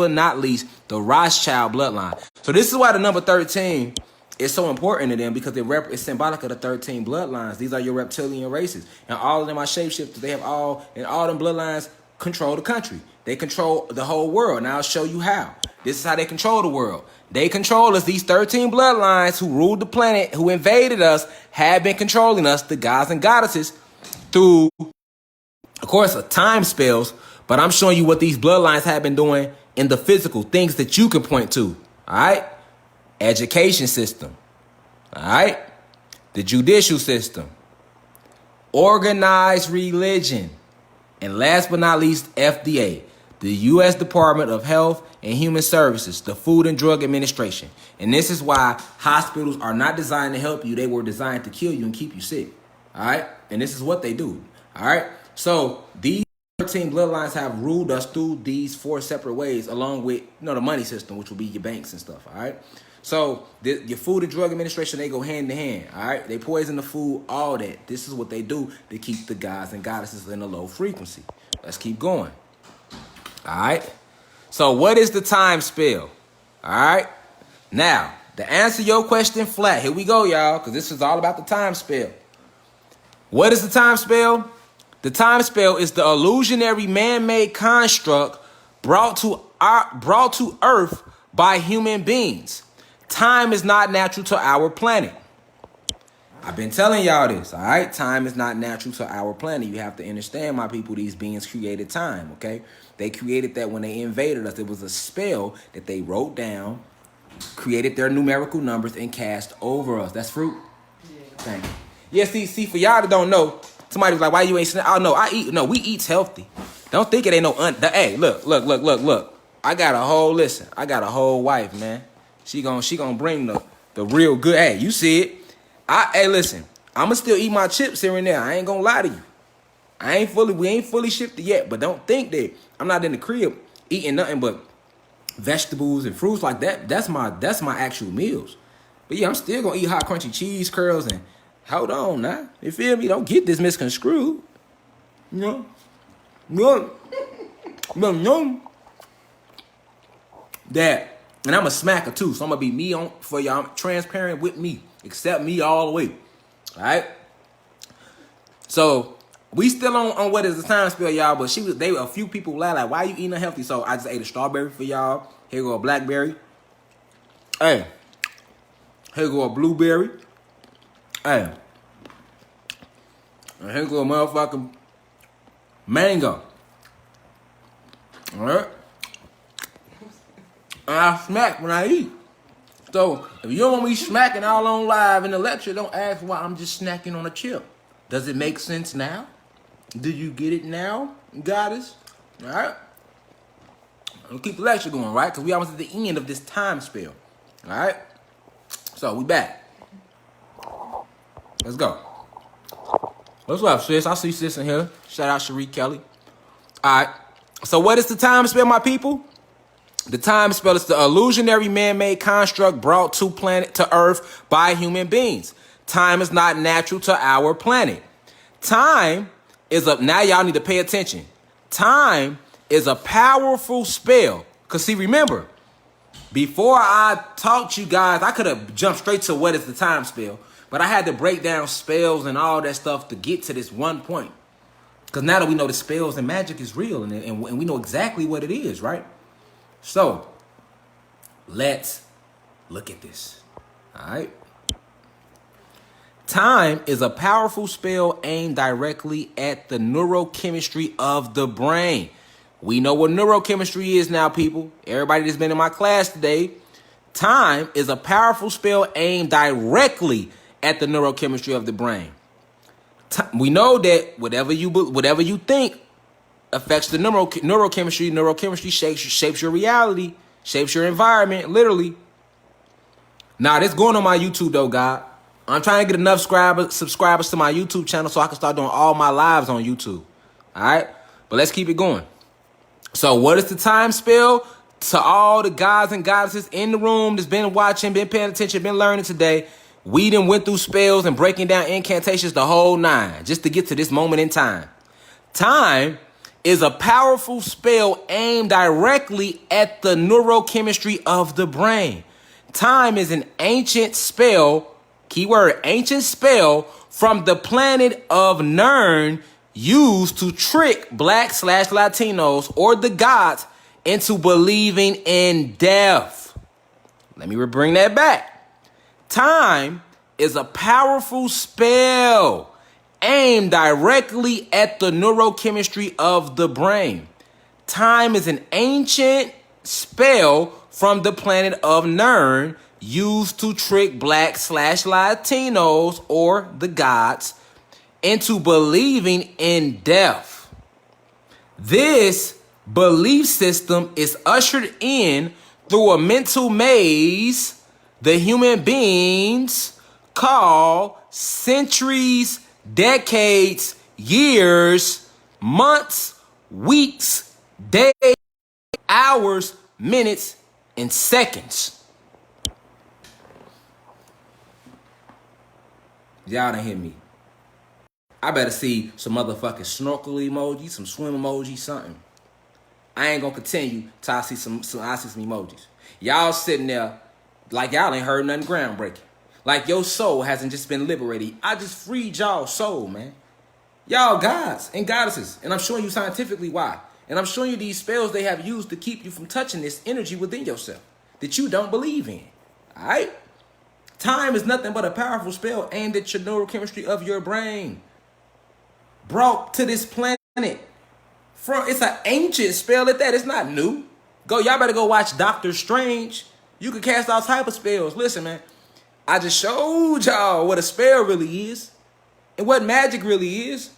not least, the Rothschild bloodline. So this is why the number 13 is so important to them, because it's symbolic of the 13 bloodlines. These are your reptilian races. And all of them are shapeshifters. They have all them bloodlines control the country. They control the whole world. Now I'll show you how. This is how they control the world. They control us. These 13 bloodlines who ruled the planet, who invaded us, have been controlling us, the gods and goddesses, through, of course, time spells. But I'm showing you what these bloodlines have been doing in the physical, things that you can point to. All right? Education system. All right? The judicial system. Organized religion. And last but not least, FDA. The U.S. Department of Health and Human Services, the Food and Drug Administration. And this is why hospitals are not designed to help you. They were designed to kill you and keep you sick. All right? And this is what they do. All right? So these 13 bloodlines have ruled us through these 4 separate ways, along with, the money system, which will be your banks and stuff. All right? So your Food and Drug Administration, they go hand in hand. All right? They poison the food, all that. This is what they do to keep the gods and goddesses in a low frequency. Let's keep going. All right. So what is the time spell? All right. Now, to answer your question flat, here we go, y'all, because this is all about the time spell. What is the time spell? The time spell is the illusionary man-made construct brought to Earth by human beings. Time is not natural to our planet. I've been telling y'all this, all right? Time is not natural to our planet. You have to understand, my people, these beings created time, okay? They created that when they invaded us. It was a spell that they wrote down, created their numerical numbers, and cast over us. That's fruit? Yeah. Thank you. Yeah, see, for y'all that don't know, somebody was like, why you ain't snack? Oh, no, we eat healthy. Don't think it ain't no, hey, look. I got a whole wife, man. She gonna bring the real good, hey, you see it. Hey, listen, I'ma still eat my chips here and there. I ain't gonna lie to you. We ain't fully shifted yet, but don't think that I'm not in the crib eating nothing but vegetables and fruits like that. That's my actual meals. But yeah, I'm still gonna eat hot crunchy cheese curls and hold on now. You feel me? Don't get this misconstrued. No. That, and I'm a smacker too, so I'm gonna be me on for y'all. I'm transparent with me. Accept me all the way. All right. So we still on what is the time spell, y'all. But a few people like, why you eating unhealthy? So I just ate a strawberry for y'all. Here go a blackberry. Hey. Here go a blueberry. Hey. And here go a motherfucking mango. All right. And I smack when I eat. So, if you don't want me smacking all on live in the lecture, don't ask why I'm just snacking on a chip. Does it make sense now? Do you get it now, goddess? All right? I'll keep the lecture going, right? Because we almost at the end of this time spell. All right? So, we back. Let's go. What's up, sis? I see sis in here. Shout out Cherie Kelly. All right. So, what is the time spell, my people? The time spell is the illusionary man-made construct brought to Earth by human beings. Time is not natural to our planet. Time is now y'all need to pay attention. Time is a powerful spell. Because see, remember, before I taught you guys, I could have jumped straight to what is the time spell. But I had to break down spells and all that stuff to get to this one point. Because now that we know the spells and magic is real and we know exactly what it is, right? So, let's look at this. All right. Time is a powerful spell aimed directly at the neurochemistry of the brain. We know what neurochemistry is now, people. Everybody that's been in my class today. Time is a powerful spell aimed directly at the neurochemistry of the brain. We know that whatever you think affects the neurochemistry. Neurochemistry shapes your reality, shapes your environment, literally. Now, this going on my YouTube, though, God. I'm trying to get enough subscribers to my YouTube channel so I can start doing all my lives on YouTube. All right? But let's keep it going. So what is the time spell? To all the gods and goddesses in the room that's been watching, been paying attention, been learning today, we done went through spells and breaking down incantations the whole nine just to get to this moment in time. Time is a powerful spell aimed directly at the neurochemistry of the brain. Time is an ancient spell, keyword ancient spell, from the planet of Nern used to trick Black/Latinos or the gods into believing in death. Let me bring that back. Time is a powerful spell aimed directly at the neurochemistry of the brain. Time is an ancient spell from the planet of Nern used to trick Black/Latinos or the gods into believing in death. This belief system is ushered in through a mental maze the human beings call centuries, decades, years, months, weeks, days, hours, minutes, and seconds. Y'all done hear me. I better see some motherfucking snorkel emojis, some swim emojis, something. I ain't gonna continue till I see some emojis. Y'all sitting there like y'all ain't heard nothing groundbreaking. Like your soul hasn't just been liberated. I just freed y'all's soul, man. Y'all gods and goddesses. And I'm showing you scientifically why. And I'm showing you these spells they have used to keep you from touching this energy within yourself that you don't believe in. All right? Time is nothing but a powerful spell aimed at your neurochemistry of your brain. Brought to this planet. It's an ancient spell at that. It's not new. Y'all better go watch Doctor Strange. You can cast all type of spells. Listen, man. I just showed y'all what a spell really is. And what magic really is.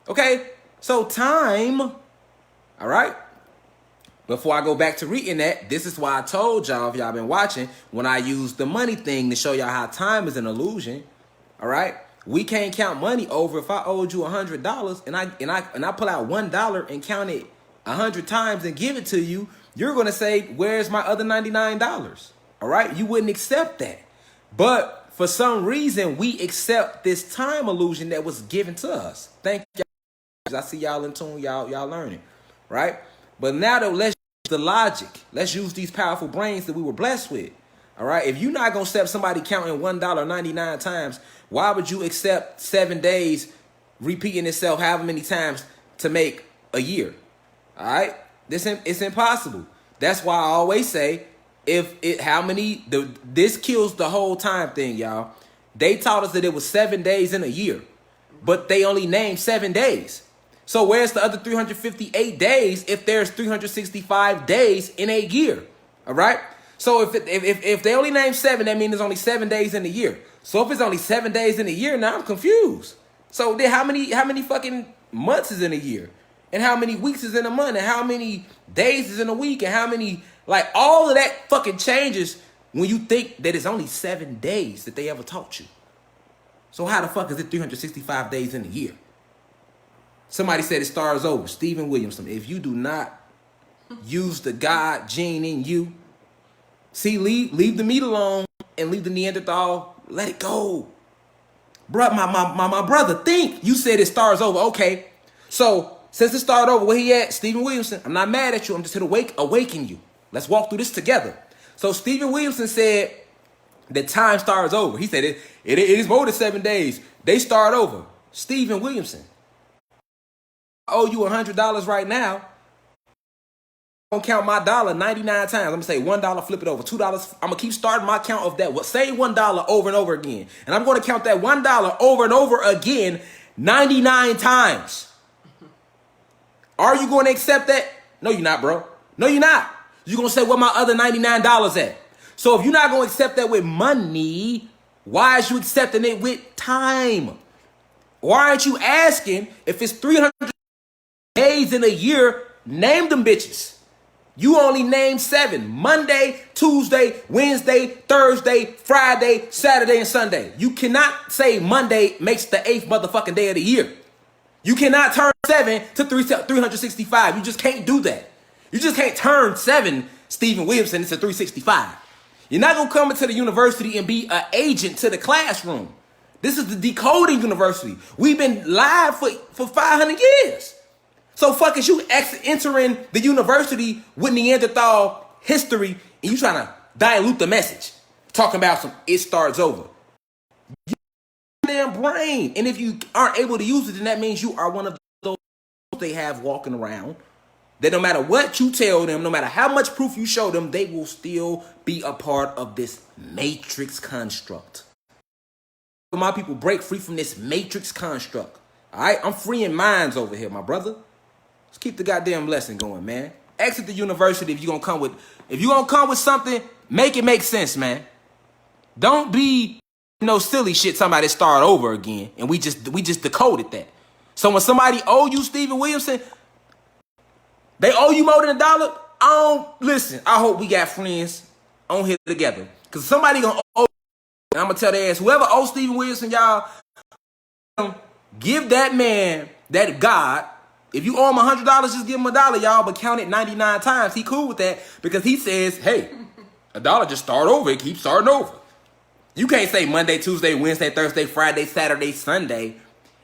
Okay? So time. All right? Before I go back to reading that, this is why I told y'all, if y'all been watching, when I used the money thing to show y'all how time is an illusion. All right? We can't count money over. If I owed you $100 and I pull out $1 and count it 100 times and give it to you, you're gonna say, "Where's my other $99?" All right, you wouldn't accept that, but for some reason we accept this time illusion that was given to us. Thank you. I see y'all in tune. Y'all learning, right? But now that let's use the logic. Let's use these powerful brains that we were blessed with. All right, if you're not gonna accept somebody counting $1 99 times, why would you accept 7 days repeating itself however many times to make a year? All right, it's impossible. That's why I always say, this kills the whole time thing, y'all. They taught us that it was 7 days in a year, but they only named 7 days. So where's the other 358 days if there's 365 days in a year? All right. So if they only name 7, that means there's only 7 days in a year. So if it's only 7 days in a year, now I'm confused. So then how many fucking months is in a year? And how many weeks is in a month? And how many days is in a week? And how many, like, all of that fucking changes when you think that it's only 7 days that they ever taught you. So how the fuck is it 365 days in a year? Somebody said it starts over. Stephen Williamson. If you do not use the God gene in you, see, leave the meat alone and leave the Neanderthal. Let it go. Bruh, my brother, think. You said it starts over. Okay. So, since it started over, where he at? Stephen Williamson. I'm not mad at you. I'm just here to awaken you. Let's walk through this together. So, Stephen Williamson said that time starts over. He said it is more than 7 days. They start over. Stephen Williamson. I owe you $100 right now. I'm gonna count my dollar 99 times. I'm gonna say $1, flip it over. $2. I'm gonna keep starting my count of that. Same $1 over and over again. And I'm gonna count that $1 over and over again 99 times. Are you gonna accept that? No, you're not, bro. No, you're not. You're gonna say, where my other $99 at? So if you're not gonna accept that with money, why is you accepting it with time? Why aren't you asking if it's 300 days in a year, name them bitches? You only named 7. Monday, Tuesday, Wednesday, Thursday, Friday, Saturday, and Sunday. You cannot say Monday makes the 8th motherfucking day of the year. You cannot turn 7 to 365. You just can't do that. You just can't turn 7 Stephen Williamson into 365. You're not going to come into the university and be an agent to the classroom. This is the decoding university. We've been live for 500 years. So fuck is you entering the university with Neanderthal history and you trying to dilute the message. Talking about some it starts over. You damn brain. And if you aren't able to use it, then that means you are one of those they have walking around. That no matter what you tell them, no matter how much proof you show them, they will still be a part of this matrix construct. My people break free from this matrix construct. All right, I'm freeing minds over here, my brother. Let's keep the goddamn lesson going, man. Exit the university if you're gonna come with something, make it make sense, man. Don't be no silly shit. Somebody start over again, and we just decoded that. So when somebody owe you Stephen Williamson, they owe you more than $1. Listen. I hope we got friends on here together, cause somebody gonna owe. And I'm gonna tell their ass, whoever owes Stephen Williamson, y'all, give that man, that God. If you owe him $100, just give him $1, y'all, but count it 99 times. He cool with that because he says, hey, $1 just start over. It keeps starting over. You can't say Monday, Tuesday, Wednesday, Thursday, Friday, Saturday, Sunday,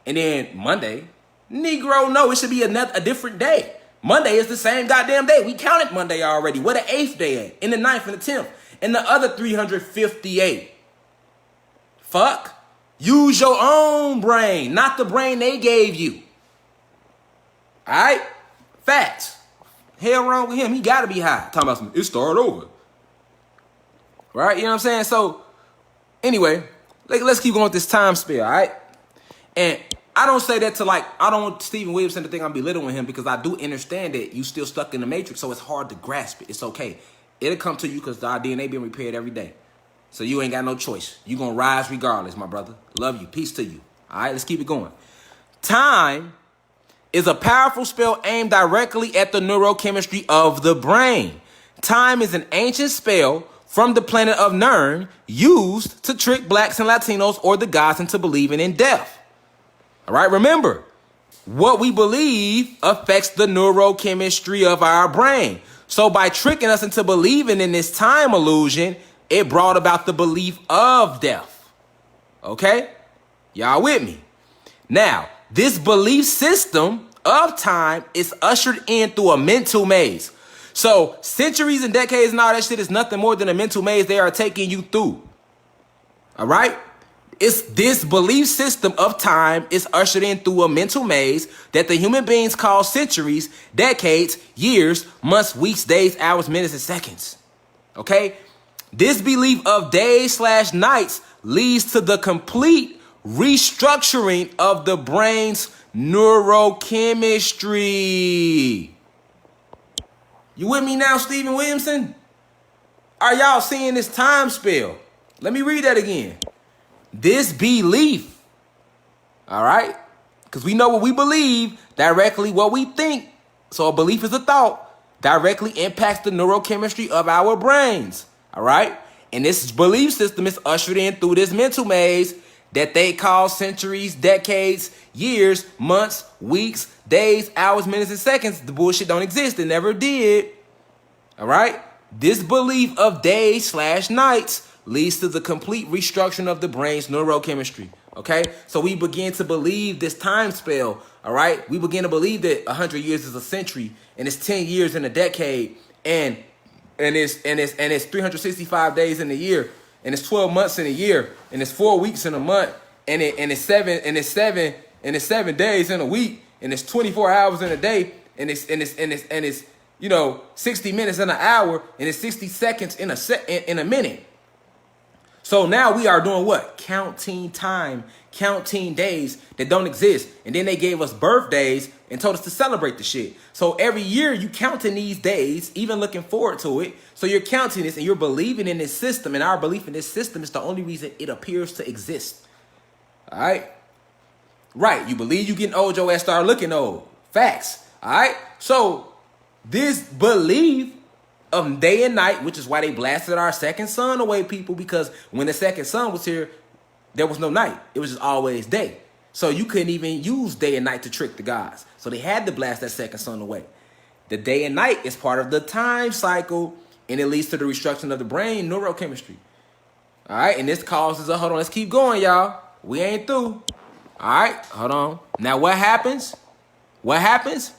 and then Monday. Negro, no, it should be a different day. Monday is the same goddamn day. We counted Monday already. Where the 8th day at? In the 9th and the 10th. And the other 358. Fuck. Use your own brain, not the brain they gave you. All right? Facts. Hell wrong with him. He got to be high. Talking about some, it started over. Right? You know what I'm saying? So, anyway, let's keep going with this time spell, all right? And I don't say that to I don't want Stephen Williamson to think I'm belittling him because I do understand that you still stuck in the matrix, so it's hard to grasp it. It's okay. It'll come to you because our DNA being repaired every day. So you ain't got no choice. You're going to rise regardless, my brother. Love you. Peace to you. All right, let's keep it going. Time is a powerful spell aimed directly at the neurochemistry of the brain. Time is an ancient spell from the planet of Nern used to trick blacks and Latinos or the gods into believing in death. All right, remember, what we believe affects the neurochemistry of our brain. So by tricking us into believing in this time illusion, it brought about the belief of death. Okay? Y'all with me? Now, this belief system of time is ushered in through a mental maze. So centuries and decades and all that shit is nothing more than a mental maze they are taking you through. All right? It's this belief system of time is ushered in through a mental maze that the human beings call centuries, decades, years, months, weeks, days, hours, minutes, and seconds. Okay? This belief of days/nights leads to the complete restructuring of the brain's neurochemistry. You with me now, Stephen Williamson? Are y'all seeing this time spell? Let me read that again. This belief, all right? Because we know what we believe, directly what we think. So a belief is a thought, directly impacts the neurochemistry of our brains, all right? And this belief system is ushered in through this mental maze that they call centuries, decades, years, months, weeks, days, hours, minutes, and seconds. The bullshit don't exist. It never did. All right? This belief of days/nights leads to the complete restructuring of the brain's neurochemistry. Okay? So we begin to believe this time spell. All right? We begin to believe that 100 years is a century, and it's 10 years in a decade, and it's 365 days in a year, and it's 12 months in a year, and it's 4 weeks in a month, and it's 7 days in a week, and it's 24 hours in a day, and it's 60 minutes in an hour, and it's 60 seconds in a minute. So now we are doing what? Counting time, counting days that don't exist. And then they gave us birthdays and told us to celebrate the shit. So every year you counting these days, even looking forward to it. So you're counting this and you're believing in this system. And our belief in this system is the only reason it appears to exist. All right? Right. You believe you getting old, your ass start looking old. Facts. All right? So this belief of day and night, which is why they blasted our second son away, people, because when the second son was here, there was no night. It was just always day. So you couldn't even use day and night to trick the gods. So they had to blast that second son away. The day and night is part of the time cycle, and it leads to the destruction of the brain neurochemistry. All right, and this causes hold on, let's keep going, y'all. We ain't through. All right, hold on. Now what happens? What happens?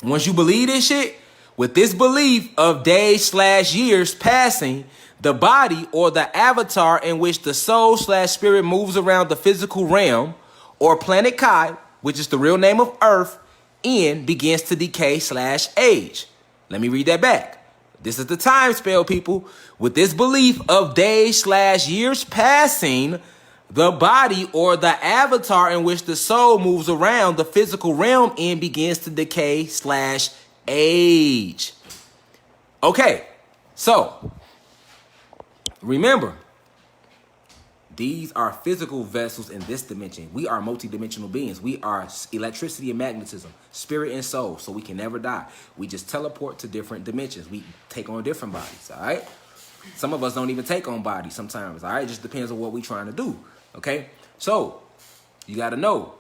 Once you believe this shit, with this belief of days/years passing, the body or the avatar in which the soul/spirit moves around the physical realm or planet Kai, which is the real name of Earth, begins to decay/age. Let me read that back. This is the time spell, people. With this belief of days/years passing, the body or the avatar in which the soul moves around the physical realm begins to decay/age. Okay, so remember, these are physical vessels in this dimension. We are multidimensional beings. We are electricity and magnetism, spirit and soul, so we can never die. We just teleport to different dimensions. We take on different bodies, all right? Some of us don't even take on bodies sometimes, all right? It just depends on what we're trying to do, okay? So you got to know,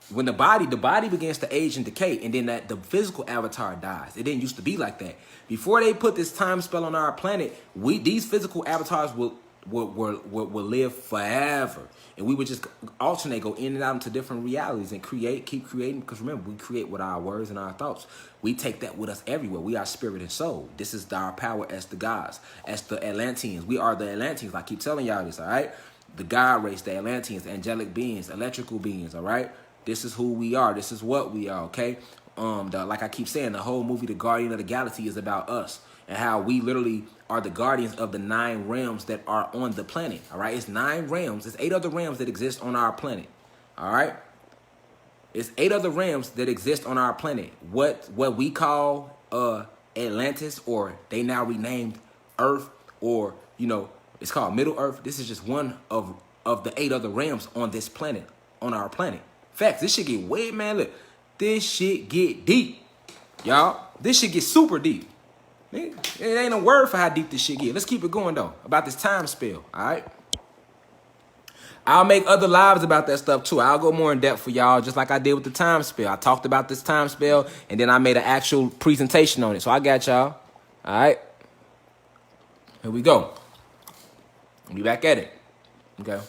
when the body begins to age and decay, and then the physical avatar dies. It didn't used to be like that. Before they put this time spell on our planet, these physical avatars will live forever, and we would just alternate, go in and out into different realities, and keep creating. Because remember, we create with our words and our thoughts. We take that with us everywhere. We are spirit and soul. This is our power as the gods, as the Atlanteans. We are the Atlanteans. I keep telling y'all this, all right? The God race, the Atlanteans, angelic beings, electrical beings, all right? This is who we are. This is what we are, okay? Like I keep saying, the whole movie, The Guardian of the Galaxy, is about us and how we literally are the guardians of the 9 realms that are on the planet, all right? It's 9 realms. It's 8 other realms that exist on our planet, all right? It's 8 other realms that exist on our planet. What we call Atlantis, or they now renamed Earth, or, you know, it's called Middle Earth. This is just one of the 8 other realms on this planet, on our planet. Facts, this shit get way, man, look. This shit get deep, y'all. This shit get super deep. It ain't a word for how deep this shit get. Let's keep it going, though, about this time spell, all right? I'll make other lives about that stuff, too. I'll go more in depth for y'all, just like I did with the time spell. I talked about this time spell, and then I made an actual presentation on it. So I got y'all, all right? Here we go. We'll be back at it, okay?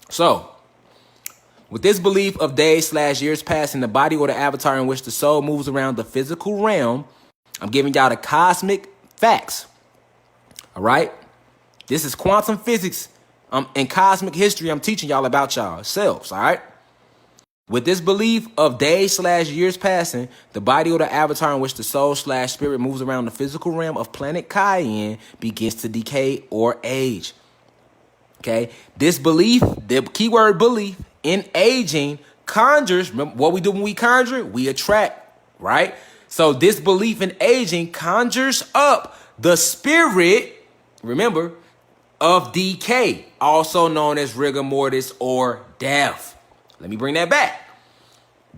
So, with this belief of days/years passing, the body or the avatar in which the soul moves around the physical realm, I'm giving y'all the cosmic facts. All right? This is quantum physics and cosmic history I'm teaching y'all about y'all selves. All right? With this belief of days/years passing, the body or the avatar in which the soul/spirit moves around the physical realm of planet Cayenne begins to decay or age. Okay? This belief, the keyword belief, in aging conjures, remember what we do when we conjure? We attract, right? So this belief in aging conjures up the spirit, remember, of decay, also known as rigor mortis or death. Let me bring that back.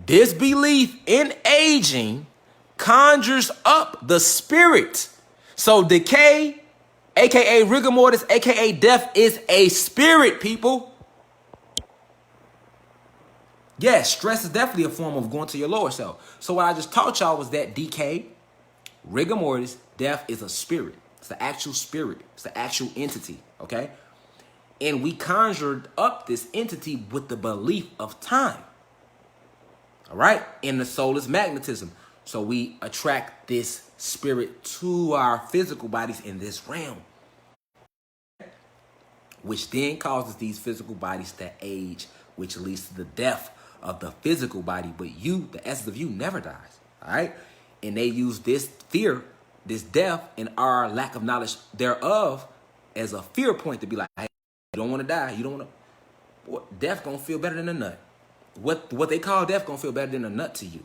This belief in aging conjures up the spirit. So decay, aka rigor mortis, aka death, is a spirit, people. Yes, stress is definitely a form of going to your lower self. So what I just taught y'all was that decay, rigor mortis, death is a spirit. It's the actual spirit. It's the actual entity, okay? And we conjured up this entity with the belief of time, all right? And the soul is magnetism. So we attract this spirit to our physical bodies in this realm, which then causes these physical bodies to age, which leads to the death of the physical body. But you, the essence of you, never dies, all right? And they use this fear, this death, and our lack of knowledge thereof as a fear point to be like, hey, you don't want to die. You don't want to. Death gonna feel better than a nut. What they call death gonna feel better than a nut to you.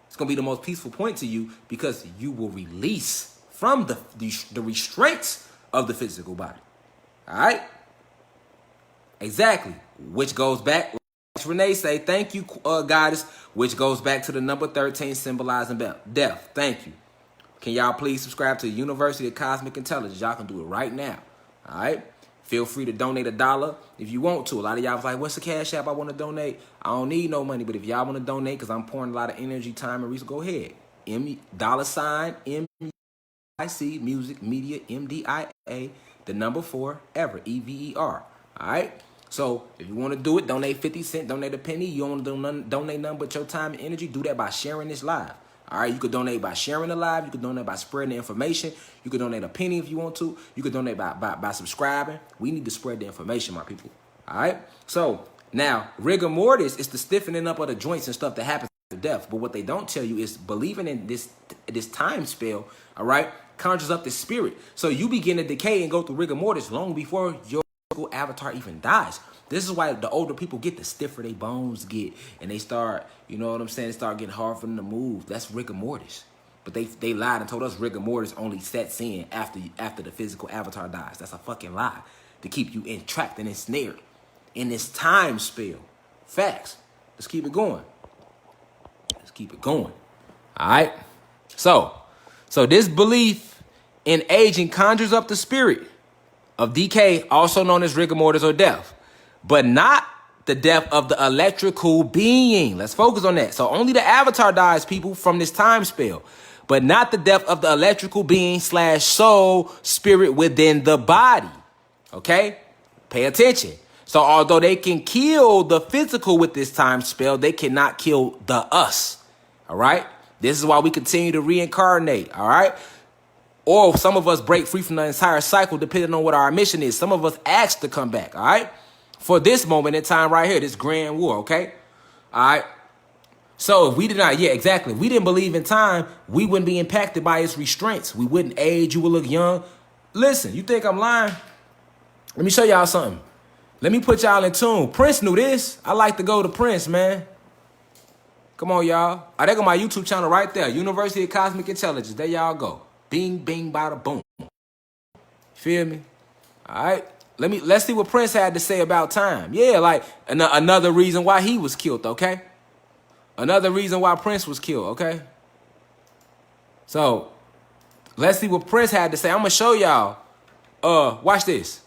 It's gonna be the most peaceful point to you because you will release from the restraints of the physical body. All right? Exactly. Which goes back, Renee say, thank you, goddess, which goes back to the number 13 symbolizing death. Thank you. Can y'all please subscribe to the University of Cosmic Intelligence? Y'all can do it right now. All right? Feel free to donate $1 if you want to. A lot of y'all was like, what's the cash app I want to donate? I don't need no money, but if y'all want to donate, because I'm pouring a lot of energy, time, and resources, go ahead. $MIC, music, media, MDIA, the number 4, ever, EVER. All right? So if you want to do it, donate 50 cents, donate a penny. You don't want to donate nothing but your time and energy, do that by sharing this live. All right, you could donate by sharing the live. You could donate by spreading the information. You could donate a penny if you want to. You could donate by subscribing. We need to spread the information, my people. All right? So now, rigor mortis is the stiffening up of the joints and stuff that happens after death. But what they don't tell you is believing in this time spell, all right, conjures up the spirit. So you begin to decay and go through rigor mortis long before your avatar even dies. This is why the older people get, the stiffer their bones get, and they start, you know what I'm saying, start getting hard for them to move. That's rigor mortis. But they lied and told us rigor mortis only sets in after the physical avatar dies. That's a fucking lie to keep you entrapped and ensnared in this time spell. Facts. Let's keep it going. Let's keep it going. All right? So this belief in aging conjures up the spirit of decay, also known as rigor mortis or death, but not the death of the electrical being. Let's focus on that. So only the avatar dies, people, from this time spell, but not the death of the electrical being / soul spirit within the body. Okay? Pay attention. So although they can kill the physical with this time spell, they cannot kill the us. All right? This is why we continue to reincarnate. All right? Or some of us break free from the entire cycle depending on what our mission is. Some of us ask to come back. All right? For this moment in time right here, this grand war, okay? All right? So if we did not, yeah, exactly. If we didn't believe in time, we wouldn't be impacted by its restraints. We wouldn't age. You would look young. Listen, you think I'm lying? Let me show y'all something. Let me put y'all in tune. Prince knew this. I like to go to Prince, man. Come on, y'all. Oh, there go my YouTube channel right there. University of Cosmic Intelligence. There y'all go. Bing, bing, bada, boom. Feel me? All right? Let's see what Prince had to say about time. Yeah, like another reason why he was killed, okay? Another reason why Prince was killed, okay? So, let's see what Prince had to say. I'm going to show y'all. Watch this.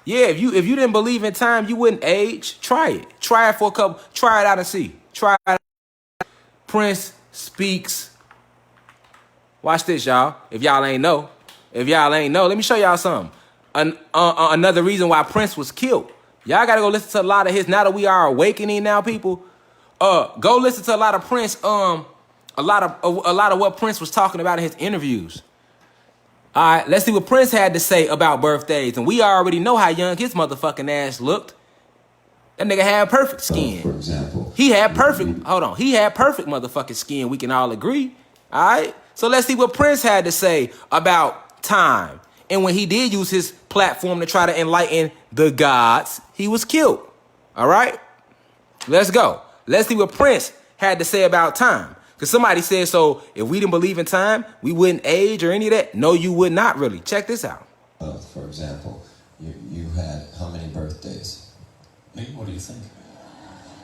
Yeah, if you didn't believe in time, you wouldn't age. Try it. Try it for a couple. Try it out and see. Try it out. Prince speaks. Watch this, y'all. If y'all ain't know. Let me show y'all something. Another reason why Prince was killed. Y'all gotta go listen to a lot of his. Now that we are awakening now, people, go listen to a lot of Prince. A lot of what Prince was talking about in his interviews. All right, let's see what Prince had to say about birthdays. And we already know how young his motherfucking ass looked. That nigga had perfect skin. For example, he had perfect. Hold on, he had perfect motherfucking skin. We can all agree. All right. So let's see what Prince had to say about time. And when he did use his platform to try to enlighten the gods, he was killed. All right? Let's go. Let's see what Prince had to say about time. Because somebody said, so if we didn't believe in time, we wouldn't age or any of that. No, you would not really. Check this out. For example, you had how many birthdays? Me? What do you think?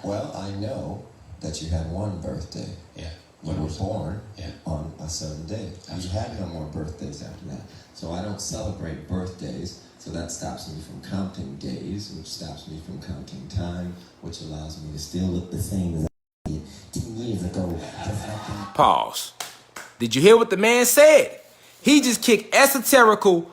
Well, I know that you had one birthday. Yeah. You were born Yeah. on a certain day. You had no more birthdays after that. So I don't celebrate birthdays, so that stops me from counting days, which stops me from counting time, which allows me to still look the same as I did 10 years ago. Pause. Did you hear what the man said? He just kicked esoterical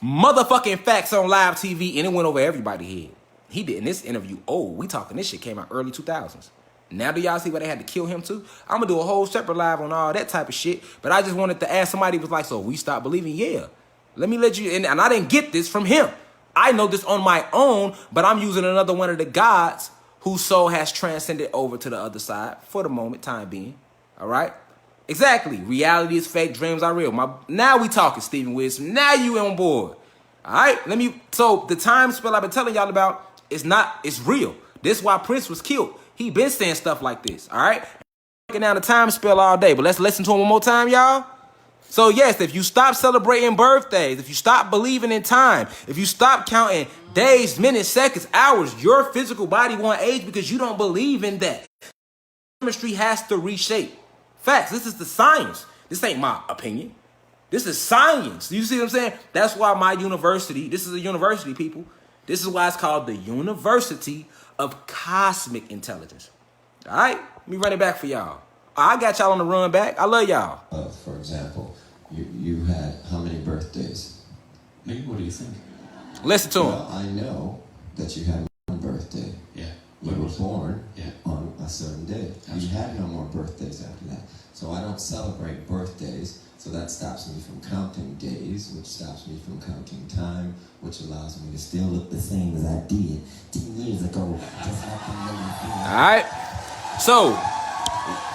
motherfucking facts on live TV, and it went over everybody's head. He did in this interview. Oh, we talking this shit came out early 2000s. Now do y'all see why they had to kill him too? I'm gonna do a whole separate live on all that type of shit. But I just wanted to ask somebody who was like, so we stopped believing? Yeah. Let me let you in. And I didn't get this from him. I know this on my own, but I'm using another one of the gods whose soul has transcended over to the other side for the moment, time being. All right? Exactly. Reality is fake, dreams are real. Now we talking, Stephen Wilson. Now you on board. All right? So the time spell I've been telling y'all about it's real. This is why Prince was killed. He been saying stuff like this, all right? Breaking down the time spell all day, but let's listen to him one more time, y'all. So yes, if you stop celebrating birthdays, if you stop believing in time, if you stop counting days, minutes, seconds, hours, your physical body won't age because you don't believe in that. Chemistry has to reshape. Facts, this is the science. This ain't my opinion. This is science. You see what I'm saying? That's why my university, this is a university, people. This is why it's called the University of Cosmic Intelligence. All right? Let me run it back for y'all. I got y'all on the run back. I love y'all. For example, you had how many birthdays? Maybe, what do you think? Listen to him. Well, I know that you had one birthday. Yeah. You were born Yeah. on a certain day. You had no more birthdays after that. So I don't celebrate birthdays. So that stops me from counting days, which stops me from counting time, which allows me to still look the same as I did 10 years ago. Just All right. So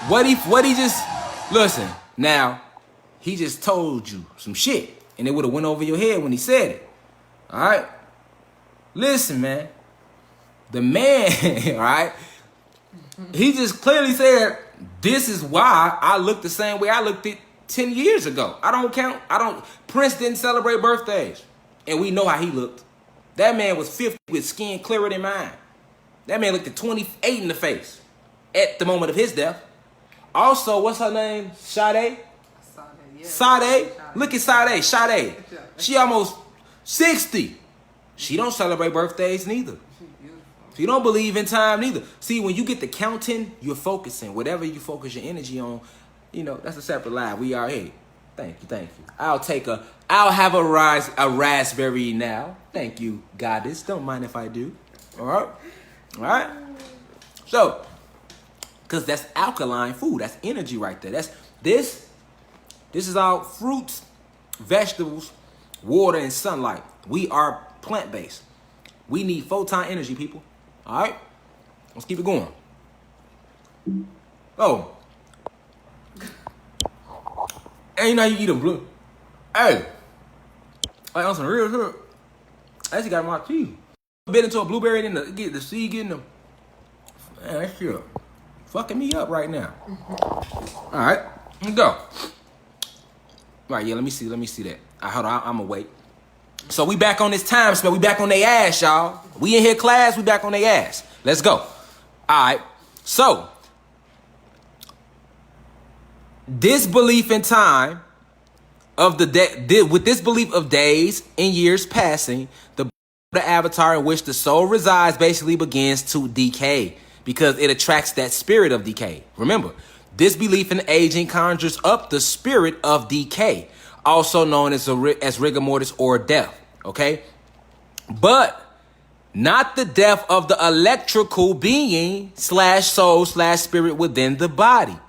what he just listen now. He just told you some shit, and it would have went over your head when he said it. All right. Listen, man. The man, all right. He just clearly said, "This is why I look the same way I looked it 10 years ago. I don't count. Prince didn't celebrate birthdays. And we know how he looked. That man was 50 with skin clearer than mine. That man looked at 28 in the face at the moment of his death. Also, what's her name? Sade? Sade? Look at Sade. Sade. She almost 60. She don't celebrate birthdays neither. She don't believe in time neither. See, when you get to counting, you're focusing. Whatever you focus your energy on, you know, that's a separate line. We are here. Thank you. I'll have a raspberry now. Thank you, goddess. Don't mind if I do. All right. So, because that's alkaline food. That's energy right there. This is all fruits, vegetables, water, and sunlight. We are plant-based. We need photon energy, people. All right? Let's keep it going. Oh. And you know you eat a blue. Hey. Like on some real shit. I actually got my teeth. Bit into a blueberry and get the seed getting them. Man, that shit fucking me up right now. All right. Let's go. All right, yeah, let me see that. Hold on, I'm gonna wait. So we back on this time spell. We back on their ass, y'all. We in here class, we back on their ass. Let's go. All right. So, this belief in time of with this belief of days and years passing, the avatar in which the soul resides basically begins to decay because it attracts that spirit of decay. Remember, this belief in aging conjures up the spirit of decay, also known as rigor mortis or death, okay? But not the death of the electrical being / soul / spirit within the body.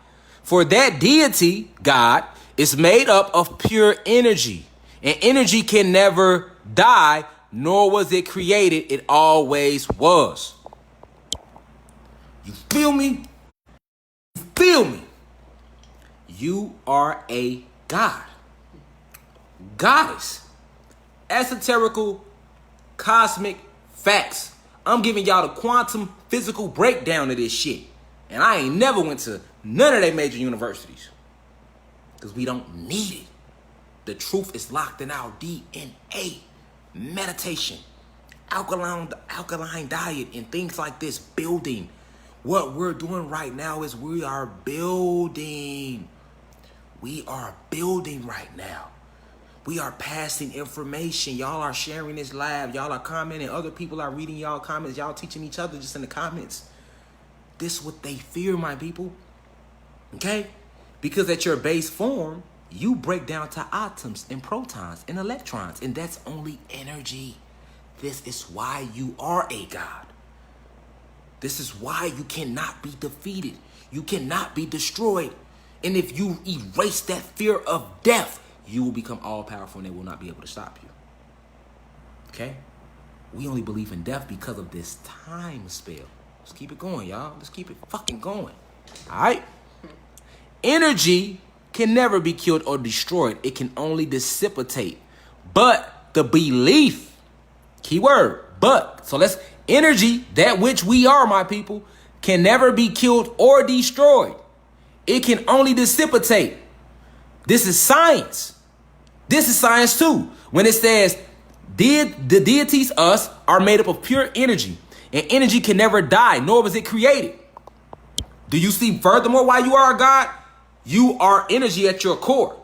For that deity, God, is made up of pure energy. And energy can never die, nor was it created. It always was. You feel me? You feel me? You are a god. Goddess. Esoterical, cosmic facts. I'm giving y'all the quantum physical breakdown of this shit. And I ain't never went to none of they major universities. Because we don't need it. The truth is locked in our DNA. Meditation. Alkaline diet and things like this. Building. What we're doing right now is we are building. We are building right now. We are passing information. Y'all are sharing this live. Y'all are commenting. Other people are reading y'all comments. Y'all teaching each other just in the comments. This is what they fear, my people. Okay? Because at your base form, you break down to atoms and protons and electrons. And that's only energy. This is why you are a god. This is why you cannot be defeated. You cannot be destroyed. And if you erase that fear of death, you will become all-powerful and they will not be able to stop you. Okay? We only believe in death because of this time spell. Let's keep it going, y'all. Let's keep it fucking going. All right? Energy can never be killed or destroyed. It can only dissipate. But the belief, keyword, but. So let's, energy, that which we are, my people, can never be killed or destroyed. It can only dissipate. This is science. This is science too. When it says the deities, us, are made up of pure energy. And energy can never die, nor was it created. Do you see furthermore why you are a god? You are energy at your core.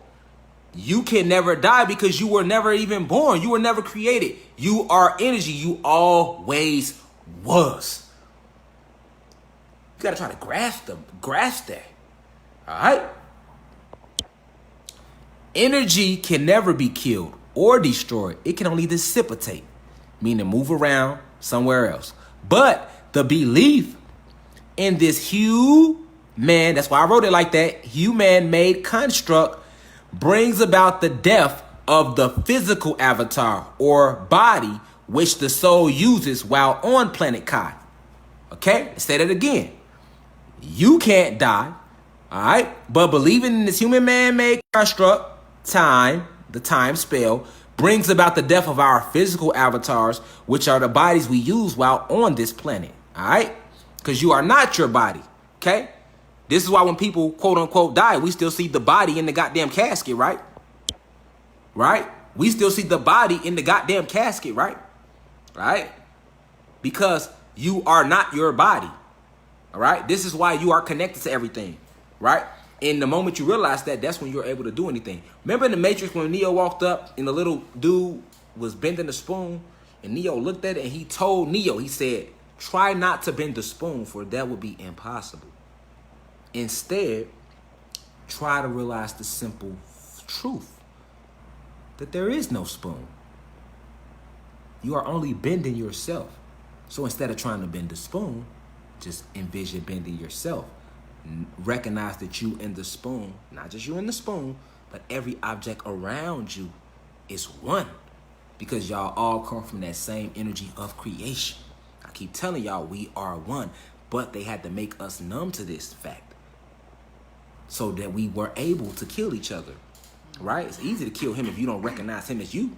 You can never die because you were never even born. You were never created. You are energy. You always was. You gotta try to grasp that. All right? Energy can never be killed or destroyed. It can only dissipate, meaning move around somewhere else. But the belief in this human, that's why I wrote it like that, human-made construct brings about the death of the physical avatar or body which the soul uses while on planet Kai. Okay? Let's say that again. You can't die, all right? But believing in this human man-made construct, time, the time spell, brings about the death of our physical avatars, which are the bodies we use while on this planet, all right? Because you are not your body, okay? This is why when people, quote unquote, die, we still see the body in the goddamn casket, right? Right? We still see the body in the goddamn casket, right? Right? Because you are not your body, all right? This is why you are connected to everything, right? And the moment you realize that, that's when you're able to do anything. Remember in the Matrix when Neo walked up and the little dude was bending the spoon and Neo looked at it and he told Neo, he said, try not to bend the spoon for that would be impossible. Instead, try to realize the simple truth that there is no spoon. You are only bending yourself. So instead of trying to bend the spoon, just envision bending yourself. Recognize that you and the spoon, not just you and the spoon, but every object around you is one. Because y'all all come from that same energy of creation. I keep telling y'all we are one, but they had to make us numb to this fact so that we were able to kill each other, right? It's easy to kill him if you don't recognize him as you.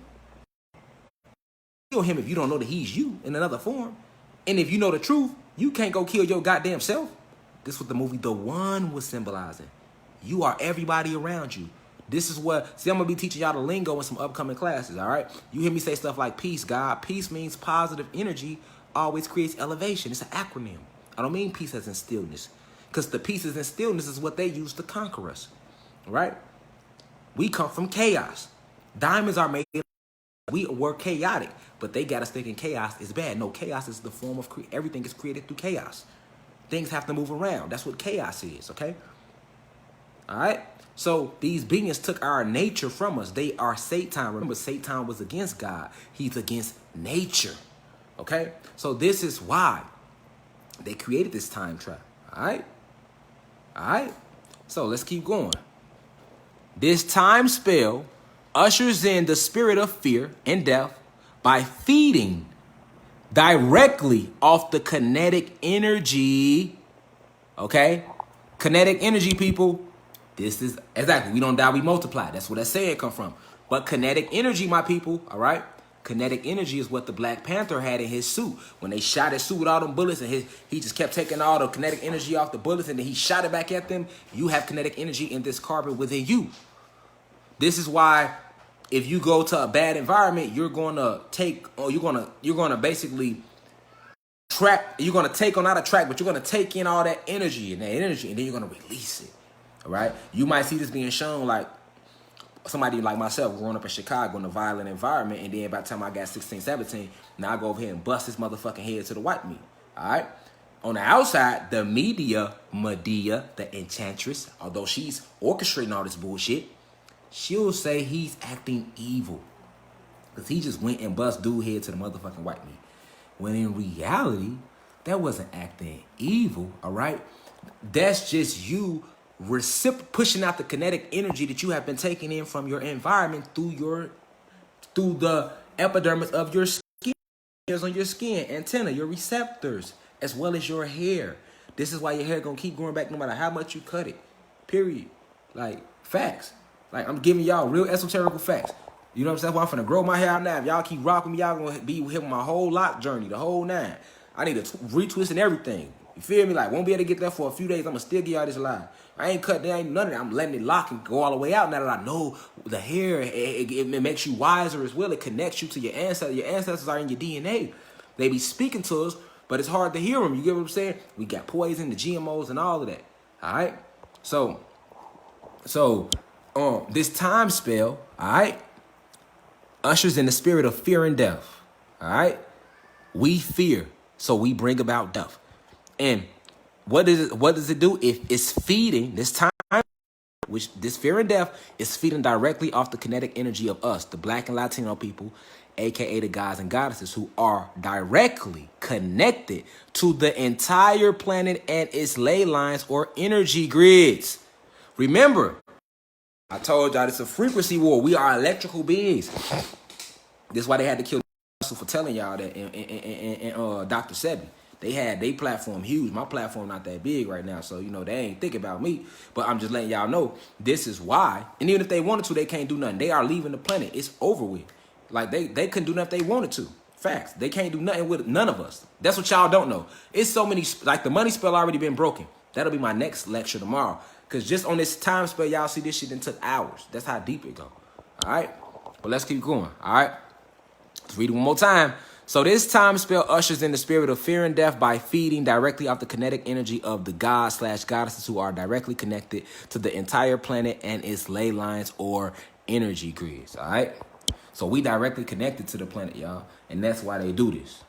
Kill him if you don't know that he's you in another form. And if you know the truth, you can't go kill your goddamn self. This is what the movie The One was symbolizing. You are everybody around you. This is what, see, I'm going to be teaching y'all the lingo in some upcoming classes, all right? You hear me say stuff like peace, God. Peace means positive energy always creates elevation. It's an acronym. I don't mean peace as in stillness. Because the pieces in stillness is what they use to conquer us, right? We come from chaos. Diamonds are made, we were chaotic, but they got us thinking chaos is bad. No, chaos is the form of, everything is created through chaos. Things have to move around. That's what chaos is, okay? All right? So these beings took our nature from us. They are Satan. Remember, Satan was against God. He's against nature, okay? So this is why they created this time trap, all right? All right? So let's keep going. This time spell ushers in the spirit of fear and death by feeding directly off the kinetic energy. Okay? Kinetic energy, people. This is exactly, we don't die, we multiply. That's where that saying come from. But kinetic energy, my people, all right? Kinetic energy is what the Black Panther had in his suit. When they shot his suit with all them bullets and he just kept taking all the kinetic energy off the bullets and then he shot it back at them. You have kinetic energy in this carbon within you. This is why if you go to a bad environment, you're going to take, or you're going to basically trap, you're going to take on, not a track, but you're going to take in all that energy and then you're going to release it. All right. You might see this being shown like somebody like myself growing up in Chicago in a violent environment. And then by the time I got 16, 17, now I go over here and bust his motherfucking head to the white meat. All right. On the outside, the Medea, the enchantress, although she's orchestrating all this bullshit, she'll say he's acting evil. Because he just went and bust dude head to the motherfucking white meat. When in reality, that wasn't acting evil, all right? That's just you pushing out the kinetic energy that you have been taking in from your environment through the epidermis of your skin, hairs on your skin, antenna, your receptors, as well as your hair. This is why your hair gonna keep growing back no matter how much you cut it. Period. Like, facts. Like, I'm giving y'all real esoterical facts. You know what I'm saying? Well, I'm finna grow my hair out now. If y'all keep rocking me, y'all gonna be here with my whole lock journey, the whole 9. I need to retwist and everything. You feel me? Like, won't be able to get there for a few days. I'm gonna still give y'all this lie. I ain't cut, there ain't none of that. I'm letting it lock and go all the way out now that I know the hair, it makes you wiser as well. It connects you to your ancestors. Your ancestors are in your DNA. They be speaking to us, but it's hard to hear them. You get what I'm saying? We got poison, the GMOs, and all of that. All right? So this time spell, all right, ushers in the spirit of fear and death. All right, we fear, so we bring about death. And what does it do? If it's feeding this time, which this fear and death is feeding directly off the kinetic energy of us, the Black and Latino people, aka the gods and goddesses, who are directly connected to the entire planet and its ley lines or energy grids. Remember, I told y'all it's a frequency war. We are electrical beings. This is why they had to kill for telling y'all that in Dr. Sebi. They platform huge. My platform not that big right now, so you know they ain't thinking about me. But I'm just letting y'all know this is why. And even if they wanted to, they can't do nothing. They are leaving the planet. It's over with. Like they couldn't do nothing if they wanted to. Facts. They can't do nothing with none of us. That's what y'all don't know. It's so many, like the money spell already been broken. That'll be my next lecture tomorrow. Cause just on this time spell, y'all see this shit done took hours. That's how deep it go. All right. But let's keep going. All right. Let's read it one more time. So this time spell ushers in the spirit of fear and death by feeding directly off the kinetic energy of the gods/goddesses who are directly connected to the entire planet and its ley lines or energy grids. All right. So we directly connected to the planet, y'all. And that's why they do this.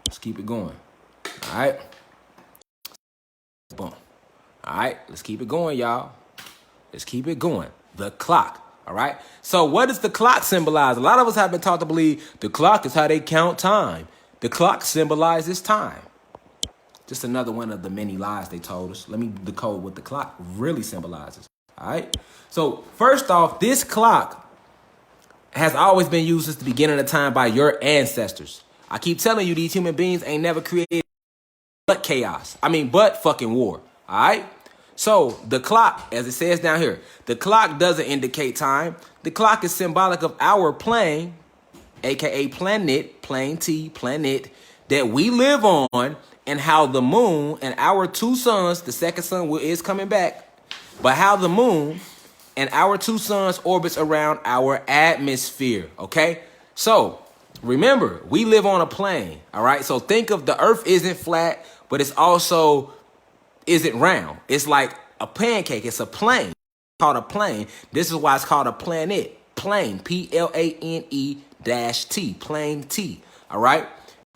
Let's keep it going. All right. Boom. All right. Let's keep it going, y'all. Let's keep it going. The clock. All right. So what does the clock symbolize? A lot of us have been taught to believe the clock is how they count time. The clock symbolizes time. Just another one of the many lies they told us. Let me decode what the clock really symbolizes. All right. So first off, this clock has always been used since the beginning of time by your ancestors. I keep telling you, these human beings ain't never created but chaos. But fucking war. All right. So the clock, as it says down here, the clock doesn't indicate time. The clock is symbolic of our plane, aka planet, plane T, planet, that we live on, and how the moon and our two suns, the second sun is coming back, but how the moon and our two suns orbits around our atmosphere, okay? So remember, we live on a plane, all right? So think of the earth isn't flat, but it's also isn't round. It's like a pancake. It's a plane. It's called a plane. This is why it's called a planet. Plane. Plane-T. Plane T. All right?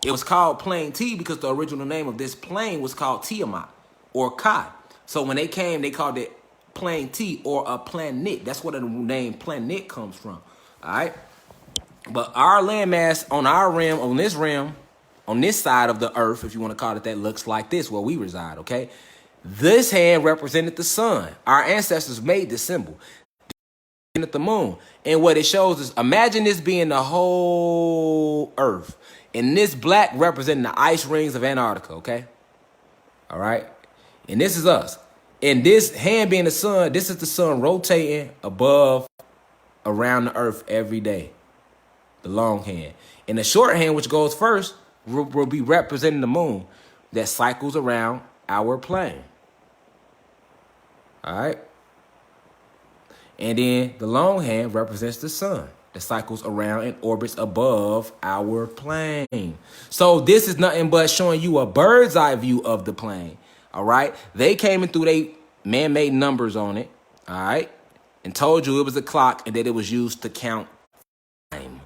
It was called Plane T because the original name of this plane was called Tiamat or Ka. So when they came, they called it Plane T or a planet. That's where the name planet comes from. All right? But our landmass on our rim, on this side of the earth, if you want to call it that, looks like this where we reside, okay? This hand represented the sun. Our ancestors made this symbol. At the moon. And what it shows is, imagine this being the whole earth. And this black representing the ice rings of Antarctica, okay? All right? And this is us. And this hand being the sun, this is the sun rotating above, around the earth every day. The long hand. And the short hand, which goes first, will be representing the moon that cycles around our plane. All right. And then the long hand represents the sun that cycles around and orbits above our plane. So this is nothing but showing you a bird's eye view of the plane. All right. They came in through they man-made numbers on it. All right. And told you it was a clock and that it was used to count time.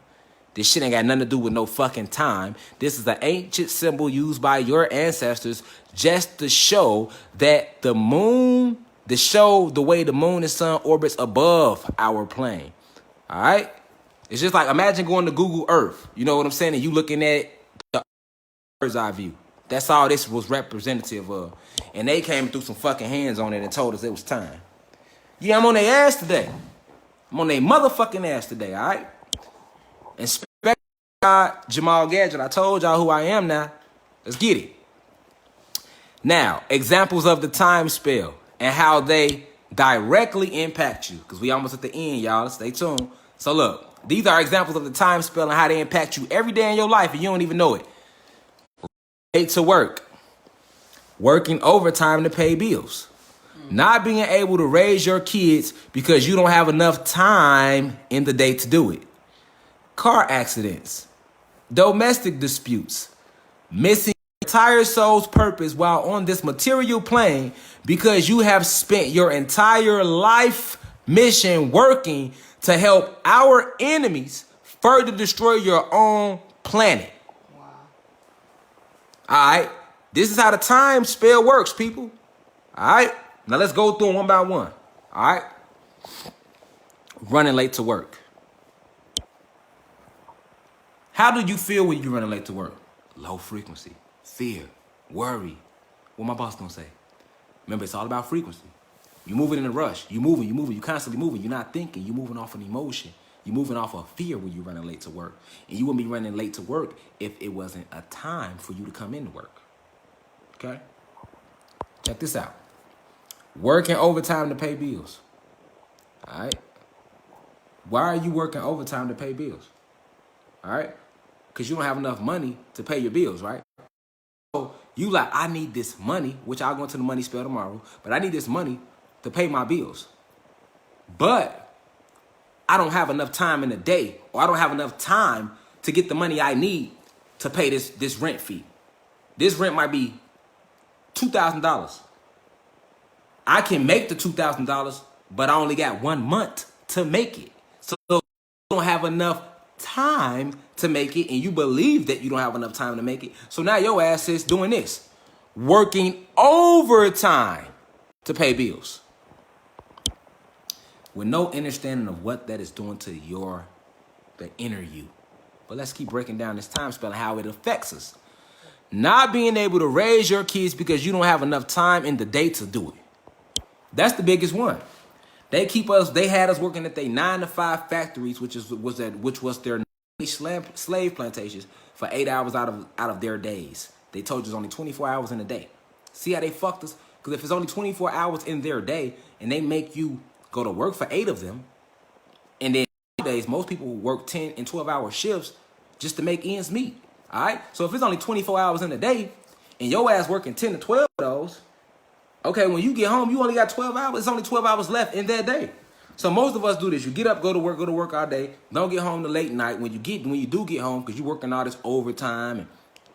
This shit ain't got nothing to do with no fucking time. This is an ancient symbol used by your ancestors just to show that the moon, to show the way the moon and sun orbits above our plane. All right? It's just like, imagine going to Google Earth. You know what I'm saying? And you looking at the bird's eye view. That's all this was representative of. And they came through some fucking hands on it and told us it was time. Yeah, I'm on their ass today. I'm on their motherfucking ass today, all right? And Jamal Gadget, I told y'all who I am now. Let's get it. Now, examples of the time spell and how they directly impact you. Because we almost at the end, y'all. Stay tuned. So look, these are examples of the time spell and how they impact you every day in your life and you don't even know it. Late to work. Working overtime to pay bills. Not being able to raise your kids because you don't have enough time in the day to do it. Car accidents, domestic disputes, missing your entire soul's purpose while on this material plane because you have spent your entire life mission working to help our enemies further destroy your own planet. Wow. All right. This is how the time spell works, people. All right. Now let's go through them one by one. All right. Running late to work. How do you feel when you're running late to work? Low frequency, fear, worry. What my boss gonna say? Remember, it's all about frequency. You're moving in a rush. You're moving. You're constantly moving. You're not thinking. You're moving off an emotion. You're moving off of fear when you're running late to work. And you wouldn't be running late to work if it wasn't a time for you to come into work. Okay? Check this out. Working overtime to pay bills. All right? Why are you working overtime to pay bills? All right? Because you don't have enough money to pay your bills, right? So you like, I need this money, which I'll go into the money spell tomorrow, but I need this money to pay my bills. But I don't have enough time in the day, or I don't have enough time to get the money I need to pay this rent fee. This rent might be $2,000. I can make the $2,000, but I only got 1 month to make it. So you don't have enough time to make it, and you believe that you don't have enough time to make it. So now your ass is doing this, working overtime to pay bills, with no understanding of what that is doing to the inner you. But let's keep breaking down this time spell and how it affects us. Not being able to raise your kids because you don't have enough time in the day to do it. That's the biggest one. They had us working at their 9-to-5 factories, which was their slave plantations, for 8 hours out of their days. They told you it's only 24 hours in a day. See how they fucked us? Because if it's only 24 hours in their day and they make you go to work for 8 of them, and then nowadays most people work 10 and 12-hour shifts just to make ends meet. All right? So if it's only 24 hours in a day and your ass working 10 to 12 of those, okay, when you get home, you only got 12 hours. It's only 12 hours left in that day. So most of us do this. You get up, go to work all day. Don't get home till late night. When you do get home, because you're working all this overtime and,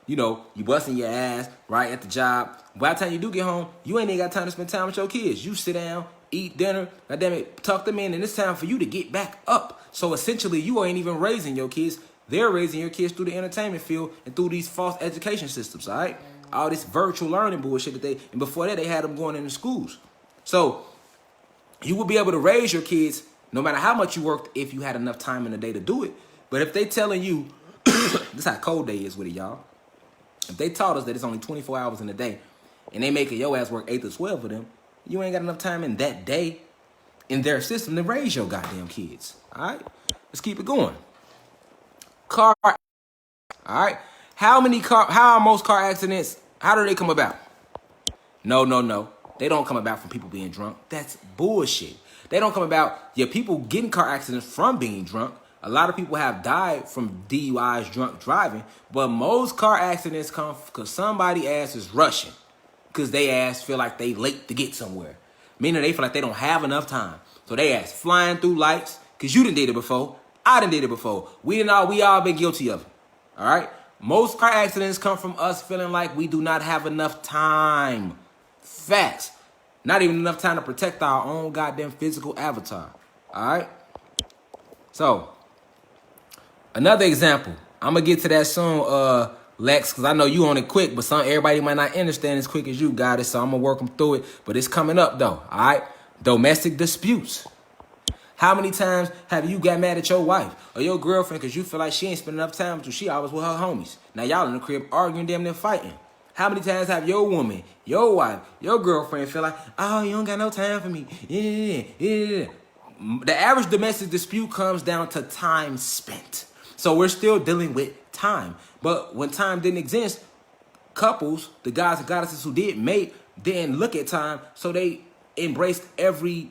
you busting your ass right at the job. By the time you do get home, you ain't even got time to spend time with your kids. You sit down, eat dinner, goddammit, tuck them in, and it's time for you to get back up. So essentially, you ain't even raising your kids. They're raising your kids through the entertainment field and through these false education systems, all right? All this virtual learning bullshit and before that, they had them going into schools. So you will be able to raise your kids no matter how much you worked if you had enough time in the day to do it. But if they telling you, this how cold day is with it, y'all. If they taught us that it's only 24 hours in a day and they making your ass work 8 to 12 of them, you ain't got enough time in that day in their system to raise your goddamn kids. All right? Let's keep it going. Car, all right? How are most car accidents, how do they come about? No. They don't come about from people being drunk. That's bullshit. They don't come about, people getting car accidents from being drunk. A lot of people have died from DUIs, drunk driving, but most car accidents come because somebody ass is rushing because they ass feel like they late to get somewhere. Meaning they feel like they don't have enough time. So they ass flying through lights because you done did it before. I done did it before. We all been guilty of it. All right? Most car accidents come from us feeling like we do not have enough time. Facts. Not even enough time to protect our own goddamn physical avatar. All right? So, another example. I'm going to get to that soon, Lex, because I know you on it quick, but everybody might not understand as quick as you got it, so I'm going to work them through it. But it's coming up, though. All right? Domestic disputes. How many times have you got mad at your wife or your girlfriend because you feel like she ain't spending enough time with you? She always with her homies. Now y'all in the crib arguing, damn near fighting. How many times have your woman, your wife, your girlfriend feel like, oh, you don't got no time for me? Yeah. The average domestic dispute comes down to time spent. So we're still dealing with time. But when time didn't exist, couples, the guys and goddesses who did mate, didn't look at time, so they embraced every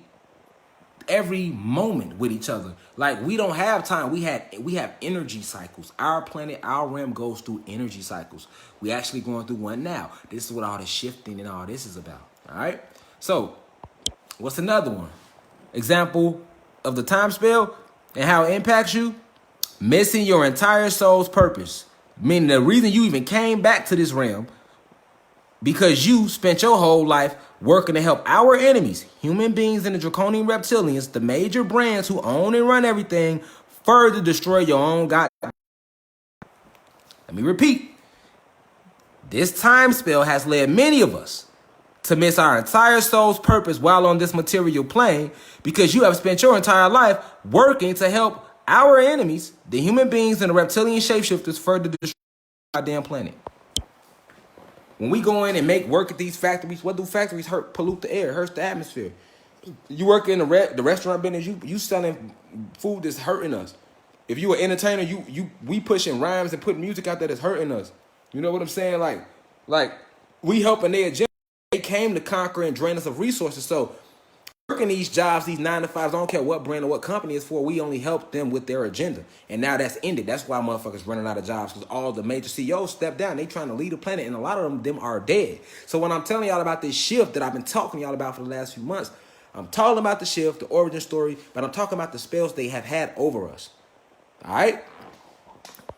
moment with each other. Like, we don't have time. We have energy cycles. Our planet, our realm goes through energy cycles. We actually going through one now. This is what all the shifting and all this is about. All right? So, what's another one? Example of the time spell and how it impacts you? Missing your entire soul's purpose. Meaning the reason you even came back to this realm Because you spent your whole life working to help our enemies, human beings and the draconian reptilians, the major brands who own and run everything, further destroy your own God. Let me repeat. This time spell has led many of us to miss our entire soul's purpose while on this material plane, because you have spent your entire life working to help our enemies, the human beings and the reptilian shapeshifters, further destroy our damn planet. When we go in and make work at these factories, what do factories hurt? Pollute the air, hurts the atmosphere. You work in the restaurant business, you selling food that's hurting us. If you an entertainer, we pushing rhymes and putting music out there that's hurting us. You know what I'm saying? Like we helping their agenda. They came to conquer and drain us of resources. So working these jobs, these 9 to 5s, I don't care what brand or what company it's for, we only help them with their agenda. And now that's ended. That's why motherfuckers running out of jobs, because all the major CEOs stepped down. They trying to lead the planet, and a lot of them are dead. So when I'm telling y'all about this shift that I've been talking to y'all about for the last few months, I'm talking about the shift, the origin story, but I'm talking about the spells they have had over us. All right?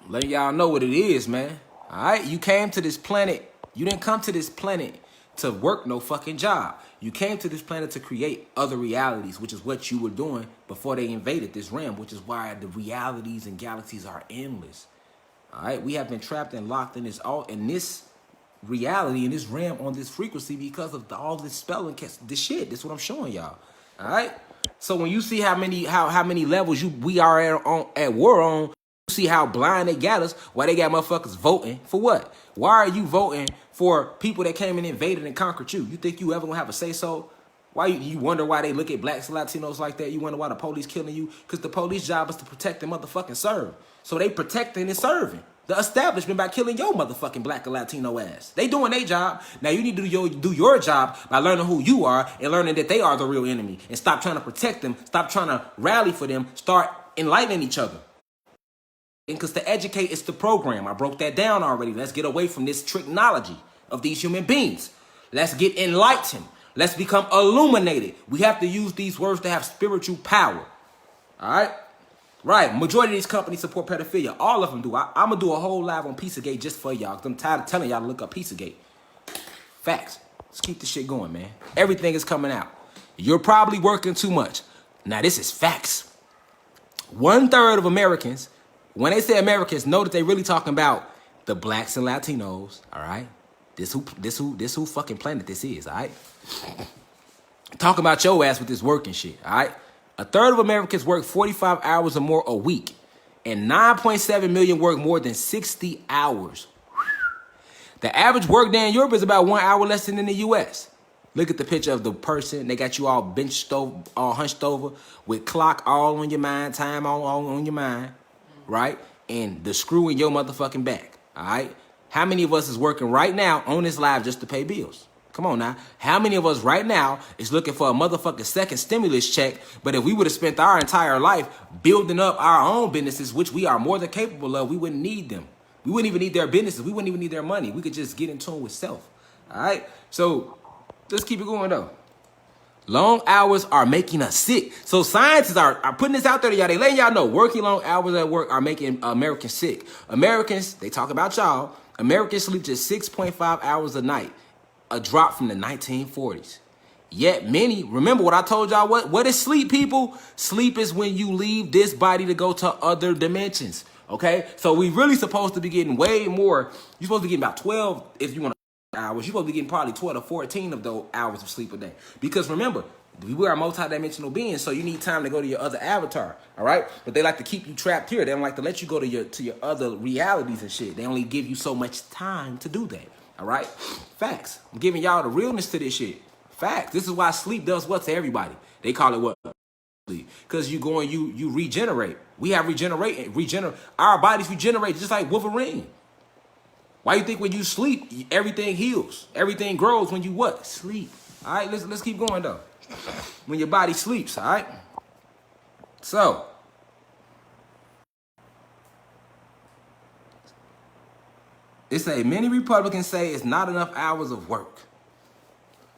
Letting y'all know what it is, man. All right? You came to this planet. You didn't come to this planet to work no fucking job. You came to this planet to create other realities, which is what you were doing before they invaded this realm, which is why the realities and galaxies are endless. All right? We have been trapped and locked in this reality, in this realm, on this frequency, because of all this spelling, this shit. This is what I'm showing y'all. All right? So when you see how many levels we are at war on, you see how blind they got us, why they got motherfuckers voting for what? Why are you voting for people that came and invaded and conquered you? You think you ever gonna have a say-so? Why you wonder why they look at blacks and Latinos like that? You wonder why the police killing you? Because the police job is to protect and motherfucking serve. So they protecting and serving the establishment by killing your motherfucking black or Latino ass. They doing their job. Now you need to do your job by learning who you are and learning that they are the real enemy. And stop trying to protect them. Stop trying to rally for them. Start enlightening each other. Because to educate is the program. I broke that down already. Let's get away from this technology of these human beings. Let's get enlightened. Let's become illuminated. We have to use these words to have spiritual power. All right? Right. Majority of these companies support pedophilia. All of them do. I'm going to do a whole live on Pizzagate just for y'all, because I'm tired of telling y'all to look up Pizzagate. Facts. Let's keep this shit going, man. Everything is coming out. You're probably working too much. Now, this is facts. 1/3 of Americans, when they say Americans, know that they really talking about the blacks and Latinos, all right? This who fucking planet this is, all right? Talking about your ass with this working shit, all right? 1/3 of Americans work 45 hours or more a week, and 9.7 million work more than 60 hours. The average work day in Europe is about 1 hour less than in the U.S. Look at the picture of the person. They got you all benched over, all hunched over, with clock all on your mind, time all on your mind, right? And the screw in your motherfucking back, all right? How many of us is working right now on this live just to pay bills? Come on now. How many of us right now is looking for a motherfucking second stimulus check? But if we would have spent our entire life building up our own businesses, which we are more than capable of, we wouldn't need them. We wouldn't even need their businesses. We wouldn't even need their money. We could just get in tune with self. All right? So let's keep it going, though. Long hours are making us sick. So scientists are putting this out there to y'all. They letting y'all know working long hours at work are making Americans sick. Americans, they talk about y'all. Americans sleep just 6.5 hours a night. A drop from the 1940s. Yet many, remember what I told y'all, what is sleep, people? Sleep is when you leave this body to go to other dimensions, okay? So we really supposed to be getting way more. You're supposed to be getting about 12 if you want hours. You're supposed to be getting probably 12 to 14 of those hours of sleep a day. Because remember, we are multidimensional beings, so you need time to go to your other avatar, all right? But they like to keep you trapped here. They don't like to let you go to your other realities and shit. They only give you so much time to do that. All right? Facts. I'm giving y'all the realness to this shit. Facts. This is why sleep does what to everybody. They call it what? Sleep. Because you regenerate. We have regenerate. Our bodies regenerate just like Wolverine. Why you think when you sleep, everything heals? Everything grows when you what? Sleep. All right? Let's keep going, though. When your body sleeps, all right? So, they say many Republicans say it's not enough hours of work.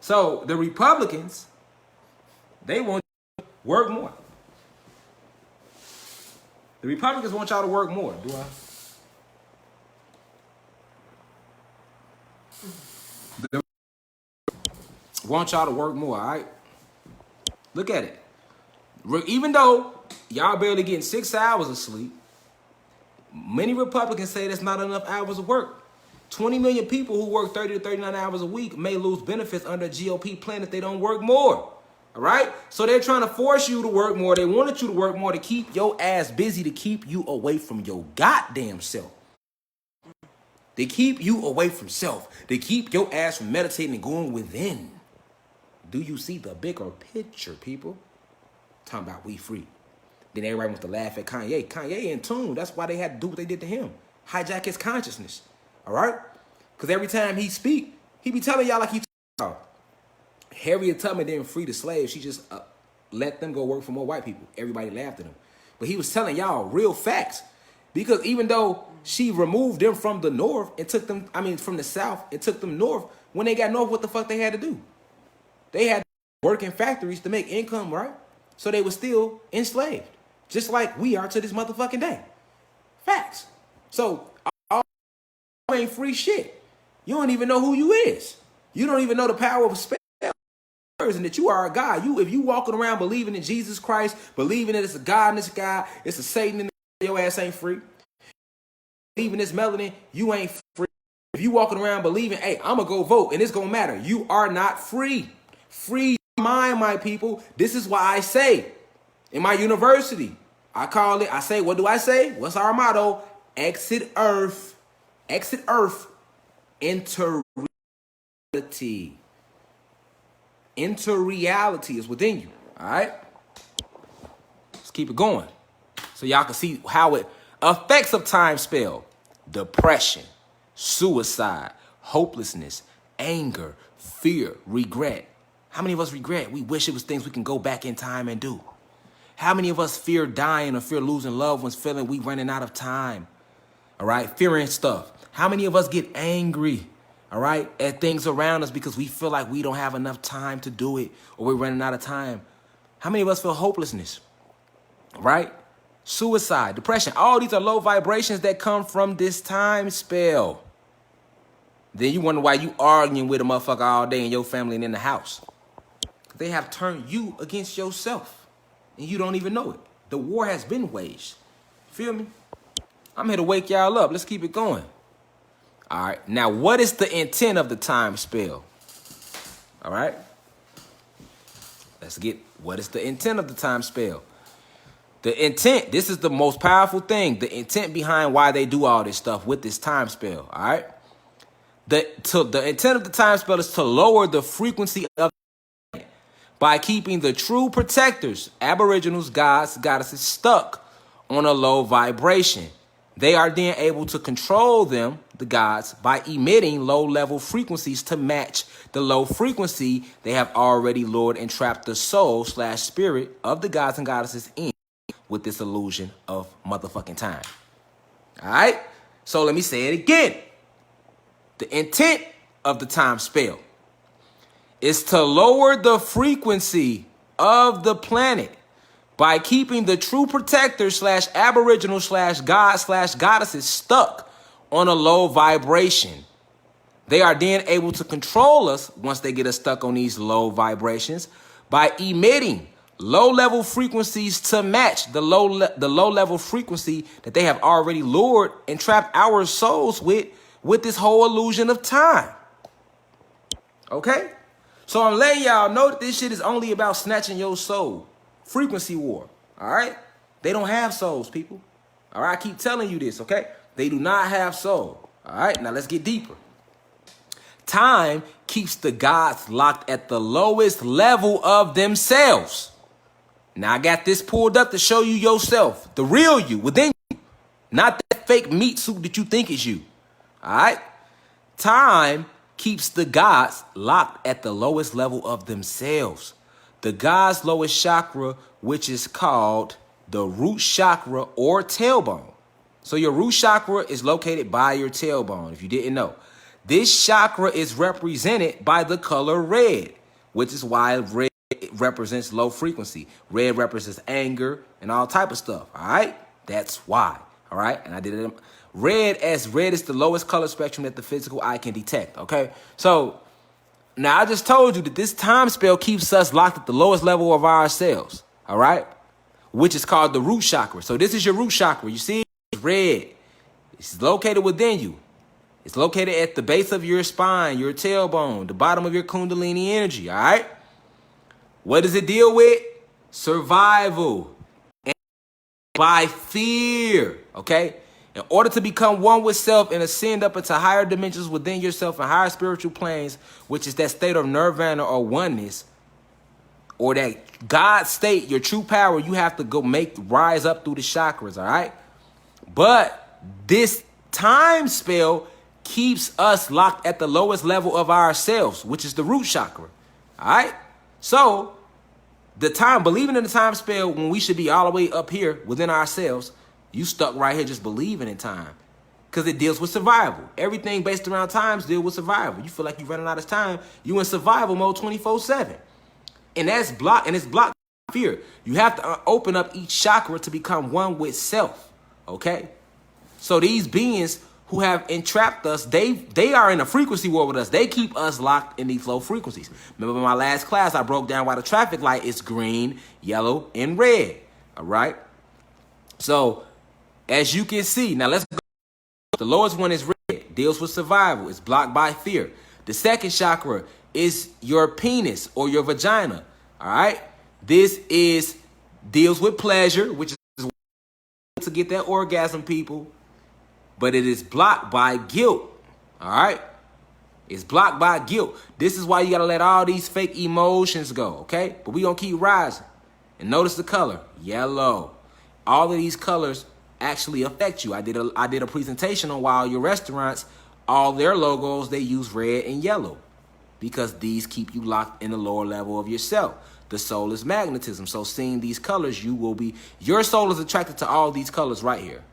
So the Republicans, they want you to work more. The Republicans want y'all to work more. Do I? Want y'all to work more, all right? Look at it. Even though y'all barely getting 6 hours of sleep, many Republicans say that's not enough hours of work. 20 million people who work 30 to 39 hours a week may lose benefits under a GOP plan if they don't work more. All right? So they're trying to force you to work more. They wanted you to work more to keep your ass busy, to keep you away from your goddamn self. They keep you away from self. They keep your ass from meditating and going within. Do you see the bigger picture, people? Talking about we free. Then everybody wants to laugh at Kanye. Kanye in tune. That's why they had to do what they did to him. Hijack his consciousness. All right? Because every time he speak, he be telling y'all like he Harriet Tubman didn't free the slaves. She just let them go work for more white people. Everybody laughed at him. But he was telling y'all real facts. Because even though she removed them from the north and took them, from the south and took them north, when they got north, what the fuck they had to do? They had to work in factories to make income, right? So they were still enslaved. Just like we are to this motherfucking day. Facts. So, all ain't free shit. You don't even know who you is. You don't even know the power of a spell. And that you are a God. If you walking around believing in Jesus Christ, believing that it's a God in the sky, it's a Satan in the your ass ain't free. Believing this melanin, you ain't free. If you walking around believing, hey, I'm gonna go vote and it's gonna matter, you are not free. Free your mind, my people. This is why I say in my university, I say, what do I say? What's our motto? Exit Earth. Exit Earth. Enter reality. Enter reality is within you. All right? Let's keep it going. So y'all can see how it effects of time spell. Depression, suicide, hopelessness, anger, fear, regret. How many of us regret? We wish it was things we can go back in time and do. How many of us fear dying or fear losing loved ones, feeling we running out of time? All right? Fearing stuff. How many of us get angry, all right, at things around us because we feel like we don't have enough time to do it or we're running out of time? How many of us feel hopelessness, right? Suicide, depression. All these are low vibrations that come from this time spell. Then you wonder why you arguing with a motherfucker all day in your family and in the house. They have turned you against yourself and you don't even know it. The war has been waged. Feel me? I'm here to wake y'all up. Let's keep it going. All right. Now, what is the intent of the time spell? All right. Let's get what is the intent of the time spell. The intent, this is the most powerful thing. The intent behind why they do all this stuff with this time spell. All right. The intent of the time spell is to lower the frequency of by keeping the true protectors, aboriginals, gods, goddesses, stuck on a low vibration. They are then able to control them, the gods, by emitting low-level frequencies to match the low frequency they have already lured and trapped the soul/spirit of the gods and goddesses in with this illusion of motherfucking time. All right? So let me say it again. The intent of the time spell is to lower the frequency of the planet by keeping the true protectors/aboriginal/god/goddesses stuck on a low vibration. They are then able to control us once they get us stuck on these low vibrations by emitting low-level frequencies to match the low-level frequency that they have already lured and trapped our souls with this whole illusion of time. Okay? So I'm letting y'all know that this shit is only about snatching your soul. Frequency war. All right? They don't have souls, people. All right? I keep telling you this, okay? They do not have soul. All right? Now let's get deeper. Time keeps the gods locked at the lowest level of themselves. Now I got this pulled up to show you yourself. The real you within you. Not that fake meat suit that you think is you. All right? Time keeps the gods locked at the lowest level of themselves. The God's lowest chakra, which is called the root chakra or tailbone. So your root chakra is located by your tailbone, if you didn't know. This chakra is represented by the color red, which is why red represents low frequency. Red represents anger and all type of stuff, all right? That's why, all right? And I did it. Red is the lowest color spectrum that the physical eye can detect, okay? So Now, I just told you that this time spell keeps us locked at the lowest level of ourselves, all right? Which is called the root chakra. So this is your root chakra. You see, it's red. It's located within you. It's located at the base of your spine, your tailbone, the bottom of your kundalini energy, all right? What does it deal with? Survival. And by fear, okay? In order to become one with self and ascend up into higher dimensions within yourself and higher spiritual planes, which is that state of nirvana or oneness, or that God state, your true power, you have to go rise up through the chakras, all right? But this time spell keeps us locked at the lowest level of ourselves, which is the root chakra, all right? So, believing in the time spell when we should be all the way up here within ourselves, you stuck right here just believing in time because it deals with survival. Everything based around times deal with survival. You feel like you're running out of time. You in survival mode 24/7. And that's blocked, and it's blocked by fear. You have to open up each chakra to become one with self, okay? So these beings who have entrapped us, they are in a frequency war with us. They keep us locked in these low frequencies. Remember in my last class, I broke down why the traffic light is green, yellow, and red, all right? So as you can see, now let's go. The lowest one is red, deals with survival. It's blocked by fear. The second chakra is your penis or your vagina, all right? This deals with pleasure, which is to get that orgasm, people. But it is blocked by guilt, all right? It's blocked by guilt. This is why you got to let all these fake emotions go, okay? But we going to keep rising. And notice the color, yellow. All of these colors actually affect you. I did a presentation on why your restaurants, all their logos, they use red and yellow because these keep you locked in the lower level of yourself. The soul is magnetism. So seeing these colors, your soul is attracted to all these colors right here.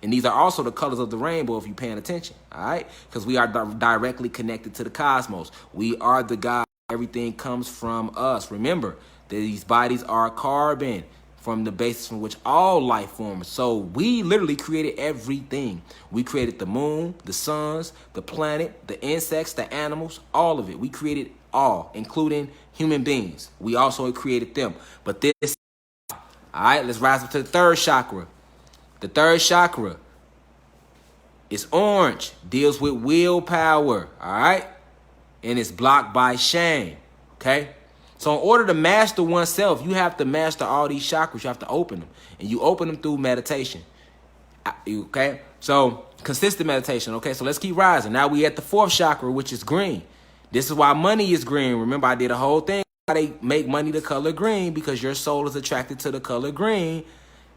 And these are also the colors of the rainbow if you're paying attention, all right? Because we are directly connected to the cosmos. We are the God. Everything comes from us. Remember, these bodies are carbon from the basis from which all life forms. So we literally created everything. We created the moon, the suns, the planet, the insects, the animals, all of it. We created all, including human beings. We also created them. But this, all right, let's rise up to the third chakra. The third chakra is orange, deals with willpower, all right? And it's blocked by shame, okay? So in order to master oneself, you have to master all these chakras. You have to open them. And you open them through meditation, okay? So consistent meditation, okay? So let's keep rising. Now we at the fourth chakra, which is green. This is why money is green. Remember, I did a whole thing. They make money the color green because your soul is attracted to the color green.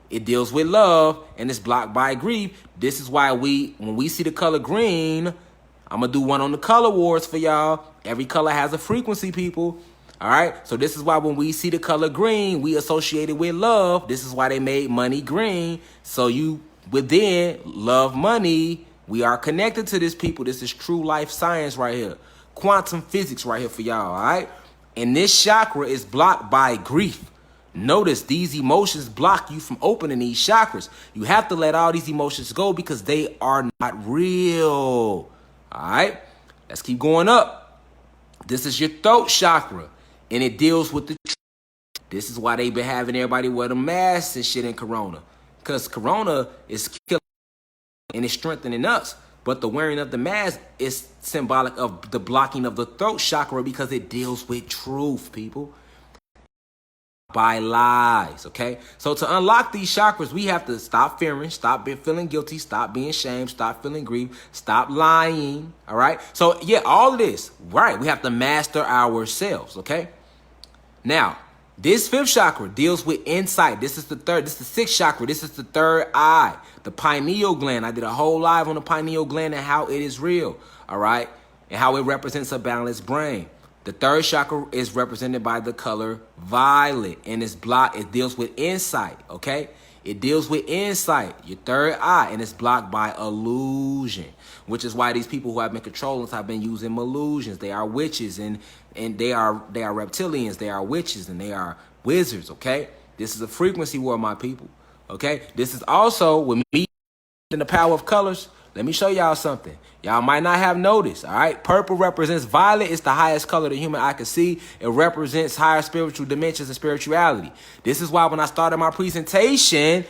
It deals with love, and it's blocked by grief. This is why when we see the color green, I'm going to do one on the color wars for y'all. Every color has a frequency, people. All right? So this is why when we see the color green, we associate it with love. This is why they made money green. So you within love money. We are connected to this, people. This is true life science right here. Quantum physics right here for y'all, all right? And this chakra is blocked by grief. Notice these emotions block you from opening these chakras. You have to let all these emotions go because they are not real. All right, let's keep going up. This is your throat chakra, and it deals with the truth. This is why they been having everybody wear the masks and shit in Corona, because Corona is killing and it's strengthening us. But the wearing of the mask is symbolic of the blocking of the throat chakra because it deals with truth, people. By lies, okay? So to unlock these chakras, we have to stop fearing, stop feeling guilty, stop being shamed, stop feeling grief, stop lying, all right? So, yeah, all of this, right, we have to master ourselves, okay? Now, this fifth chakra deals with insight. This is the sixth chakra. This is the third eye, the pineal gland. I did a whole live on the pineal gland and how it is real, all right? And how it represents a balanced brain. The third chakra is represented by the color violet, and it's blocked. It deals with insight, okay? It deals with insight, your third eye, and it's blocked by illusion, which is why these people who have been controlling us have been using illusions. They are witches, and they are reptilians. They are witches, and they are wizards, okay? This is a frequency war, my people, okay? This is also with me in the power of colors. let me show y'all something. Y'all might not have noticed, all right? Purple represents violet. It's the highest color the human eye can see. It represents higher spiritual dimensions and spirituality. This is why when I started my presentation,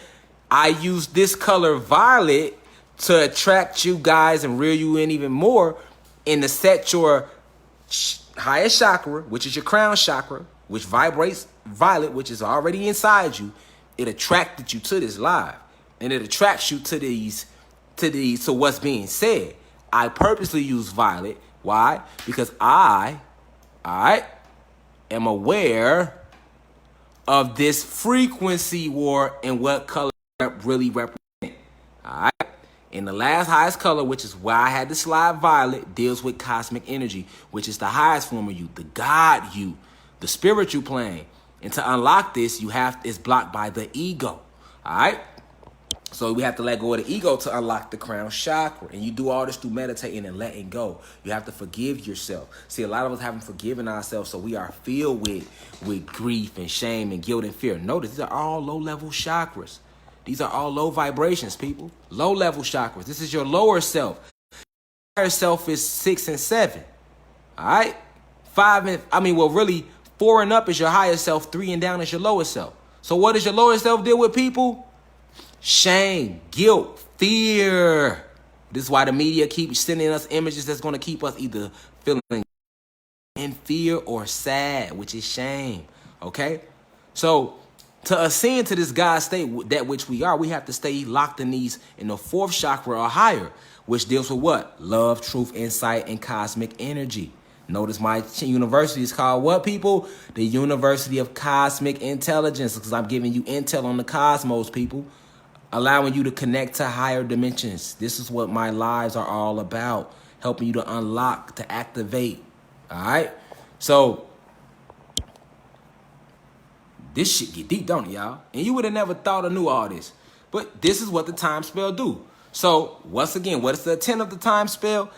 I used this color violet to attract you guys and reel you in even more and to set your highest chakra, which is your crown chakra, which vibrates violet, which is already inside you. It attracted you to this live, and it attracts you to what's being said. I purposely use violet. Why? Because I am aware of this frequency war and what color really represent. All right. And the last highest color, which is why I had to slide violet, deals with cosmic energy, which is the highest form of you, the God you, the spiritual plane. And to unlock this, it's blocked by the ego. All right. So we have to let go of the ego to unlock the crown chakra. And you do all this through meditating and letting go. You have to forgive yourself. See, a lot of us haven't forgiven ourselves, so we are filled with grief and shame and guilt and fear. Notice these are all low-level chakras. These are all low vibrations, people. Low-level chakras. This is your lower self. Higher self is 6 and 7. All right? 4 and up is your higher self. 3 and down is your lower self. So what does your lower self deal with, people? Shame, guilt, fear. This is why the media keeps sending us images that's going to keep us either feeling in fear or sad, which is shame. Okay? So to ascend to this God state, that which we are, we have to stay locked in the 4th chakra or higher, which deals with what? Love, truth, insight, and cosmic energy. Notice my university is called what, people? The University of Cosmic Intelligence, because I'm giving you intel on the cosmos, people. Allowing you to connect to higher dimensions. This is what my lives are all about. Helping you to unlock, to activate. All right? So, this shit get deep, don't it, y'all? And you would have never thought or knew all this. But this is what the time spell do. So, once again, what is the intent of the time spell?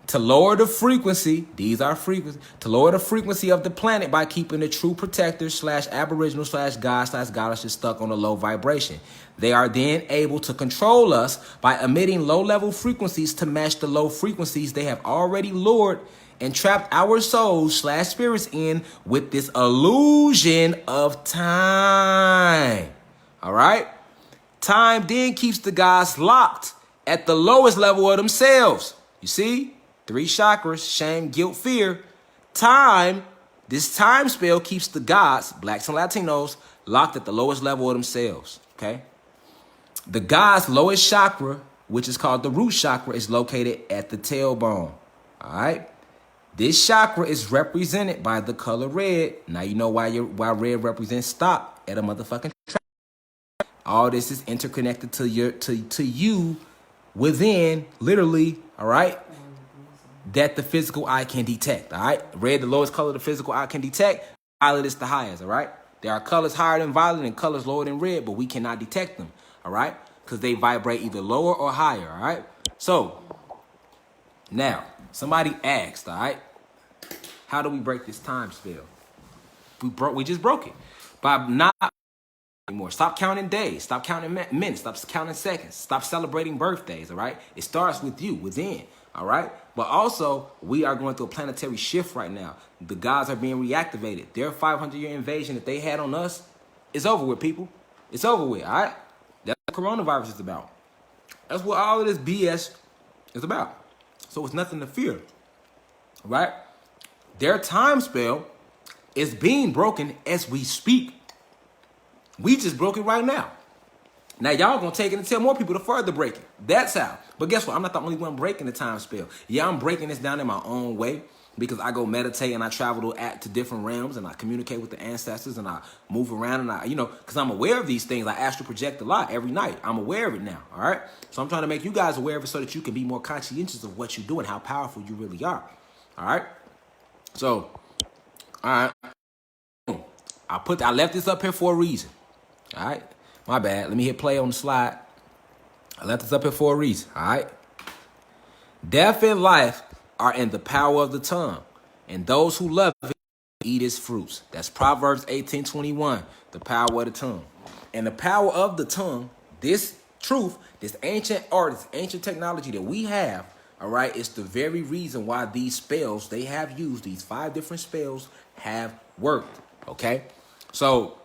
To lower the frequency, these are frequencies, to lower the frequency of the planet by keeping the true protectors / aboriginal / god / goddesses stuck on a low vibration. They are then able to control us by emitting low-level frequencies to match the low frequencies they have already lured and trapped our souls / spirits in with this illusion of time. All right? Time then keeps the gods locked at the lowest level of themselves. You see? 3 chakras, shame, guilt, fear. Time, this time spell keeps the gods, blacks and Latinos, locked at the lowest level of themselves, okay? The gods' lowest chakra, which is called the root chakra, is located at the tailbone, all right? This chakra is represented by the color red. Now you know why red represents stop at a motherfucking track. All this is interconnected to you within, literally, all right? That the physical eye can detect, all right? Red, the lowest color the physical eye can detect. Violet is the highest, all right? There are colors higher than violet and colors lower than red, but we cannot detect them, all right? Because they vibrate either lower or higher, all right? So, now, somebody asked, all right? How do we break this time spell? We just broke it. By not anymore. Stop counting days. Stop counting minutes. Stop counting seconds. Stop celebrating birthdays, all right? It starts with you, within. All right. But also, we are going through a planetary shift right now. The gods are being reactivated. Their 500-year invasion that they had on us is over with, people. It's over with. All right. That's what coronavirus is about. That's what all of this BS is about. So it's nothing to fear. Right. Their time spell is being broken as we speak. We just broke it right now. Now, y'all gonna take it and tell more people to further break it. That's how. But guess what? I'm not the only one breaking the time spell. Yeah, I'm breaking this down in my own way because I go meditate and I travel to different realms and I communicate with the ancestors and I move around and because I'm aware of these things. I astral project a lot every night. I'm aware of it now, all right? So I'm trying to make you guys aware of it so that you can be more conscientious of what you do and how powerful you really are, all right? So, all right. I left this up here for a reason, all right? My bad. Let me hit play on the slide. I left this up here for a reason, all right? Death and life are in the power of the tongue, and those who love it eat its fruits. That's Proverbs 18:21, the power of the tongue. And the power of the tongue, this truth, this ancient art, this ancient technology that we have, all right, it's the very reason why these spells they have used, these 5 different spells have worked, okay? So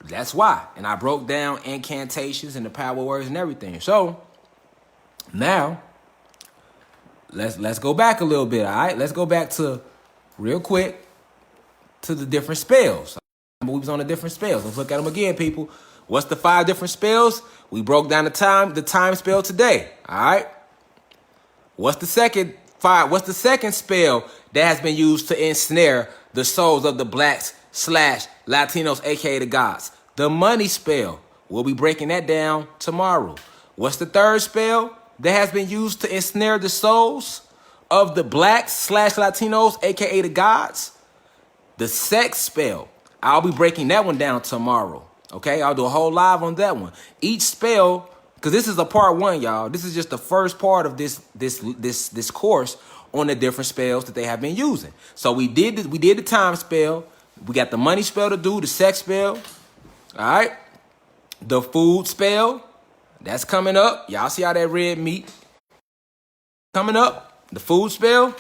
that's why. And I broke down incantations and the power words and everything. So now let's go back a little bit, all right? Let's go back to real quick to the different spells. We was on the different spells. Let's look at them again, people. What's the 5 different spells? We broke down the time spell today. All right. What's the second spell that has been used to ensnare the souls of the blacks / Latinos, aka the gods? The money spell. We'll be breaking that down tomorrow. What's the third spell that has been used to ensnare the souls of the blacks / Latinos, aka the gods? The sex spell. I'll be breaking that one down tomorrow. Okay, I'll do a whole live on that one. Each spell, because this is a part 1, y'all. This is just the first part of this course on the different spells that they have been using. So we did the time spell. We got the money spell to do, the sex spell. All right, the food spell that's coming up. Y'all see how that red meat coming up? The food spell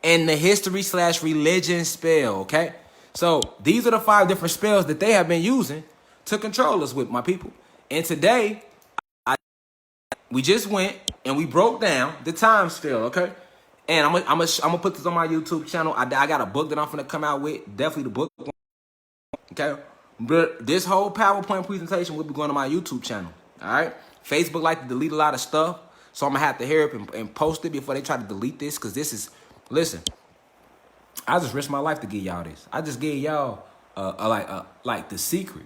and the history / religion spell. Okay. So these are the 5 different spells that they have been using to control us with, my people. And today, we just went and we broke down the time spell, okay? And I'm gonna put this on my YouTube channel. I got a book that I'm gonna come out with. Definitely the book, okay? But this whole PowerPoint presentation will be going on my YouTube channel, all right? Facebook like to delete a lot of stuff, so I'm gonna have to hurry up and post it before they try to delete this, because this is, listen, I just risked my life to give y'all this. I just gave y'all like the secret.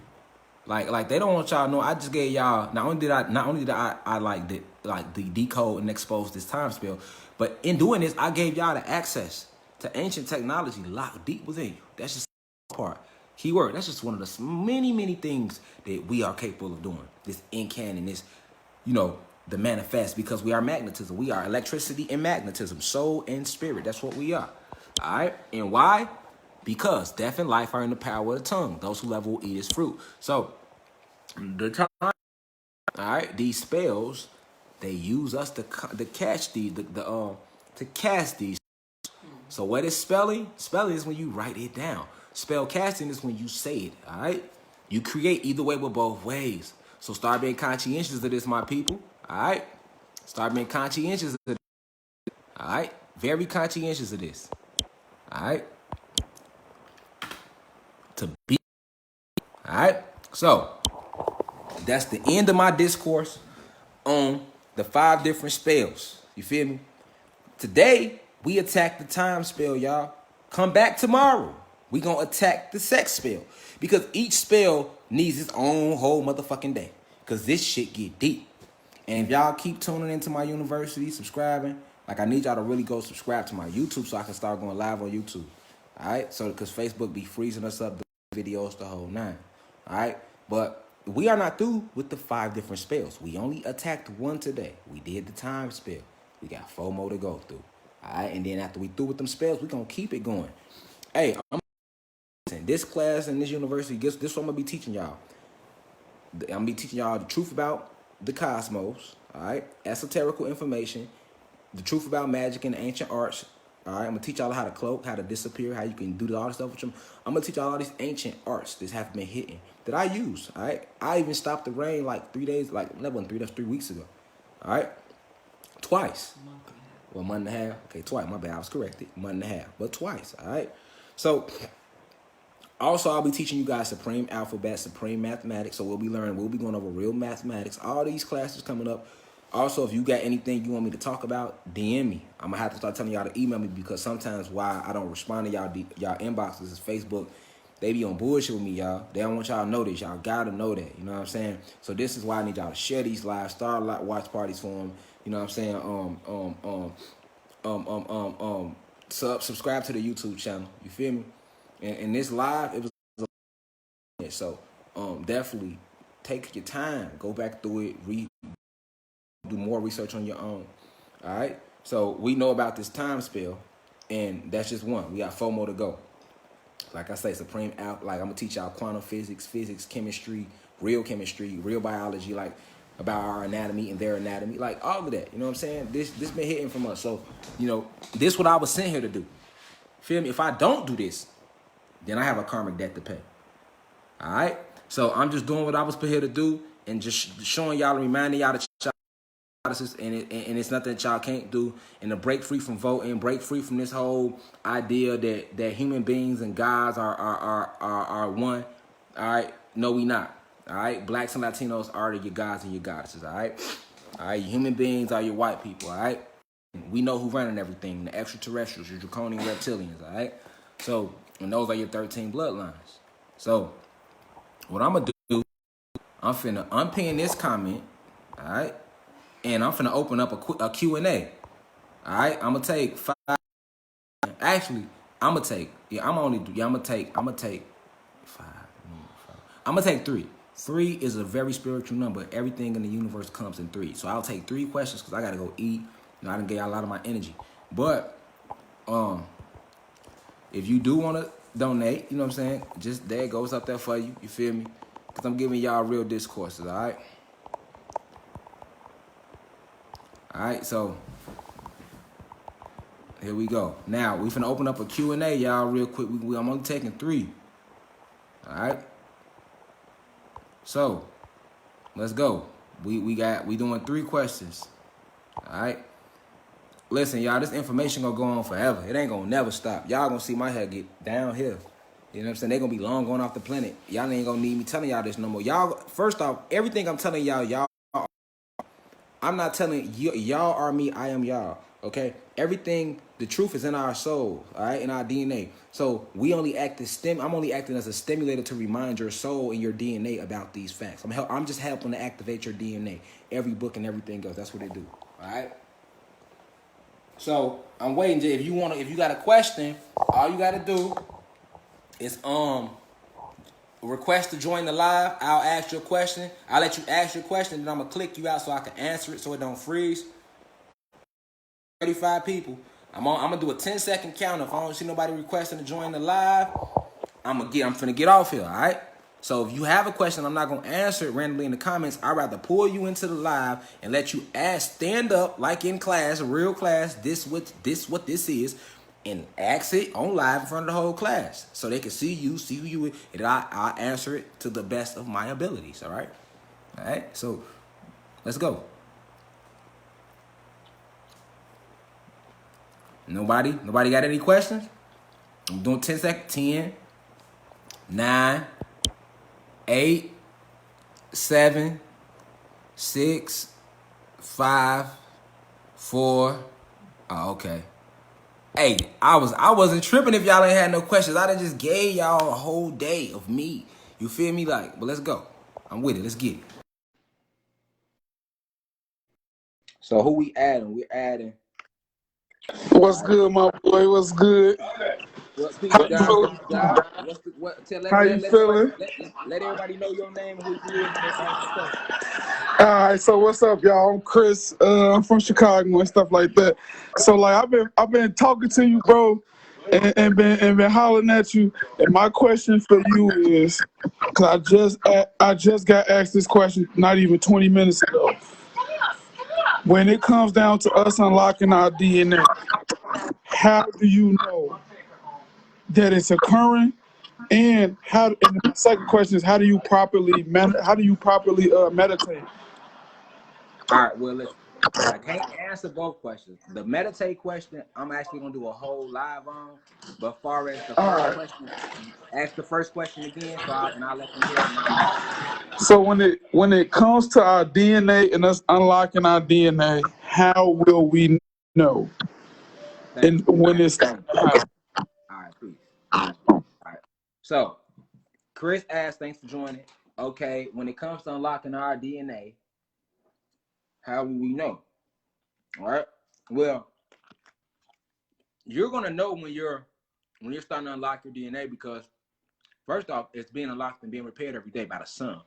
Like they don't want y'all to know. I just gave y'all. Not only did I decode and expose this time spell, but in doing this, I gave y'all the access to ancient technology locked deep within you. That's just part. Keyword. That's just one of the many things that we are capable of doing. This incan and this, the manifest, because we are magnetism. We are electricity and magnetism, soul and spirit. That's what we are. All right, and why? Because death and life are in the power of the tongue. Those who love will eat its fruit. So, the time, all right, these spells, they use us to catch these, to cast these. So, what is spelling? Spelling is when you write it down. Spell casting is when you say it. All right, you create either way with both ways. So, start being conscientious of this, my people. All right, start being conscientious of this. All right, very conscientious of this. All right. To be. All right. So that's the end of my discourse on the 5 different spells. You feel me? Today we attack the time spell, y'all. Come back tomorrow. We gonna attack the sex spell, because each spell needs its own whole motherfucking day. Because this shit get deep. And if y'all keep tuning into my university, subscribing. Like, I need y'all to really go subscribe to my YouTube so I can start going live on YouTube. All right? So, because Facebook be freezing us up, the videos, the whole 9. All right? But we are not through with the 5 different spells. We only attacked 1 today. We did the time spell. We got 4 more to go through. All right? And then after we through with them spells, we going to keep it going. Hey, this class in this university, this is what I'm going to be teaching y'all. I'm going to be teaching y'all the truth about the cosmos. All right? Esoterical information. The truth about magic and ancient arts. All right, I'm going to teach y'all how to cloak, how to disappear, how you can do all this stuff with them. I'm going to teach y'all all these ancient arts that have been hidden that I use. All right, I even stopped the rain like 3 days, like that wasn't 3, that's 3 weeks ago. All right, twice. Well, month and a half. Okay, twice. My bad, I was corrected. Month and a half, but twice. All right. So, also, I'll be teaching you guys supreme alphabet, supreme mathematics. So we'll be going over real mathematics. All these classes coming up. Also, if you got anything you want me to talk about, DM me. I'm going to have to start telling y'all to email me, because sometimes why I don't respond to y'all inboxes is Facebook. They be on bullshit with me, y'all. They don't want y'all to know this. Y'all got to know that. You know what I'm saying? So this is why I need y'all to share these lives, start watch parties for them. You know what I'm saying? Subscribe to the YouTube channel. You feel me? And this live, it was so definitely take your time. Go back through it, read. Do more research on your own. All right. So we know about this time spell, and that's just 1. We got 4 more to go. Like I say, supreme out. Like, I'm gonna teach y'all quantum physics, chemistry, real biology. Like, about our anatomy and their anatomy, like all of that. You know what I'm saying? This been hitting from us. So, you know, this what I was sent here to do. Feel me? If I don't do this, then I have a karmic debt to pay. All right? So I'm just doing what I was put here to do and just showing y'all and reminding y'all that and it's nothing that y'all can't do, and to break free from voting, break free from this whole idea that human beings and gods are one. All right? No, we not. All right? Blacks and Latinos are your gods and your goddesses. All right? All right? Human beings are your white people. All right? We know who running everything, the extraterrestrials, your draconian reptilians. All right? So, and those are your 13 bloodlines. So, what I'm going to do, I'm finna unpin this comment, all right? And I'm finna open up a Q&A, all right? I'm going to take 5. Actually, I'm going to take, I'm going to take 5. I'm going to take 3. 3 is a very spiritual number. Everything in the universe comes in 3. So I'll take 3 questions because I got to go eat. You know, I done gave y'all a lot of my energy. But, if you do want to donate, you know what I'm saying? Just there it goes up there for you. You feel me? Because I'm giving y'all real discourses, all right? All right, so here we go. Now, we finna open up a Q&A, y'all, real quick. I'm only taking 3. All right? So, let's go. We doing 3 questions. All right? Listen, y'all, this information gonna go on forever. It ain't gonna never stop. Y'all gonna see my head get down here. You know what I'm saying? They gonna be long gone off the planet. Y'all ain't gonna need me telling y'all this no more. Y'all, first off, everything I'm telling y'all, I'm not telling you, y'all are me, I am y'all. Okay? Everything, the truth is in our soul, all right, in our DNA. So we only act as I'm only acting as a stimulator to remind your soul and your DNA about these facts. I'm just helping to activate your DNA. Every book and everything else. That's what they do. All right? So I'm waiting. If you got a question, all you gotta do is request to join the live. I'll ask you a question. I'll let you ask your question, then I'm gonna click you out so I can answer it so it don't freeze. 35 people. I'm gonna do a 10-second count. If I don't see nobody requesting to join the live, I'm finna get off here. All right. So if you have a question, I'm not gonna answer it randomly in the comments. I'd rather pull you into the live and let you stand up like in class, a real class. This what this is, and ask it on live in front of the whole class, so they can see who you is, and I'll answer it to the best of my abilities. All right. All right. So let's go. Nobody got any questions? I'm doing 10 seconds. 10, 9, 8, 7, 6, 5, 4. Oh, okay. Hey, I wasn't tripping if y'all ain't had no questions. I done just gave y'all a whole day of me. You feel me? But let's go. I'm with it. Let's get it. So who we adding? We're adding. What's good, my boy? What's good? How you feeling? Let everybody know your name and who you is, and then ask the question. All right, so what's up, y'all? I'm Chris. I'm from Chicago and stuff like that. So like I've been talking to you, bro, and been hollering at you. And my question for you is, cause I just got asked this question not even 20 minutes ago. When it comes down to us unlocking our DNA, how do you know that it's occurring? And the second question is, how do you properly meditate? All right, well, listen. I can't answer both questions. The meditate question, I'm actually gonna do a whole live on. But far as the first question, ask the first question again, and I'll let them hear it. So when it comes to our DNA and us unlocking our DNA, how will we know? And when it's all right, peace. All right. So Chris asked, thanks for joining. Okay, when it comes to unlocking our DNA, how will we know? All right. Well, you're gonna know when you're starting to unlock your DNA, because first off, it's being unlocked and being repaired every day by the sun.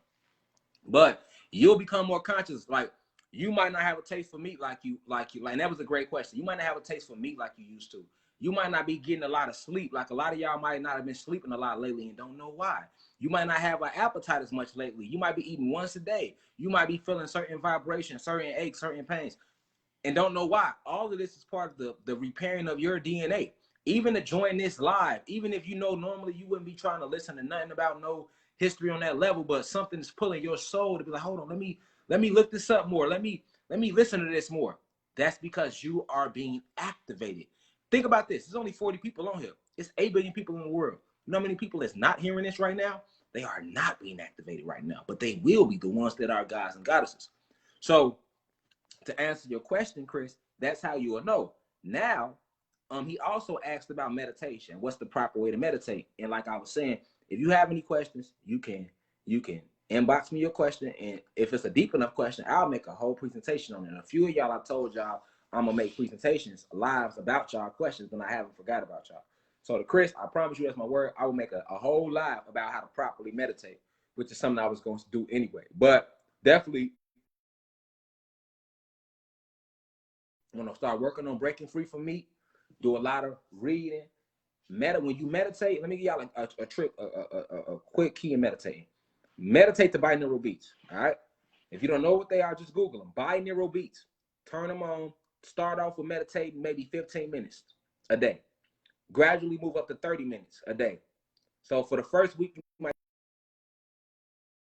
But you'll become more conscious. Like, you might not have a taste for meat like that was a great question. You might not have a taste for meat like you used to. You might not be getting a lot of sleep. Like a lot of y'all might not have been sleeping a lot lately and don't know why. You might not have an appetite as much lately. You might be eating once a day. You might be feeling certain vibrations, certain aches, certain pains, and don't know why. All of this is part of the repairing of your DNA. Even to join this live, even if you know normally you wouldn't be trying to listen to nothing about no history on that level, but something is pulling your soul to be like, hold on, let me look this up more. Let me listen to this more. That's because you are being activated. Think about this. There's only 40 people on here. It's 8 billion people in the world. You know how many people that's not hearing this right now? They are not being activated right now, but they will be, the ones that are gods and goddesses. So to answer your question, Chris, that's how you will know. Now, he also asked about meditation. What's the proper way to meditate? And like I was saying, if you have any questions, you can inbox me your question. And if it's a deep enough question, I'll make a whole presentation on it. And a few of y'all, I told y'all I'm gonna make presentations live about y'all questions, and I haven't forgot about y'all. So to Chris, I promise you, that's my word, I will make a whole live about how to properly meditate, which is something I was going to do anyway. But definitely, I'm gonna start working on breaking free from meat, do a lot of reading. When you meditate, let me give y'all a trick, a quick key in meditating. Meditate to binaural beats. All right. If you don't know what they are, just Google them. Binaural beats. Turn them on. Start off with meditating maybe 15 minutes a day. Gradually move up to 30 minutes a day. So for the first week, you might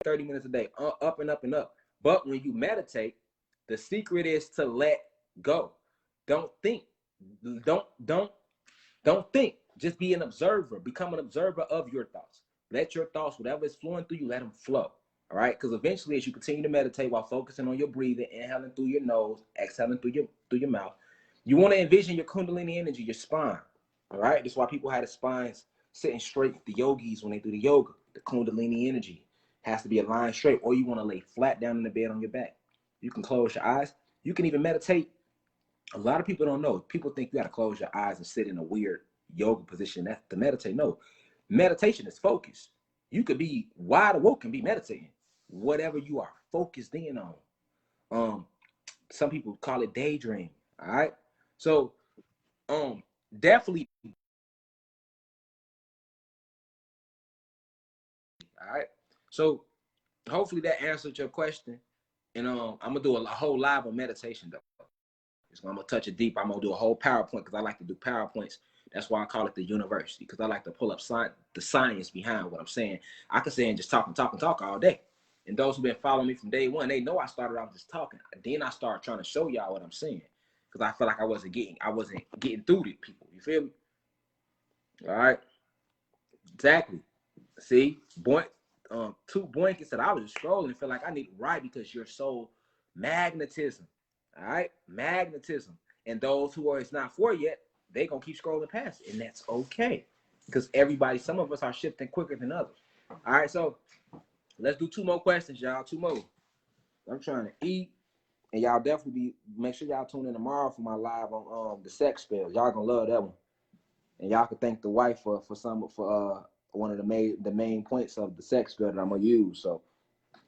30 minutes a day, up and up and up. But when you meditate, the secret is to let go. Don't think. Don't think. Just be an observer. Become an observer of your thoughts. Let your thoughts, whatever is flowing through you, let them flow. All right? Because eventually, as you continue to meditate while focusing on your breathing, inhaling through your nose, exhaling through your mouth, you want to envision your Kundalini energy, your spine. All right? That's why people have the spines sitting straight. The yogis, when they do the yoga, the Kundalini energy has to be aligned straight, or you want to lay flat down in the bed on your back. You can close your eyes. You can even meditate. A lot of people don't know. People think you got to close your eyes and sit in a weird yoga position. That's to meditate. No, meditation is focus. You could be wide awoke and be meditating. Whatever you are focused in on. Some people call it daydream. All right. So, definitely. All right. So, hopefully that answered your question. And I'm gonna do a whole live on meditation though. I'm gonna touch it deep. I'm gonna do a whole PowerPoint because I like to do PowerPoints. That's why I call it the university, because I like to pull up the science behind what I'm saying. I can say and just talk all day. And those who've been following me from day one, they know I started off just talking. Then I started trying to show y'all what I'm saying, because I feel like I wasn't getting through to people. You feel me? All right. Exactly. See, two Boinkin said I was just scrolling and feel like I need to write because you're so magnetism. All right, magnetism. And those who are it's not for yet, they gonna keep scrolling past it, and that's okay, because some of us are shifting quicker than others. All right, so let's do 2 more questions, y'all. 2 more. I'm trying to eat, and y'all definitely make sure y'all tune in tomorrow for my live on the sex spells. Y'all gonna love that one, and y'all can thank the wife for one of the main points of the sex spell that I'm gonna use. So.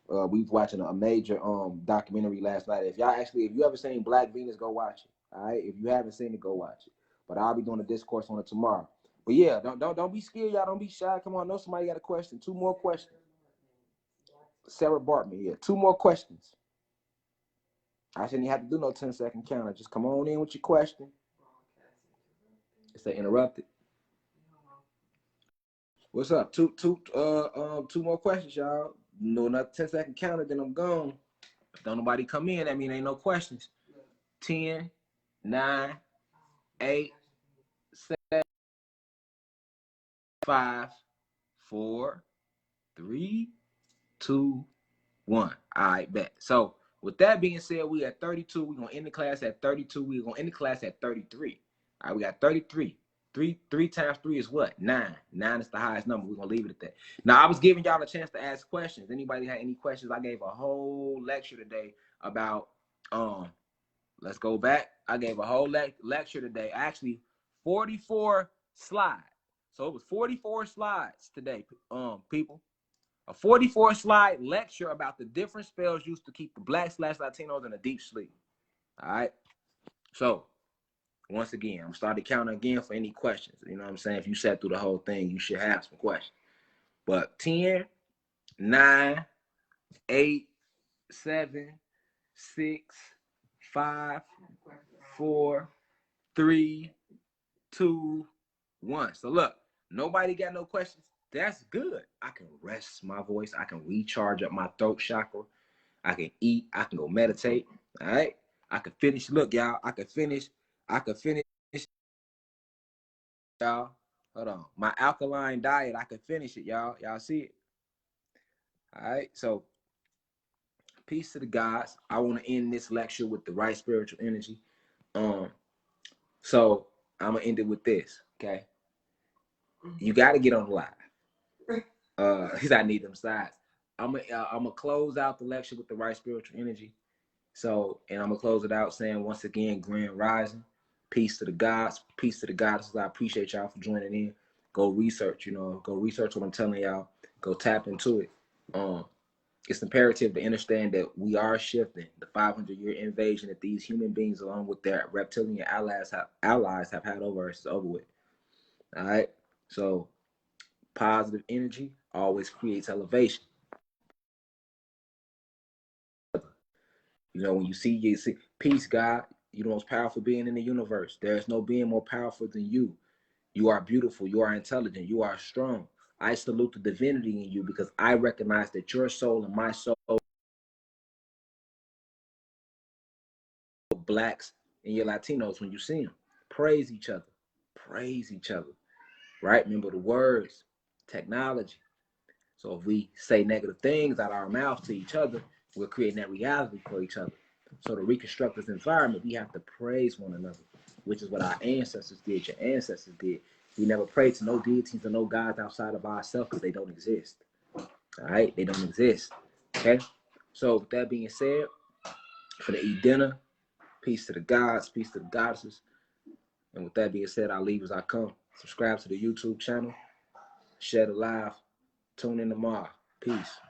We was watching a major documentary last night. If you ever seen Black Venus, go watch it. All right. If you haven't seen it, go watch it. But I'll be doing a discourse on it tomorrow. But yeah, don't be scared, y'all. Don't be shy. Come on, I know somebody got a question. 2 more questions. Sarah Bartman, yeah. 2 more questions. I shouldn't even have to do no 10-second counter. Just come on in with your question. It's interrupted. What's up? Two more questions, y'all. No, not 10-second counter, then I'm gone. If don't nobody come in, that mean ain't no questions. 10, 9, 8, 7, 5, 4, 3, 2, 1. All right, bet. So with that being said, we at 32. We're gonna end the class at 32. We're gonna end the class at 33. All right, we got 33. 3 times 3 is what? 9. 9 is the highest number. We're gonna leave it at that. Now, I was giving y'all a chance to ask questions. Anybody had any questions? I gave a whole lecture today about let's go back. I gave a whole lecture today. Actually, 44 slides. So it was 44 slides today, people. A 44 slide lecture about the different spells used to keep the Black/Latinos in a deep sleep. All right. So once again, I'm starting counting again for any questions. You know what I'm saying? If you sat through the whole thing, you should have some questions. But 10, 9, 8, 7, 6, 5, 4, 3, 2, 1. So look, nobody got no questions. That's good. I can rest my voice. I can recharge up my throat chakra. I can eat. I can go meditate. All right. I can finish. Look, y'all. I can finish. Y'all. Hold on. My alkaline diet. I can finish it, y'all. Y'all see it. All right. So, peace to the gods. I want to end this lecture with the right spiritual energy. So I'm gonna end it with this. Okay. You got to get on the live. Because I need them sides. I'm gonna close out the lecture with the right spiritual energy. So, and I'm gonna close it out saying once again, Grand Rising, peace to the gods, peace to the goddesses. I appreciate y'all for joining in. Go research, go research what I'm telling y'all. Go tap into it. It's imperative to understand that we are shifting. The 500-year invasion that these human beings, along with their reptilian allies, have had over us is over with. All right. So, positive energy always creates elevation. When you see peace, God, you're the most powerful being in the universe. There is no being more powerful than you. You are beautiful. You are intelligent. You are strong. I salute the divinity in you because I recognize that your soul and my soul, blacks and your Latinos, when you see them, praise each other. Praise each other. Right? Remember the words, technology. So if we say negative things out of our mouth to each other, we're creating that reality for each other. So to reconstruct this environment, we have to praise one another, which is what our ancestors did, your ancestors did. We never prayed to no deities or no gods outside of ourselves because they don't exist. All right? They don't exist. Okay? So with that being said, for the eat dinner, peace to the gods, peace to the goddesses. And with that being said, I'll leave as I come. Subscribe to the YouTube channel. Share the live. Tune in tomorrow. Peace.